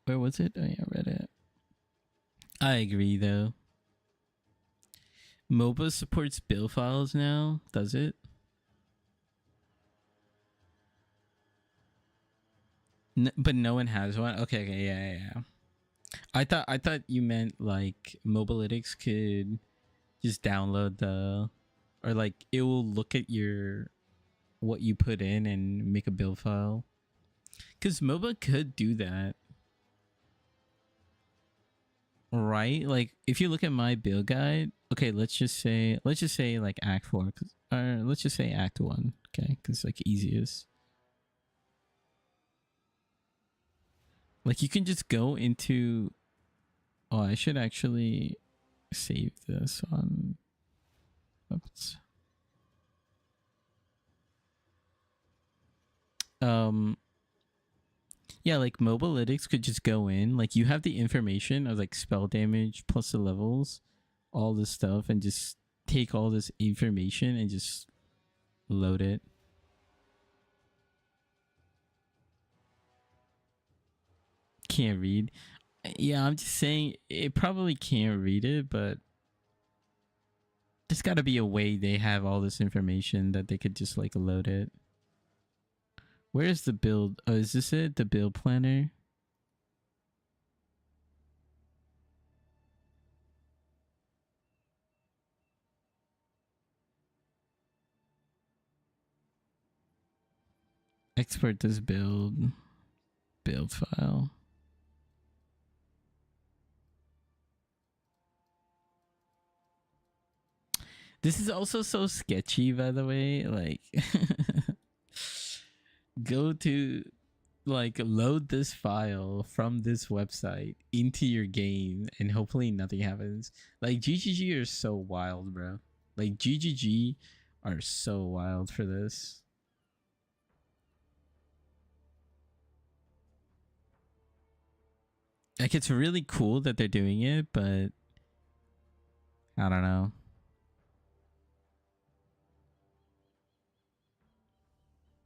Where was it? Oh yeah, Reddit. I agree though. MOBA supports build files now, does it? But no one has one. Okay, yeah. I thought you meant like Mobalytics could just download the, or like it will look at your what you put in and make a build file. Cause MOBA could do that. Right? Like if you look at my build guide, okay, let's just say like Act 4, or let's just say Act 1, okay? Cuz like easiest. Like you can just go into, oh, I should actually save this on, oops. Yeah, like Mobalytics could just go in, like you have the information of like spell damage plus the levels, all this stuff, and just take all this information and just load it. Can't read. Yeah, I'm just saying it probably can't read it, but there's got to be a way they have all this information that they could just like load it. Where's the build? Oh, is this it? The build planner? Export this build file. This is also so sketchy, by the way. Like, go to, like, load this file from this website into your game, and hopefully nothing happens. Like, GGG are so wild, bro. Like, GGG are so wild for this. Like, it's really cool that they're doing it, but I don't know.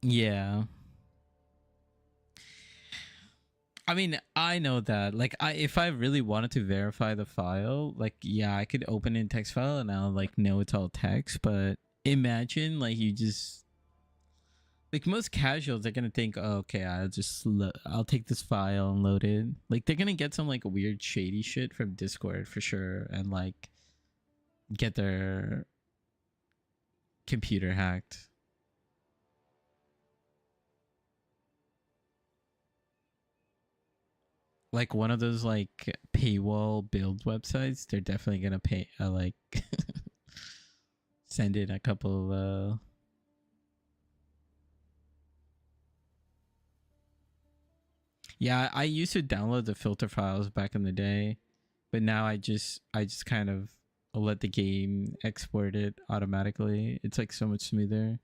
Yeah. I mean, I know that. Like, if I really wanted to verify the file, like, yeah, I could open in text file and I'll like know it's all text. But imagine like you just, like, most casuals are gonna think, oh, okay, I'll take this file and load it. Like, they're gonna get some like weird shady shit from Discord for sure, and like get their computer hacked. Like one of those like paywall build websites, they're definitely gonna pay like send in a couple of yeah, I used to download the filter files back in the day, but now I just kind of let the game export it automatically. It's like so much smoother.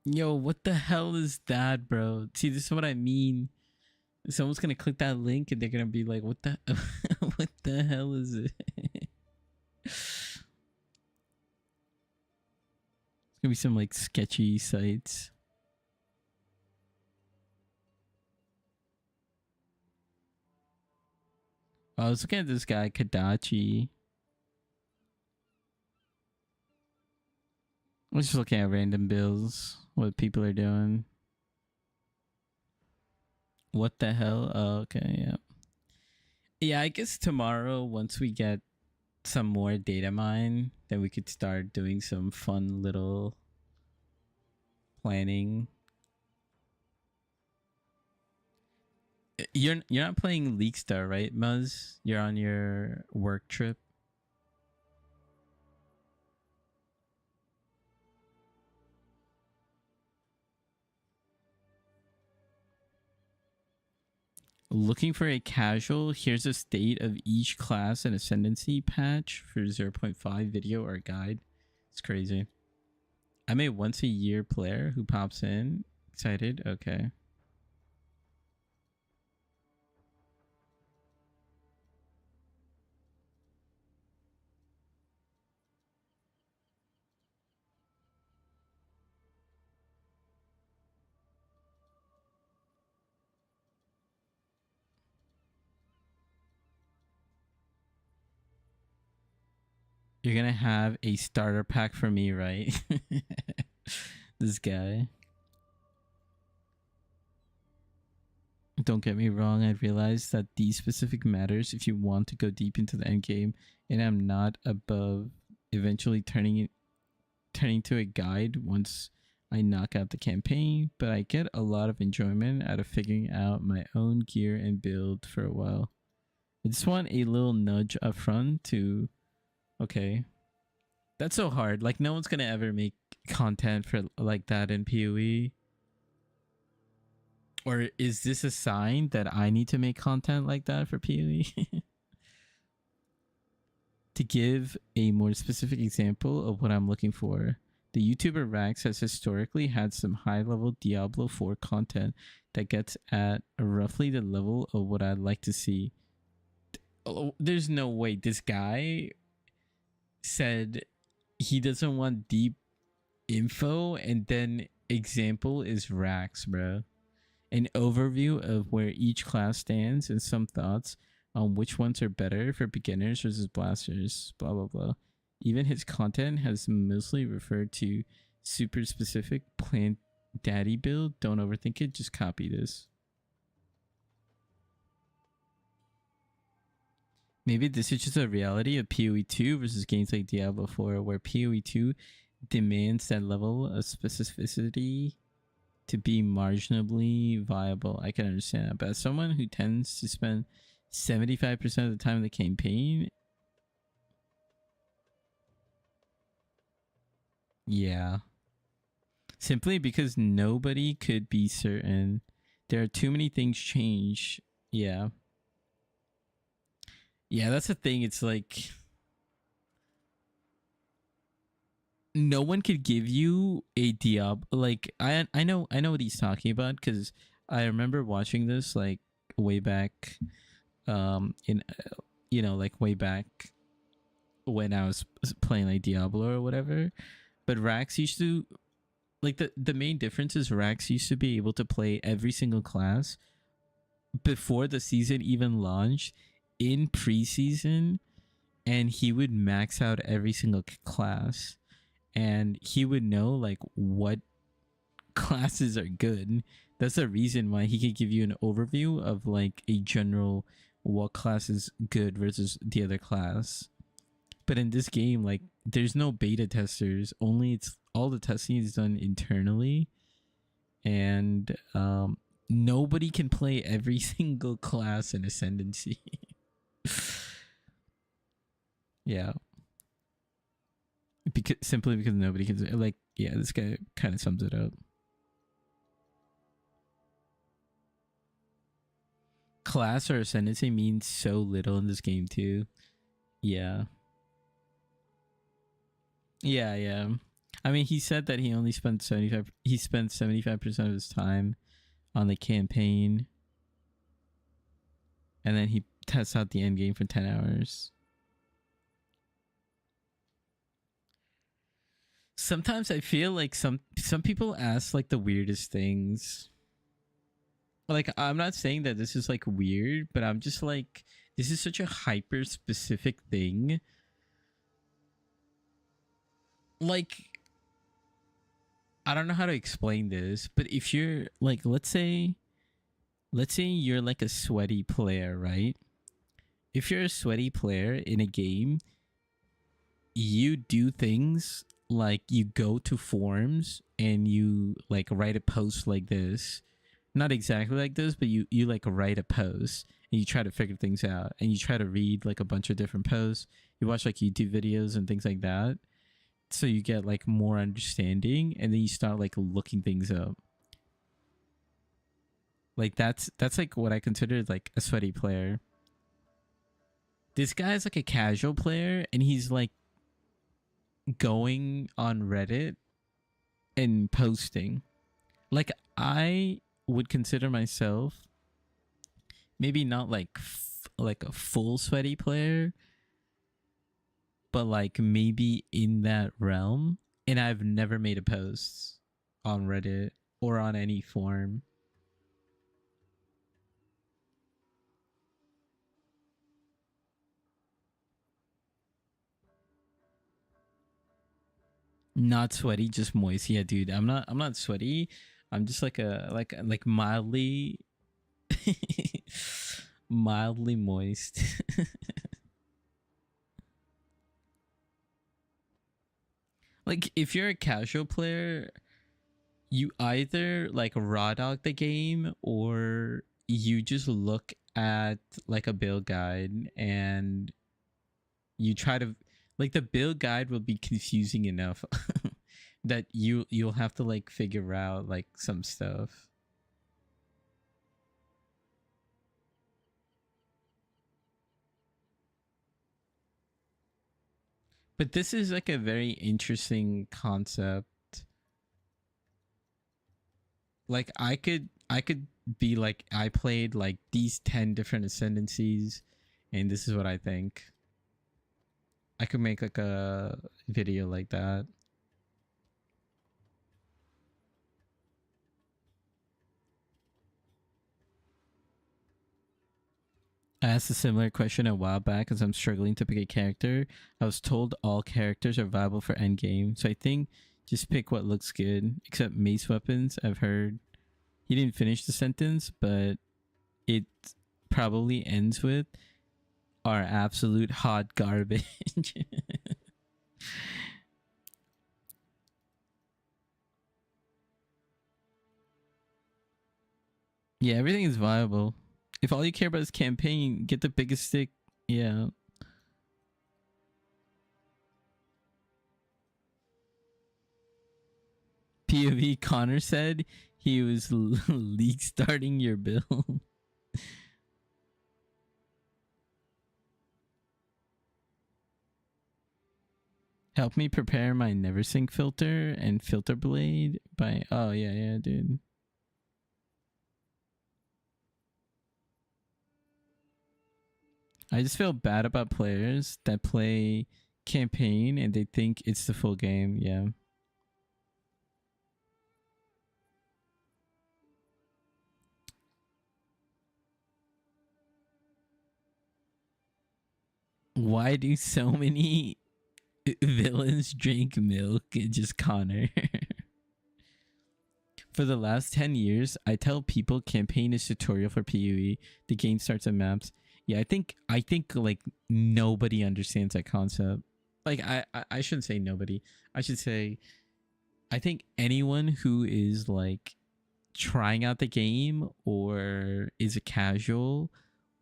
Yo, what the hell is that, bro? See, this is what I mean. Someone's gonna click that link and they're gonna be like, "What the, what the hell is it?" It's gonna be some like sketchy sites. I was looking at this guy Kadachi. I was just looking at random bills, what people are doing. What the hell? Oh, okay, yeah. Yeah, I guess tomorrow, once we get some more data mine, then we could start doing some fun little planning. You're not playing League Star, right, Muzz? You're on your work trip. Looking for a casual. Here's a state of each class and ascendancy patch for 0.5 video or guide. It's crazy. I'm a once a year player who pops in. Excited? Okay. You're gonna have a starter pack for me, right? This guy. Don't get me wrong, I realize that these specific matters if you want to go deep into the end game, and I'm not above eventually turning to a guide once I knock out the campaign, but I get a lot of enjoyment out of figuring out my own gear and build for a while. I just want a little nudge up front to, okay, that's so hard. Like, no one's gonna ever make content for like that in PoE. Or is this a sign that I need to make content like that for PoE? To give a more specific example of what I'm looking for, the YouTuber Rax has historically had some high-level Diablo 4 content that gets at roughly the level of what I'd like to see. Oh, there's no way this guy said he doesn't want deep info, and then example is Rax, bro. An overview of where each class stands and some thoughts on which ones are better for beginners versus blasters, blah blah blah. Even his content has mostly referred to super specific plant daddy build. Don't overthink it, just copy this. Maybe this is just a reality of PoE 2 versus games like Diablo 4, where PoE 2 demands that level of specificity to be marginally viable. I can understand that, but as someone who tends to spend 75% of the time in the campaign, yeah, simply because nobody could be certain. There are too many things change. Yeah, that's the thing. It's like no one could give you a Diablo. Like I know what he's talking about, because I remember watching this like way back, in like way back when I was playing like Diablo or whatever. But Rax used to, like, the main difference is Rax used to be able to play every single class before the season even launched in preseason, and he would max out every single class. And he would know like what classes are good. That's the reason why he could give you an overview of like a general what class is good versus the other class. But in this game, like, there's no beta testers. Only it's all the testing is done internally, and nobody can play every single class in Ascendancy. Yeah. Simply because nobody can, like, yeah, this guy kind of sums it up. Class or ascendancy means so little in this game too. Yeah. I mean, he said that he only spent 75 he spent 75% of his time on the campaign, and then he tests out the end game for 10 hours. Sometimes I feel like some people ask like the weirdest things. Like, I'm not saying that this is like weird, but I'm just like, this is such a hyper specific thing. Like, I don't know how to explain this, but if you're like, let's say you're like a sweaty player, right? If you're a sweaty player in a game, you do things like you go to forums and you like write a post like this, not exactly like this, but you like write a post and you try to figure things out and you try to read like a bunch of different posts. You watch like YouTube videos and things like that, so you get like more understanding, and then you start like looking things up. Like that's like what I consider like a sweaty player. This guy's like a casual player, and he's like going on Reddit and posting. Like I would consider myself maybe not like like a full sweaty player, but like maybe in that realm. And I've never made a post on Reddit or on any forum. Not sweaty, just moist. Yeah, dude. I'm not sweaty. I'm just like a like mildly mildly moist. Like if you're a casual player, you either like raw dog the game or you just look at like a build guide and you try to like the build guide will be confusing enough that you'll have to like figure out like some stuff. But this is like a very interesting concept. Like I could be like I played like these 10 different ascendancies and this is what I think. I could make like a video like that. I asked a similar question a while back as I'm struggling to pick a character. I was told all characters are viable for endgame, so I think just pick what looks good, except mace weapons. I've heard. He didn't finish the sentence, but it probably ends with are absolute hot garbage. Yeah, everything is viable. If all you care about is campaign, get the biggest stick. Yeah. POV Connor said he was league starting your build. Help me prepare my never sync filter and filter blade by oh yeah, dude. I just feel bad about players that play campaign and they think it's the full game. Yeah. Why do so many villains drink milk? Just Connor. For the last 10 years, I tell people campaign is tutorial for PoE. The game starts at maps. Yeah, I think like nobody understands that concept. Like I shouldn't say nobody. I should say I think anyone who is like trying out the game or is a casual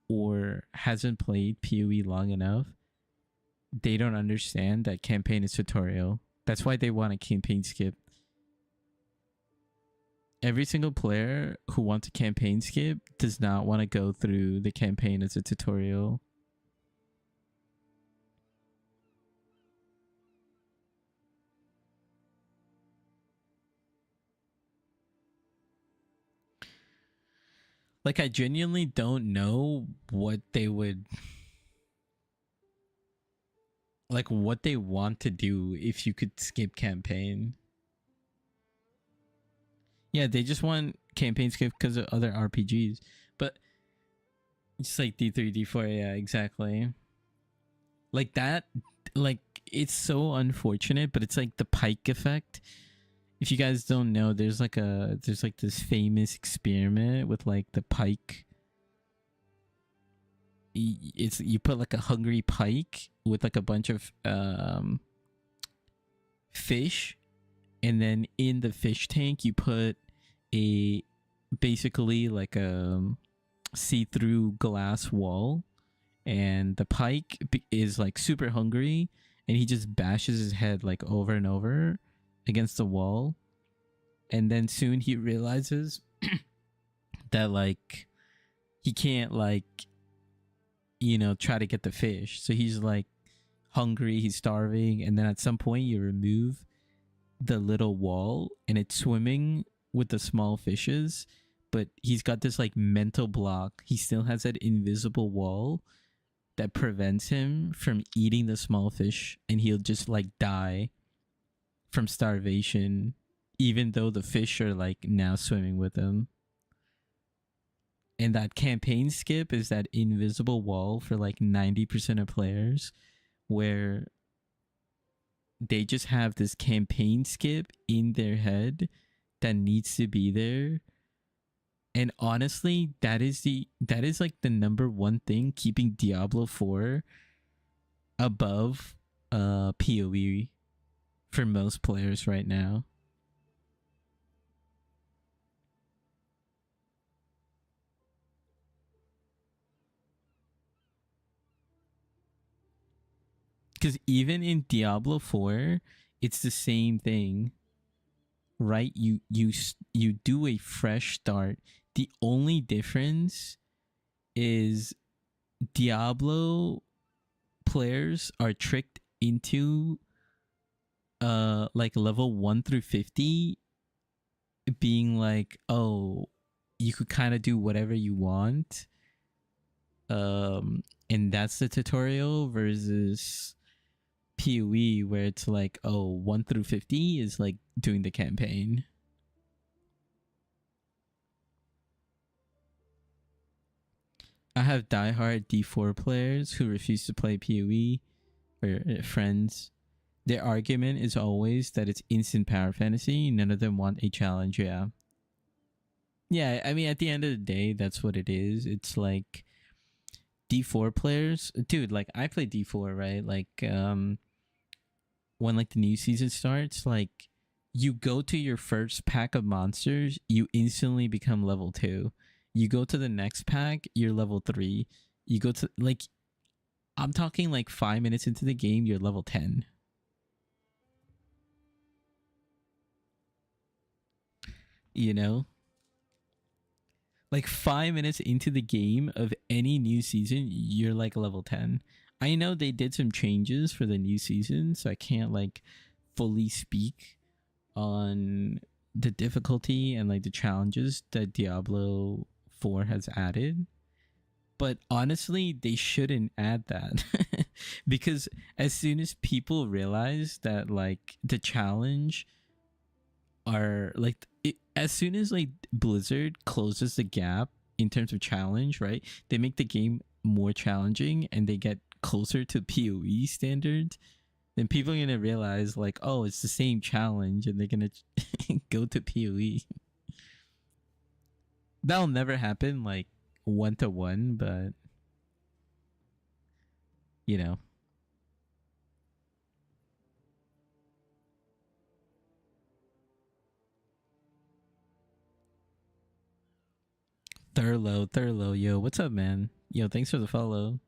or hasn't played PoE long enough, they don't understand that campaign is tutorial. That's why they want a campaign skip. Every single player who wants a campaign skip does not want to go through the campaign as a tutorial. Like, I genuinely don't know what they would... like, what they want to do if you could skip campaign. Yeah, they just want campaign skip because of other RPGs. But just like D3, D4, yeah, exactly. Like that, like, it's so unfortunate, but it's like the Pike effect. If you guys don't know, there's like this famous experiment with like the Pike. it's you put like a hungry pike with like a bunch of fish, and then in the fish tank you put a basically like a see-through glass wall, and the pike is like super hungry, and he just bashes his head like over and over against the wall, and then soon he realizes that like he can't like try to get the fish, so he's like hungry, he's starving, and then at some point you remove the little wall and it's swimming with the small fishes, but he's got this like mental block. He still has that invisible wall that prevents him from eating the small fish, and he'll just like die from starvation even though the fish are like now swimming with him. And that campaign skip is that invisible wall for like 90% of players, where they just have this campaign skip in their head that needs to be there. And honestly, that is like the number one thing keeping Diablo 4 above PoE for most players right now. Because even in Diablo 4, it's the same thing, right? You do a fresh start. The only difference is Diablo players are tricked into like level 1 through 50 being like, oh, you could kind of do whatever you want. And that's the tutorial, versus PoE where it's like, oh, 1 through 50 is like doing the campaign. I have diehard D4 players who refuse to play PoE, or friends. Their argument is always that it's instant power fantasy. None of them want a challenge. Yeah. Yeah, I mean, at the end of the day, that's what it is. It's like D4 players, dude, like I play D4, right? Like when like the new season starts, like you go to your first pack of monsters, you instantly become level 2. You go to the next pack, you're level 3. You go to like, I'm talking like 5 minutes into the game, you're level 10. You know? Like 5 minutes into the game of any new season, you're like level 10. I know they did some changes for the new season, so I can't like fully speak on the difficulty and like the challenges that Diablo 4 has added. But honestly, they shouldn't add that. Because as soon as people realize that like the challenge are like as soon as like Blizzard closes the gap in terms of challenge, right? They make the game more challenging and they get closer to PoE standards, then people are gonna realize like, oh, it's the same challenge, and they're gonna go to PoE. That'll never happen like 1-to-1, but you know. Thurlow, yo, what's up, man? Yo, thanks for the follow.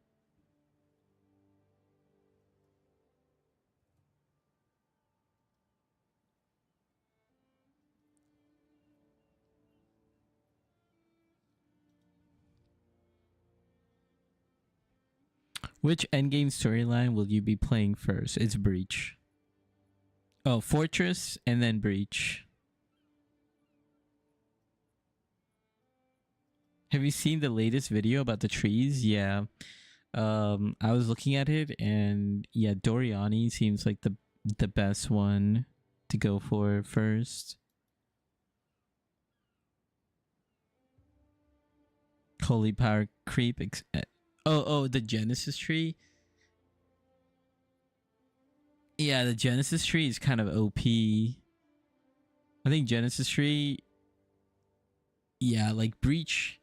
Which endgame storyline will you be playing first? It's Breach. Oh, Fortress and then Breach. Have you seen the latest video about the trees? Yeah. I was looking at it, and yeah, Doriani seems like the best one to go for first. Holy power creep. Oh, the Genesis tree. Yeah, the Genesis tree is kind of OP. I think Genesis tree. Yeah, like Breach.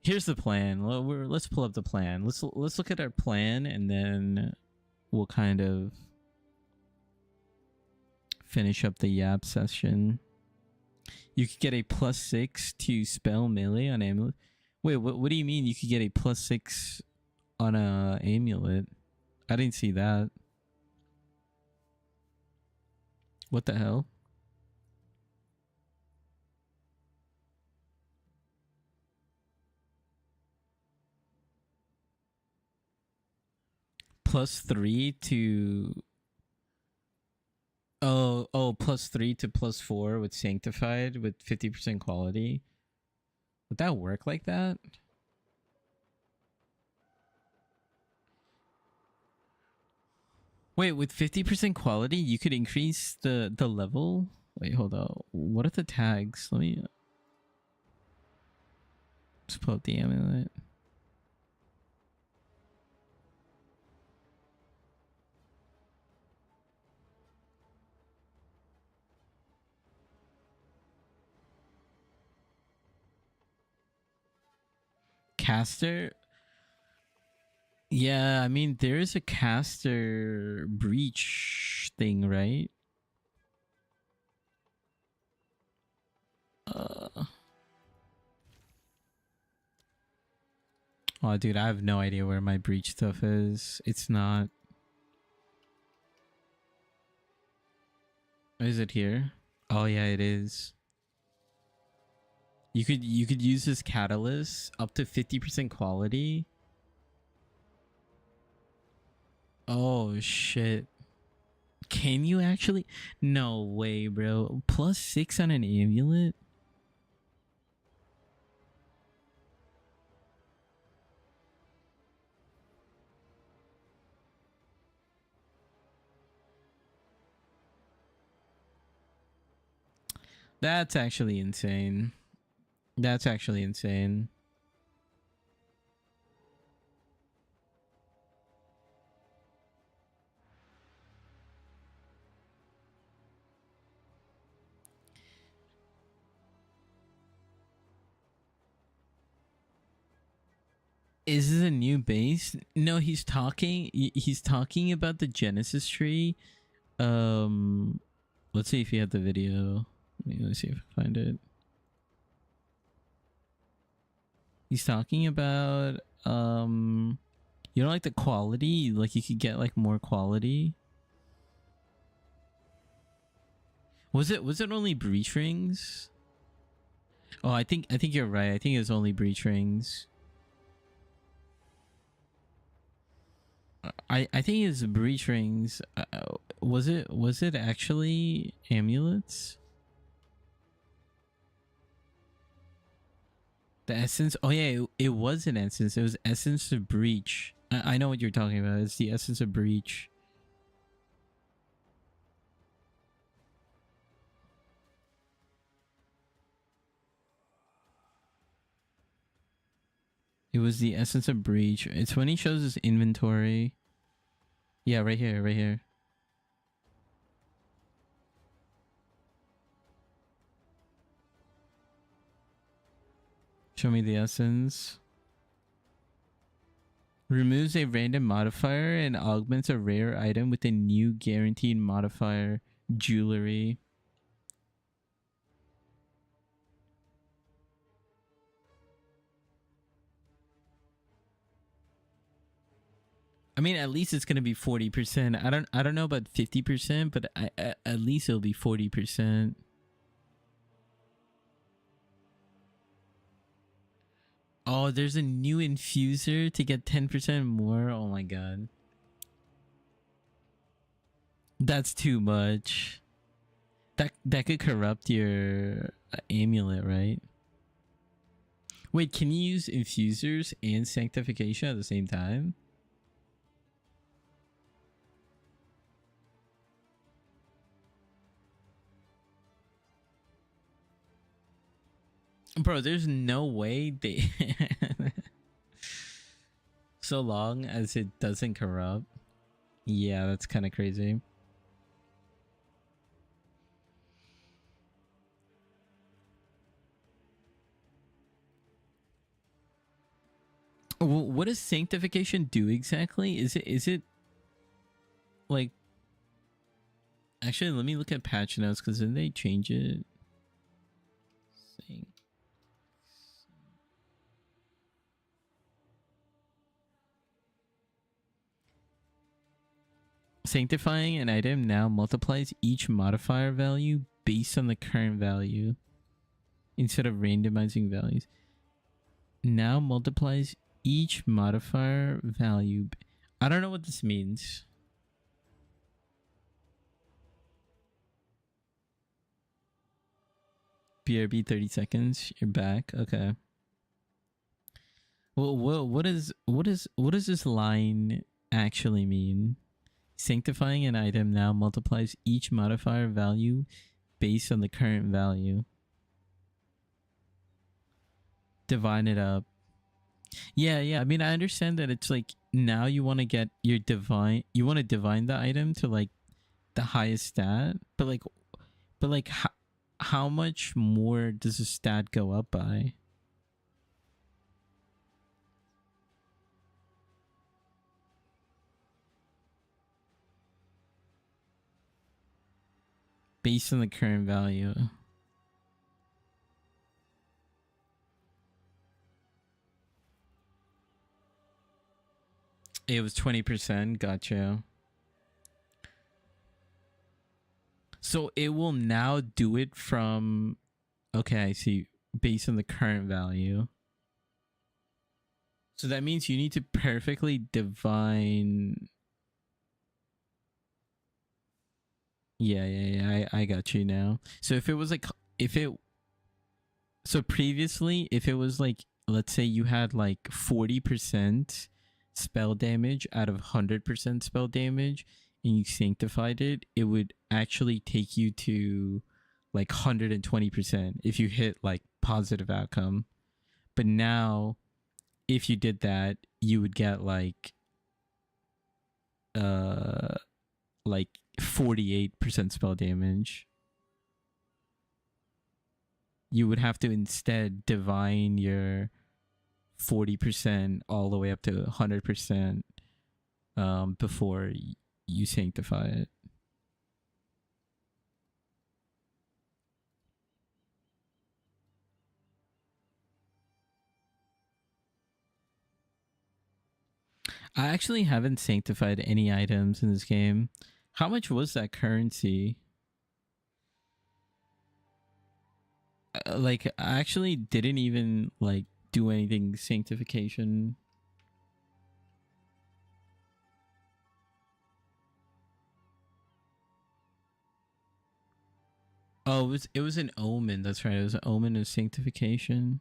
Here's the plan. Let's pull up the plan. Let's look at our plan, and then we'll kind of finish up the yap session. You could get a +6 to spell melee on amulet. Wait, what do you mean you could get a +6 on a amulet? I didn't see that. What the hell? +3 to +3 to +4 with sanctified with 50% quality. Would that work like that? Wait, with 50% quality, you could increase the level? Wait, hold on. What are the tags? Let me just pull up the amulet. Caster? Yeah, I mean, there is a caster breach thing, right? Oh, dude, I have no idea where my breach stuff is. It's not. Is it here? Oh yeah, it is. You could use this catalyst up to 50% quality. Oh shit. Can you actually? No way, bro. +6 on an amulet? That's actually insane. That's actually insane. Is this a new base? No, he's talking about the Genesis tree. Let's see if he had the video. Let's see if I find it. He's talking about you know, like the quality, like you could get like more quality. Was it only breach rings? Oh, I think you're right. I think it was only breach rings. I think it's breach rings. Was it actually amulets? The essence? Oh yeah, it was an essence. It was essence of breach. I know what you're talking about. It's the essence of breach. It was the essence of breach. It's when he shows his inventory. Yeah, right here, right here. Show me the essence. Removes a random modifier and augments a rare item with a new guaranteed modifier. Jewelry. I mean, at least it's gonna be 40%. I don't know about 50%, but at least it'll be 40%. Oh, there's a new infuser to get 10% more. Oh my god. That's too much. That could corrupt your amulet, right? Wait, can you use infusers and sanctification at the same time? Bro, there's no way they so long as it doesn't corrupt. Yeah, that's kind of crazy. What does sanctification do exactly? Is it like, actually, let me look at patch notes, because then they change it. Sanct- Sanctifying an item now multiplies each modifier value based on the current value instead of randomizing values. Now multiplies each modifier value. I don't know what this means. BRB 30 seconds. You're back. Okay. Well, what does this line actually mean? Sanctifying an item now multiplies each modifier value based on the current value. Divine it up. Yeah. I mean, I understand that it's like now you want to get your divine, you want to divine the item to like the highest stat, but like how much more does a stat go up by? Based on the current value. It was 20%. Gotcha. So it will now do it from, okay, I see, based on the current value. So that means you need to perfectly divine. Yeah. I got you now. So if it was like, so previously, if it was like, let's say you had like 40% spell damage out of 100% spell damage and you sanctified it, it would actually take you to like 120% if you hit like positive outcome. But now, if you did that, you would get like 48% spell damage. You would have to instead divine your 40% all the way up to 100% before you sanctify it. I actually haven't sanctified any items in this game. How much was that currency? Like, I actually didn't even like do anything sanctification. Oh, it was an omen. That's right. It was an omen of sanctification.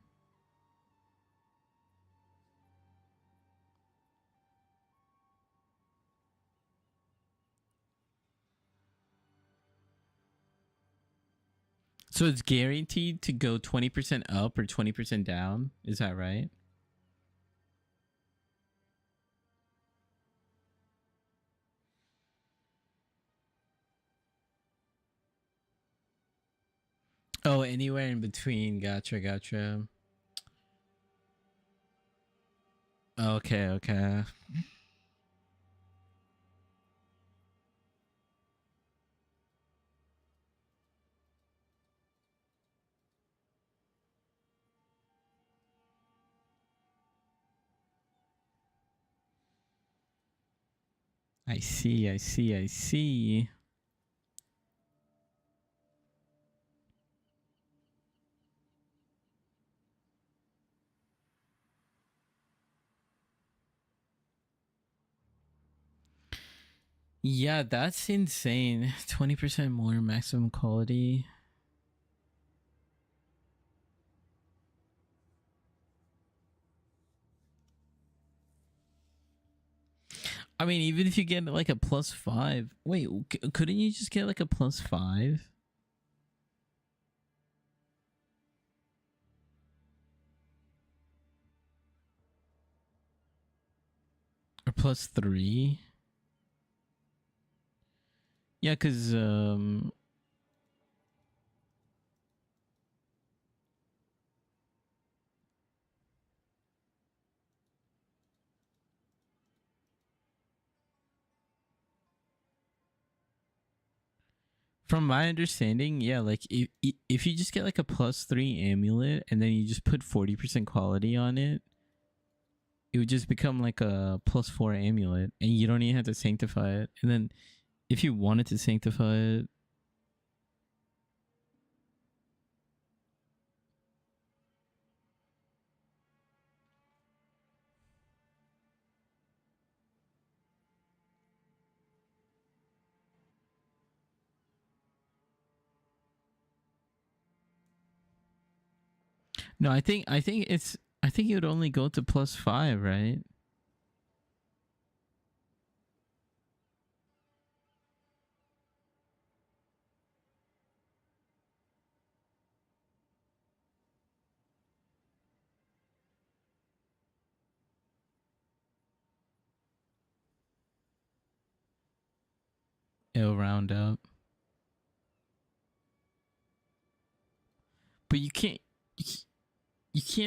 So it's guaranteed to go 20% up or 20% down. Is that right? Oh, anywhere in between. Gotcha. Okay. I see. Yeah, that's insane. 20% more maximum quality. I mean, even if you get like a +5. Wait, couldn't you just get like a +5? Or +3? Yeah, because From my understanding, yeah, like if you just get like a +3 amulet and then you just put 40% quality on it, it would just become like a +4 amulet, and you don't even have to sanctify it. And then if you wanted to sanctify it, no, I think it would only go to +5, right? It'll round up. But you can't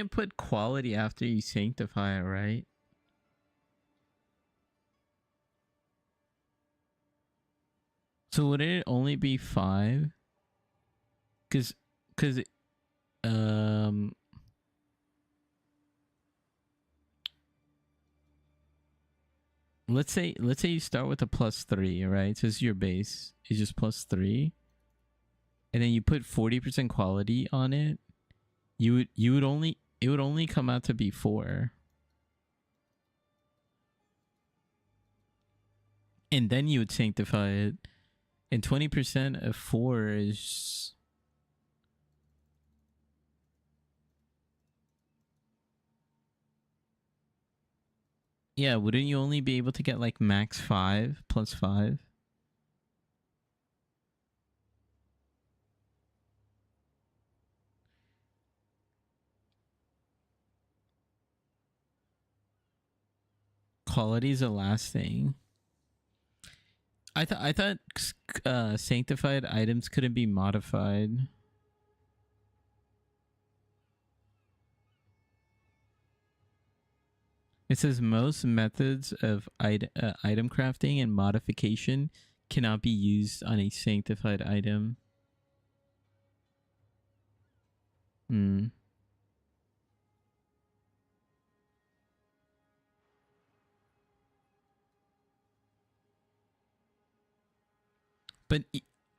put quality after you sanctify it, right? So would it only be 5? Cuz um let's say you start with a +3, right? So this is your base. It's just +3. And then you put 40% quality on it. You would only it would only come out to be 4. And then you would sanctify it. And 20% of 4 is, yeah, wouldn't you only be able to get like max 5 +5? Quality is the last thing. I thought sanctified items couldn't be modified. It says most methods of item crafting and modification cannot be used on a sanctified item. Hmm. But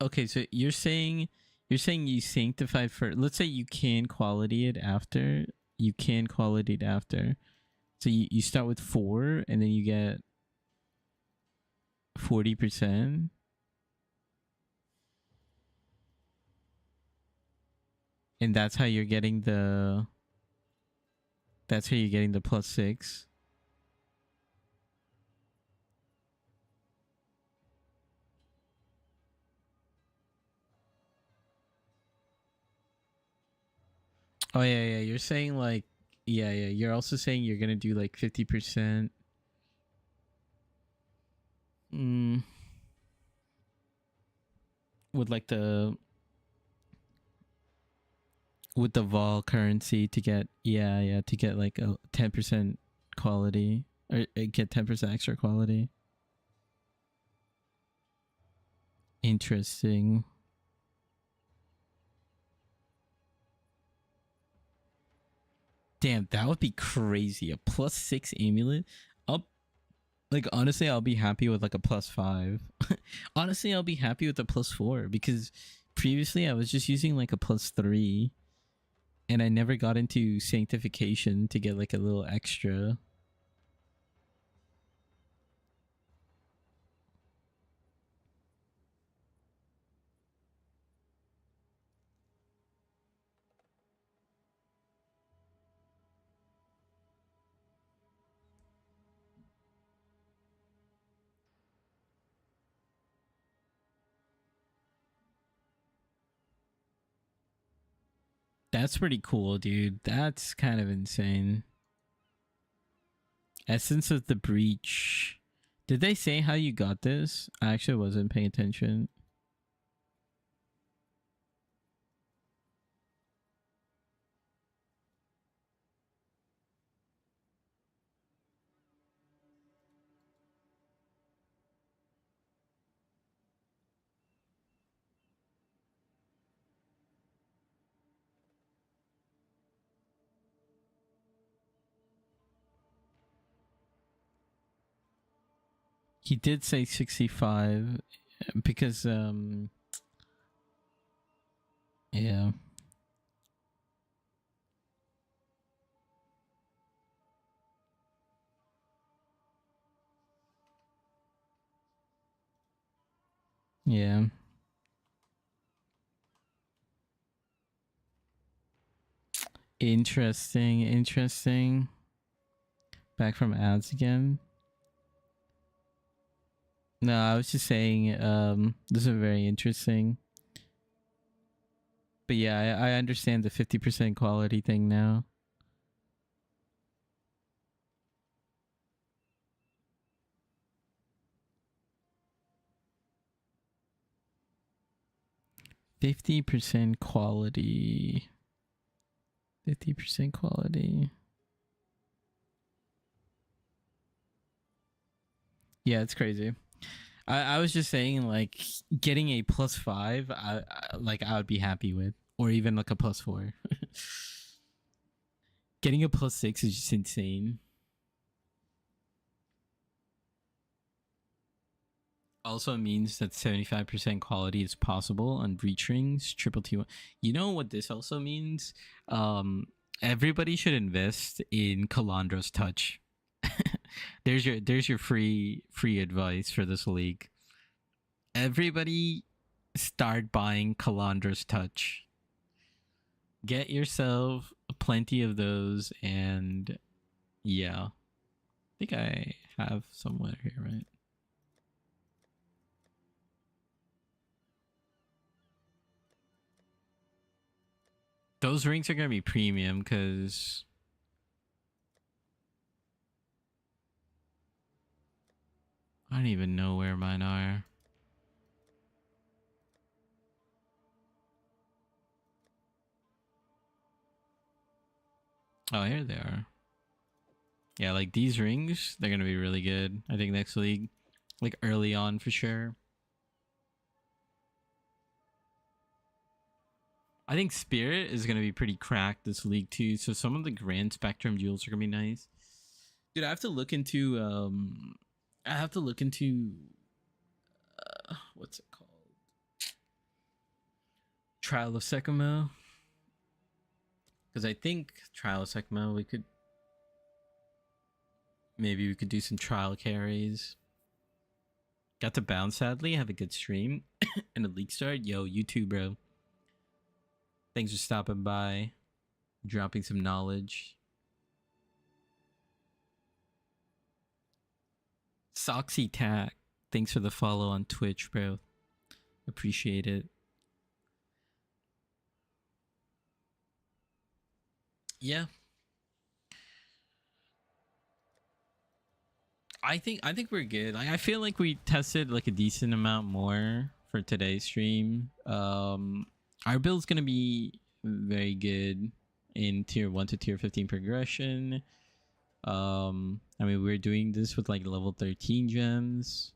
okay, so you're saying you sanctify for, let's say you can quality it after. You can quality it after. So you start with 4 and then you get 40%. And that's how you're getting the +6. Oh yeah, you're saying like, yeah, you're also saying you're gonna do like 50%. Mm, with like with the vol currency to get, to get like a 10% quality, or get 10% extra quality. Interesting. Damn, that would be crazy. A +6 amulet. I'll, like, honestly, I'll be happy with like a +5. Honestly, I'll be happy with a +4 because previously I was just using like a +3 and I never got into sanctification to get like a little extra. That's pretty cool, dude. That's kind of insane. Essence of the Breach. Did they say how you got this? I actually wasn't paying attention. He did say 65 because yeah. Yeah. Interesting. Back from ads again. No, I was just saying this is very interesting. But yeah, I understand the 50% quality thing now. %50 quality. 50% quality. Yeah, it's crazy. I was just saying, like, getting a +5, I would be happy with, or even like a +4. Getting a +6 is just insane. Also means that 75% quality is possible on breach rings, triple T1. You know what this also means? Everybody should invest in Calandra's touch. there's your free advice for this league. Everybody start buying Calandra's touch. Get yourself plenty of those, and yeah. I think I have somewhere here, right? Those rings are gonna be premium because I don't even know where mine are. Oh, here they are. Yeah, like these rings, they're gonna be really good. I think next league, like early on for sure. I think Spirit is gonna be pretty cracked this league too. So some of the Grand Spectrum jewels are gonna be nice. Dude, I have to look into what's it called? Trial of Sekimo. Because I think Trial of Sekimo we could do some trial carries. Got to bounce sadly, have a good stream and a league start. Yo, you too, bro. Thanks for stopping by, dropping some knowledge. Soxy Tack, thanks for the follow on Twitch, bro. Appreciate it. Yeah. I think we're good. Like I feel like we tested like a decent amount more for today's stream. Our build's gonna be very good in tier 1 to tier 15 progression. I mean, we're doing this with like level 13 gems.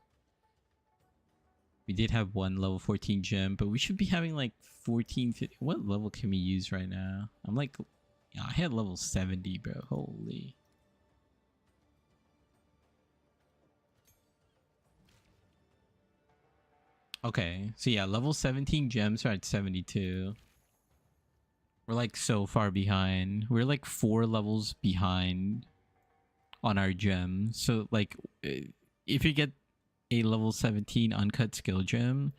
We did have one level 14 gem, but we should be having like 14, 15. What level can we use right now? I'm like, yeah, I had level 70, bro. Holy. Okay, so yeah, level 17 gems are at 72. We're like so far behind. We're like 4 levels behind on our gem. So like, if you get a level 17 uncut skill gem,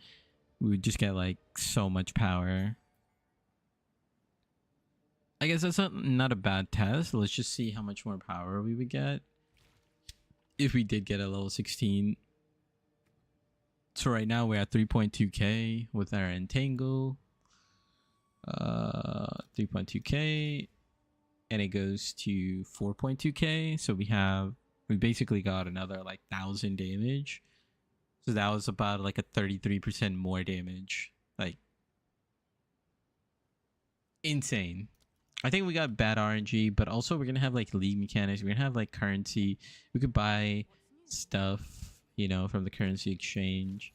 we would just get like so much power. I guess that's not a bad test. Let's just see how much more power we would get if we did get a level 16. So right now we're at 3.2k with our entangle. 3.2k, and it goes to 4.2k. So we basically got another like 1,000 damage. So that was about like a 33% more damage. Like insane. I think we got bad RNG, but also we're gonna have like league mechanics. We're gonna have like currency. We could buy stuff, you know, from the currency exchange.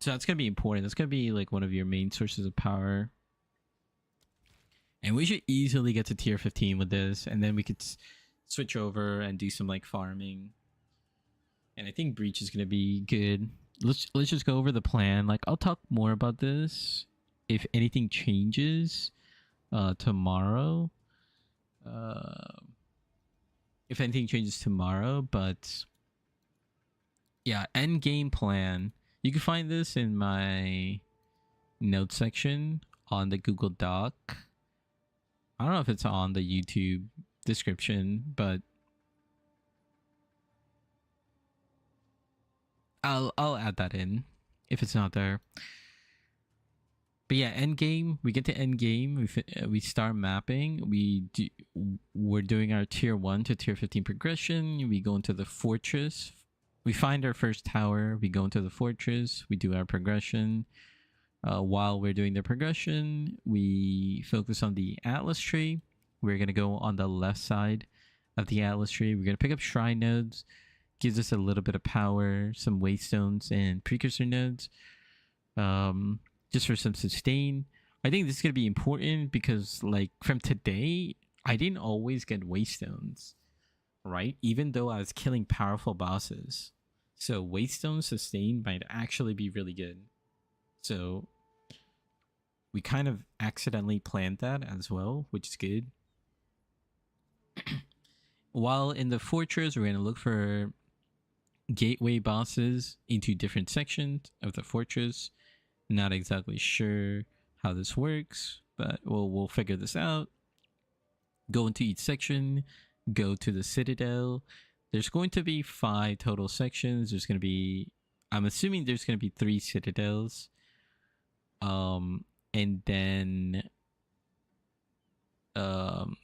So that's gonna be important. That's gonna be like one of your main sources of power. And we should easily get to tier 15 with this, and then we could switch over and do some like farming. And I think Breach is gonna be good. Let's just go over the plan. Like I'll talk more about this if anything changes tomorrow. If anything changes tomorrow, but yeah, end game plan. You can find this in my notes section on the Google Doc. I don't know if it's on the YouTube description, but I'll add that in if it's not there. But yeah, end game. We get to end game. We start mapping. We're doing our tier 1 to tier 15 progression. We go into the fortress. We find our first tower. We go into the fortress. We do our progression. While we're doing the progression, we focus on the Atlas tree. We're gonna go on the left side of the Atlas tree. We're gonna pick up shrine nodes. Gives us a little bit of power, some waystones and precursor nodes. Just for some sustain. I think this is gonna be important because like from today, I didn't always get waystones, right? Even though I was killing powerful bosses. So waystone sustain might actually be really good. So we kind of accidentally planned that as well, which is good. While in the fortress, we're going to look for gateway bosses into different sections of the fortress. Not exactly sure how this works, but we'll figure this out. Go into each section, go to the citadel. There's going to be 5 total sections. There's going to be, I'm assuming there's going to be 3 citadels. And then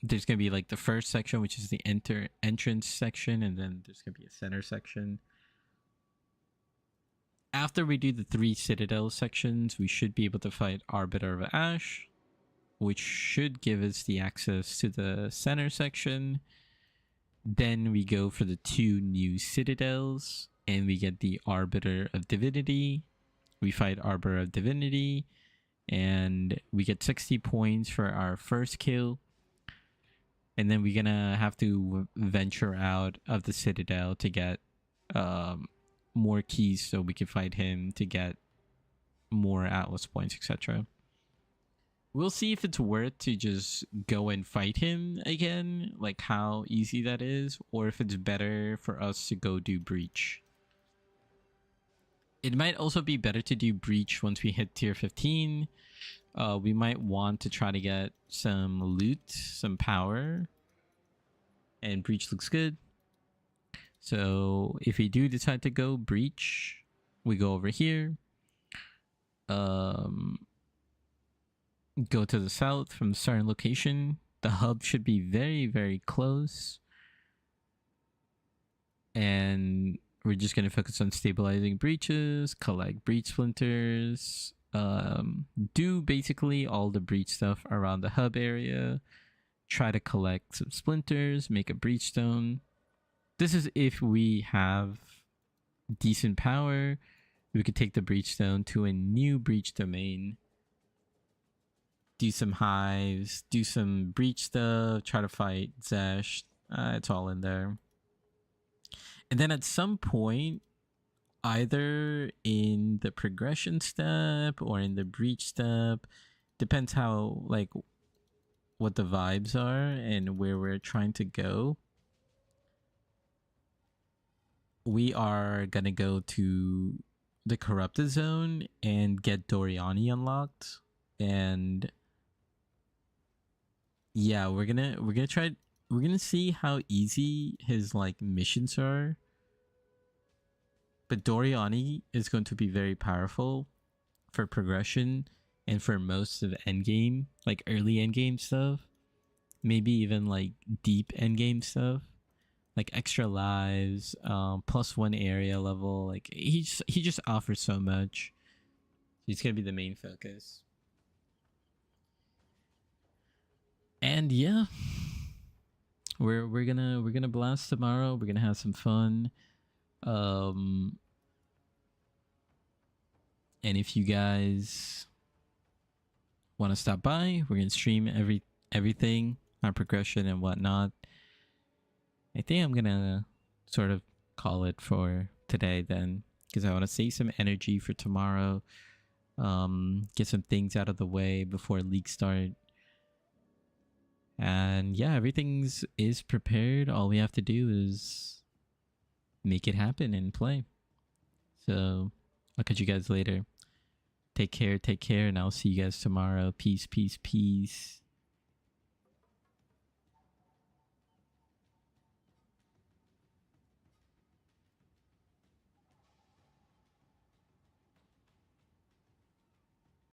there's gonna be like the first section, which is the entrance section, and then there's gonna be a center section. After we do the 3 citadel sections, we should be able to fight Arbiter of Ash, which should give us the access to the center section. Then we go for the 2 new citadels, and we get the Arbiter of Divinity. We fight Arbiter of Divinity, and we get 60 points for our first kill. And then we're gonna have to venture out of the citadel to get more keys so we can fight him to get more Atlas points, etc. We'll see if it's worth to just go and fight him again, like how easy that is, or if it's better for us to go do Breach. It might also be better to do Breach once we hit tier 15. We might want to try to get some loot, some power. And Breach looks good. So if we do decide to go Breach, we go over here. Go to the south from the starting location. The hub should be very, very close. And we're just going to focus on stabilizing breaches, collect breach splinters, do basically all the breach stuff around the hub area, try to collect some splinters, make a breach stone. This is if we have decent power. We could take the breach stone to a new breach domain, do some hives, do some breach stuff, try to fight Zesh. It's all in there. And then at some point, either in the progression step or in the breach step, depends how, like, what the vibes are and where we're trying to go. We are gonna go to the corrupted zone and get Doriani unlocked. And yeah, we're gonna see how easy his like missions are. But Doriani is going to be very powerful for progression and for most of endgame, like early endgame stuff. Maybe even like deep endgame stuff, like extra lives, +1 area level. Like he just offers so much. He's gonna be the main focus. And yeah, we're gonna blast tomorrow. We're gonna have some fun. And if you guys want to stop by, we're gonna stream everything, our progression and whatnot. I think I'm gonna sort of call it for today. today then, because I want to save some energy for tomorrow. Get some things out of the way before leagues start. And yeah, everything's is prepared. All we have to do is make it happen and play. So I'll catch you guys later. Take care, and I'll see you guys tomorrow. Peace, peace, peace.